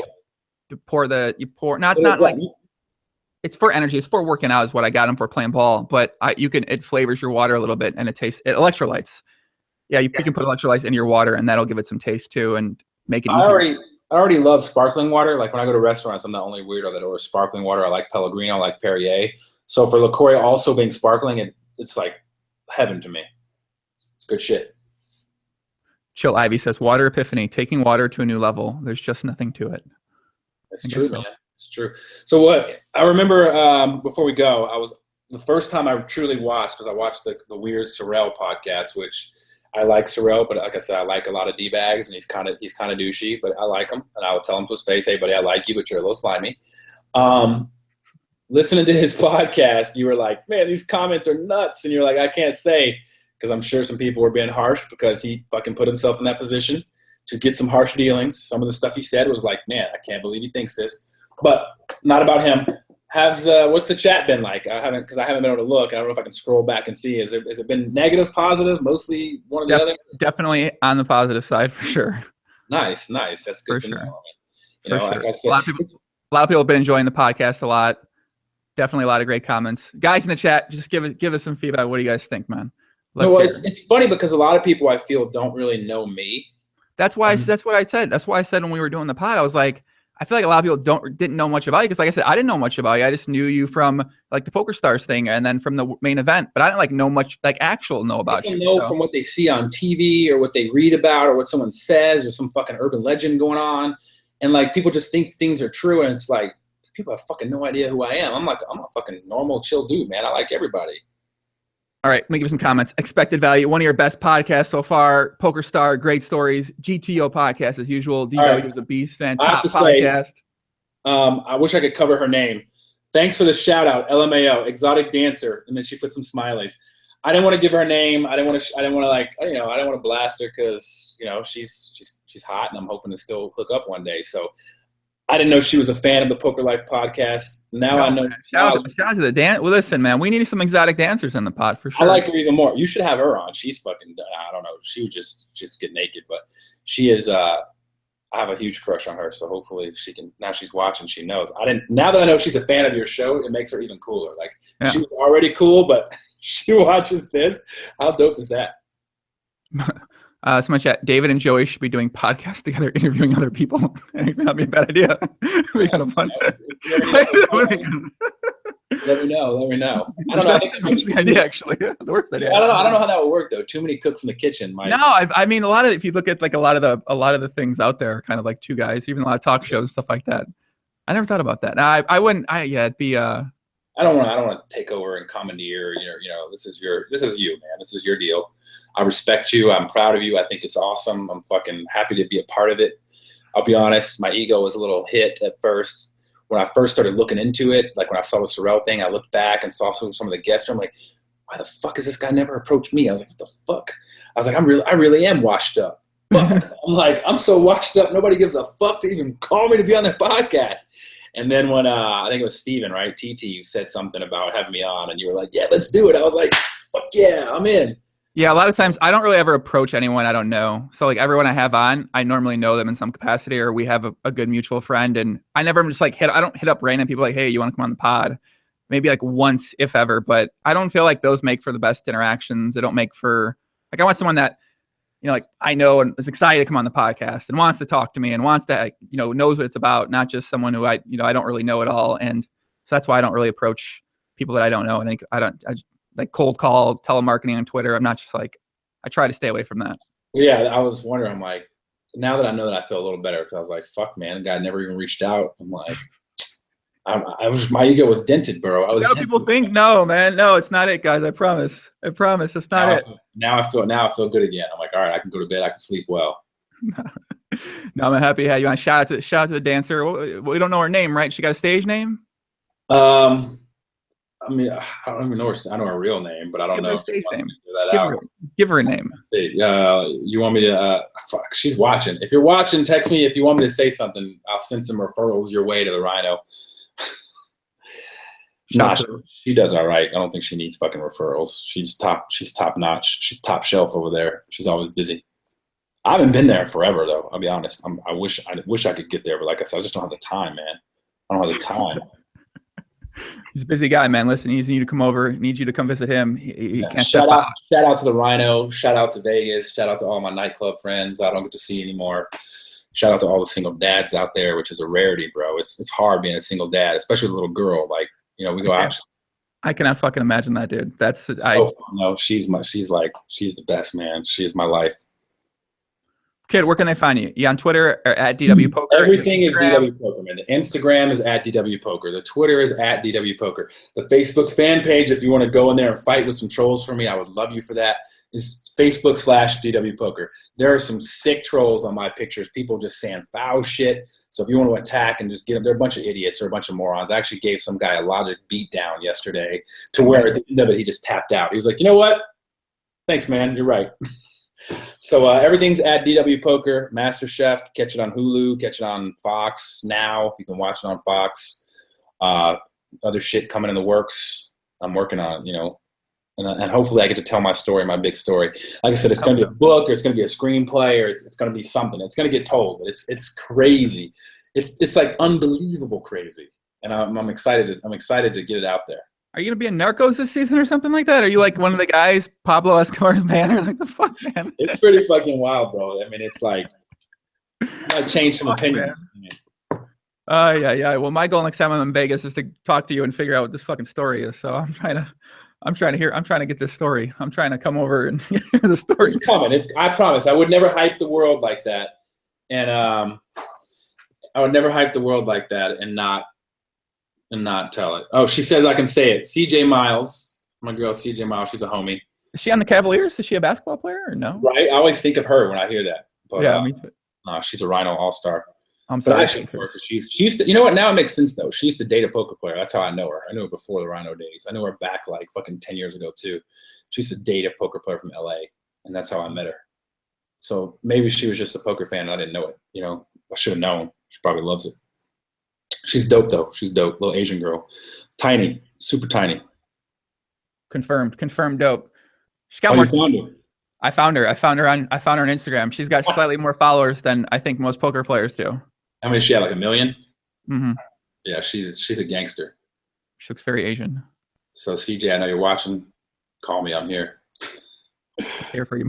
it's for energy. It's for working out is what I got them for, playing ball. But it flavors your water a little bit, and it electrolytes. Yeah, you can put electrolytes in your water, and that'll give it some taste too, and make it easier. I already love sparkling water. Like, when I go to restaurants, I'm the only weirdo that orders sparkling water. I like Pellegrino, I like Perrier. So for LaCroix also being sparkling, it's like heaven to me. It's good shit. Chill Ivy says, water epiphany, taking water to a new level. There's just nothing to it. It's true, man. It's true. So what I remember before we go, the first time I truly watched, because I watched the weird Sorrell podcast, which I like Sorrell, but like I said, I like a lot of D-bags, and he's kind of douchey, but I like him, and I would tell him to his face, hey, buddy, I like you, but you're a little slimy. Listening to his podcast, you were like, man, these comments are nuts, and you're like, I can't say, because I'm sure some people were being harsh because he fucking put himself in that position to get some harsh dealings. Some of the stuff he said was like, man, I can't believe he thinks this, but not about him. What's the chat been like? I haven't been able to look. I don't know if I can scroll back and see. Has it been negative, positive, mostly one or the other? Definitely on the positive side for sure. Nice. That's good to know. Like I said, a lot of people have been enjoying the podcast a lot. Definitely a lot of great comments. Guys in the chat, just give us some feedback. What do you guys think, man? It's funny because a lot of people I feel don't really know me. That's why that's what I said. That's why I said when we were doing the pod, I was like, I feel like a lot of people didn't know much about you because, like I said, I didn't know much about you. I just knew you from like the Poker Stars thing and then from the main event, but I didn't like know much, like know about People you. know from what they see on TV or what they read about or what someone says or some fucking urban legend going on, and like people just think things are true, and it's like people have fucking no idea who I am. I'm a fucking normal, chill dude, man. I like everybody. All right, let me give some comments. Expected value, one of your best podcasts so far. Poker Star, great stories. GTO podcast as usual. DW is a beast fan. Top podcast. I wish I could cover her name. Thanks for the shout out, LMAO, exotic dancer, and then she put some smileys. I didn't want to give her a name. I didn't want to like, I didn't want to blast her because she's hot, and I'm hoping to still hook up one day. So I didn't know she was a fan of the Poker Life podcast. Now I know. Shout out to the dance. Well, listen, man, we need some exotic dancers in the pod for sure. I like her even more. You should have her on. She's fucking, I don't know. She would just get naked, but she is, I have a huge crush on her. So hopefully she can, now she's watching, she knows. Now that I know she's a fan of your show, it makes her even cooler. Like she was already cool, but she watches this. How dope is that? Someone chat, David and Joey should be doing podcasts together, interviewing other people. That'd be a bad idea. We got a fun. Let me know. I don't know. I think the idea, actually. The worst idea. I don't know how that would work though. Too many cooks in the kitchen. No, I mean, if you look at like a lot of the things out there, are kind of like two guys, even a lot of talk shows and stuff like that. I never thought about that. I wouldn't. It'd be. I don't want to take over and commandeer. This is you, man. This is your deal. I respect you. I'm proud of you. I think it's awesome. I'm fucking happy to be a part of it. I'll be honest. My ego was a little hit at first. When I first started looking into it, like when I saw the Sorrell thing, I looked back and saw some of the guests. I'm like, why the fuck has this guy never approached me? I was like, what the fuck? I was like, I really am washed up. Fuck. I'm like, I'm so washed up. Nobody gives a fuck to even call me to be on their podcast. And then when I think it was Steven, right? TT, you said something about having me on, and you were like, yeah, let's do it. I was like, fuck yeah, I'm in. Yeah, a lot of times I don't really ever approach anyone I don't know. So like everyone I have on, I normally know them in some capacity, or we have a good mutual friend. And I never just like I don't hit up random people like, hey, you want to come on the pod? Maybe like once, if ever. But I don't feel like those make for the best interactions. They don't make for, like, I want someone that, like I know and is excited to come on the podcast and wants to talk to me and wants to, knows what it's about, not just someone who I don't really know at all. And so that's why I don't really approach people that I don't know. And I like cold call, telemarketing on Twitter. I'm not just like, I try to stay away from that. Yeah, I was wondering, I'm like, now that I know that, I feel a little better, because I was like, fuck, man, the guy never even reached out. I'm like, my ego was dented, bro. People think, no, man, no, it's not it, guys. I promise, it's not it. Now I feel good again. I'm like, all right, I can go to bed. I can sleep well. No, I'm happy to have you on. Shout out to the dancer. We don't know her name, right? She got a stage name? I mean, I don't even know I know her real name, but I don't know if she wants me to do that out. Give her a name. Let's see. You want me to? Fuck, she's watching. If you're watching, text me if you want me to say something. I'll send some referrals your way to the Rhino. She does all right. I don't think she needs fucking referrals. She's top notch. She's top shelf over there. She's always busy. I haven't been there forever though. I'll be honest. I wish I could get there, but like I said, I just don't have the time, man. I don't have the time. He's a busy guy, man. Listen, he needs you to come over. He needs you to come visit him. He can't shout out to the Rhino. Shout out to Vegas. Shout out to all my nightclub friends I don't get to see anymore. Shout out to all the single dads out there, which is a rarity, bro. It's hard being a single dad, especially with a little girl. Like, we go out. I cannot fucking imagine that, dude. No, she's the best, man. She's my life. Kid, where can they find you? You on Twitter or at DW Poker? Everything is DW Poker, man. The Instagram is at DW Poker. The Twitter is at DW Poker. The Facebook fan page, if you want to go in there and fight with some trolls for me, I would love you for that, is Facebook/DW Poker. There are some sick trolls on my pictures. People just saying foul shit. So if you want to attack and just get them, they're a bunch of idiots or a bunch of morons. I actually gave some guy a logic beat down yesterday to where at the end of it, he just tapped out. He was like, you know what? Thanks, man. You're right. So everything's at DW Poker. Masterchef, catch it on Hulu, catch it on Fox now if you can watch it on Fox. Other shit coming in the works. I'm working on, and hopefully I get to tell my story, my big story. Like I said, it's going to be a book, or it's going to be a screenplay, or it's going to be something. It's going to get told. It's crazy. It's like unbelievable crazy, and I'm excited to get it out there. Are you going to be in Narcos this season or something like that? Are you like one of the guys, Pablo Escobar's banner? Like, the fuck, man? It's pretty fucking wild, bro. I mean, it's like, I might change some opinions. Yeah. Well, my goal next time I'm in Vegas is to talk to you and figure out what this fucking story is. So I'm trying to get this story. I'm trying to come over and hear the story. It's coming. I promise. I would never hype the world like that. And I would never hype the world like that and not tell it. Oh, she says I can say it. CJ Miles, my girl CJ Miles, she's a homie. Is she on the Cavaliers? Is she a basketball player or no? Right. I always think of her when I hear that. But, yeah, me too. No, she's a Rhino All-Star. I'm sorry. She used to, you know what? Now it makes sense though. She used to date a poker player. That's how I know her. I knew her before the Rhino days. I know her back like fucking 10 years ago too. She used to date a poker player from LA, and that's how I met her. So maybe she was just a poker fan and I didn't know it. You know, I should have known. She probably loves it. She's dope though. She's dope. Little Asian girl. Tiny. Super tiny. Confirmed dope. She got more. You found her? I found her on Instagram. She's got slightly more followers than I think most poker players do. How many? She had like 1 million? Mm-hmm. Yeah, she's a gangster. She looks very Asian. So CJ, I know you're watching. Call me. I'm here. Here for you.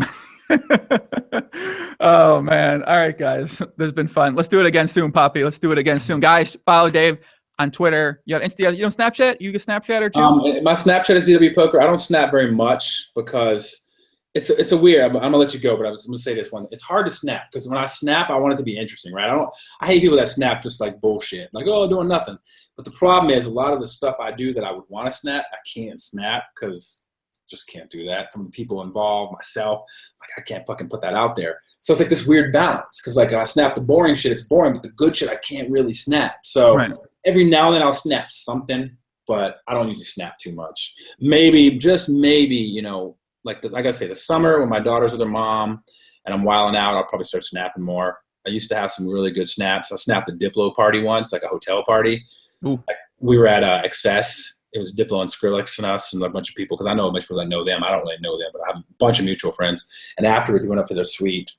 Oh man. All right, guys. This has been fun. Let's do it again soon, Poppy. Let's do it again soon. Guys, follow Dave on Twitter. You have Insta, you don't Snapchat? You get Snapchat or too? My Snapchat is DW Poker. I don't snap very much because it's a weird. I'm gonna let you go, but I'm gonna say this one. It's hard to snap because when I snap, I want it to be interesting, right? I hate people that snap just like bullshit, like doing nothing. But the problem is a lot of the stuff I do that I would want to snap, I can't snap because just can't do that. Some of the people involved, myself, like I can't fucking put that out there. So it's like this weird balance because like if I snap the boring shit, it's boring, but the good shit I can't really snap. So every now and then I'll snap something, but I don't usually snap too much. Maybe, just maybe, you know. Like I say, the summer when my daughter's with her mom and I'm wilding out, I'll probably start snapping more. I used to have some really good snaps. I snapped a Diplo party once, like a hotel party. Like, we were at Excess. It was Diplo and Skrillex and us and a bunch of people, because I know a bunch of people that know them. I don't really know them, but I have a bunch of mutual friends. And afterwards, we went up to their suite.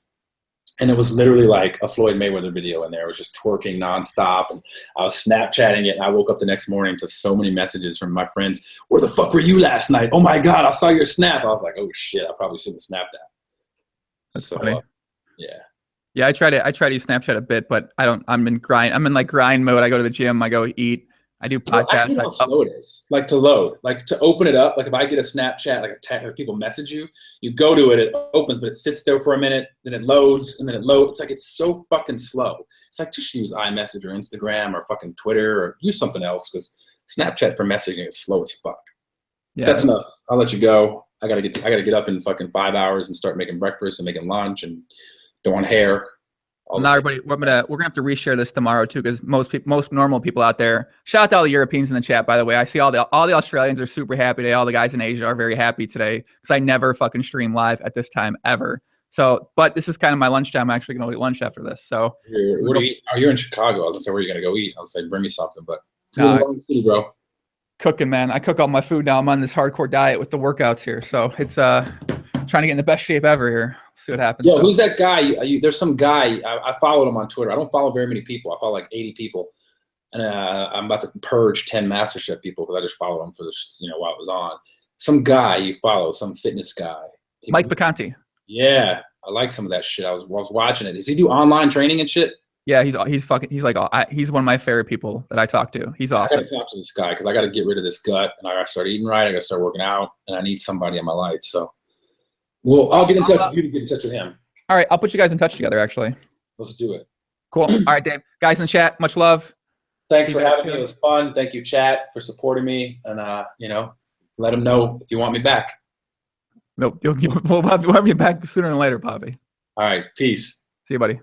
And it was literally like a Floyd Mayweather video in there. It was just twerking nonstop. And I was Snapchatting it. And I woke up the next morning to so many messages from my friends. Where the fuck were you last night? Oh my God, I saw your snap. I was like, oh shit, I probably shouldn't have snapped that. That's funny. Yeah. Yeah, I try to use Snapchat a bit, but I'm in grind mode. I go to the gym, I go eat. I do podcasts. I know how slow it is. Like to load, like to open it up. Like if I get a Snapchat, like a text, like people message you, you go to it, it opens, but it sits there for a minute, then it loads, and then it loads. It's like it's so fucking slow. It's like just use iMessage or Instagram or fucking Twitter or use something else, because Snapchat for messaging is slow as fuck. Yeah, that's enough. I'll let you go. I gotta get up in fucking 5 hours and start making breakfast and making lunch and doing hair. Now, everybody, we're gonna have to reshare this tomorrow too, because most normal people out there. Shout out to all the Europeans in the chat, by the way. I see all the Australians are super happy today. All the guys in Asia are very happy today, because I never fucking stream live at this time ever. So, but this is kind of my lunchtime. I'm actually gonna eat lunch after this. So, what do you eat? Oh, you're in Chicago. I was gonna say, where are you gonna go eat? I was like, bring me something, but you're in the city, bro. Cooking, man. I cook all my food now. I'm on this hardcore diet with the workouts here, so it's trying to get in the best shape ever here. See what happens. Yo, who's that guy? There's some guy. I followed him on Twitter. I don't follow very many people. I follow like 80 people, and I'm about to purge 10 MasterChef people because I just followed him for this, while it was on. Some guy you follow, some fitness guy. Mike Picanti. Yeah, I like some of that shit. I was watching it. Does he do online training and shit? Yeah, he's one of my favorite people that I talk to. He's awesome. I gotta talk to this guy because I got to get rid of this gut, and I got to start eating right. I got to start working out, and I need somebody in my life. So. Well, I'll get in touch with you to get in touch with him. All right, I'll put you guys in touch together, actually. Let's do it. Cool. All right, Dave. Guys in the chat, much love. Thanks for having me. It was fun. Thank you, chat, for supporting me. And, let them know if you want me back. Nope. We'll have you back sooner than later, Bobby. All right. Peace. See you, buddy.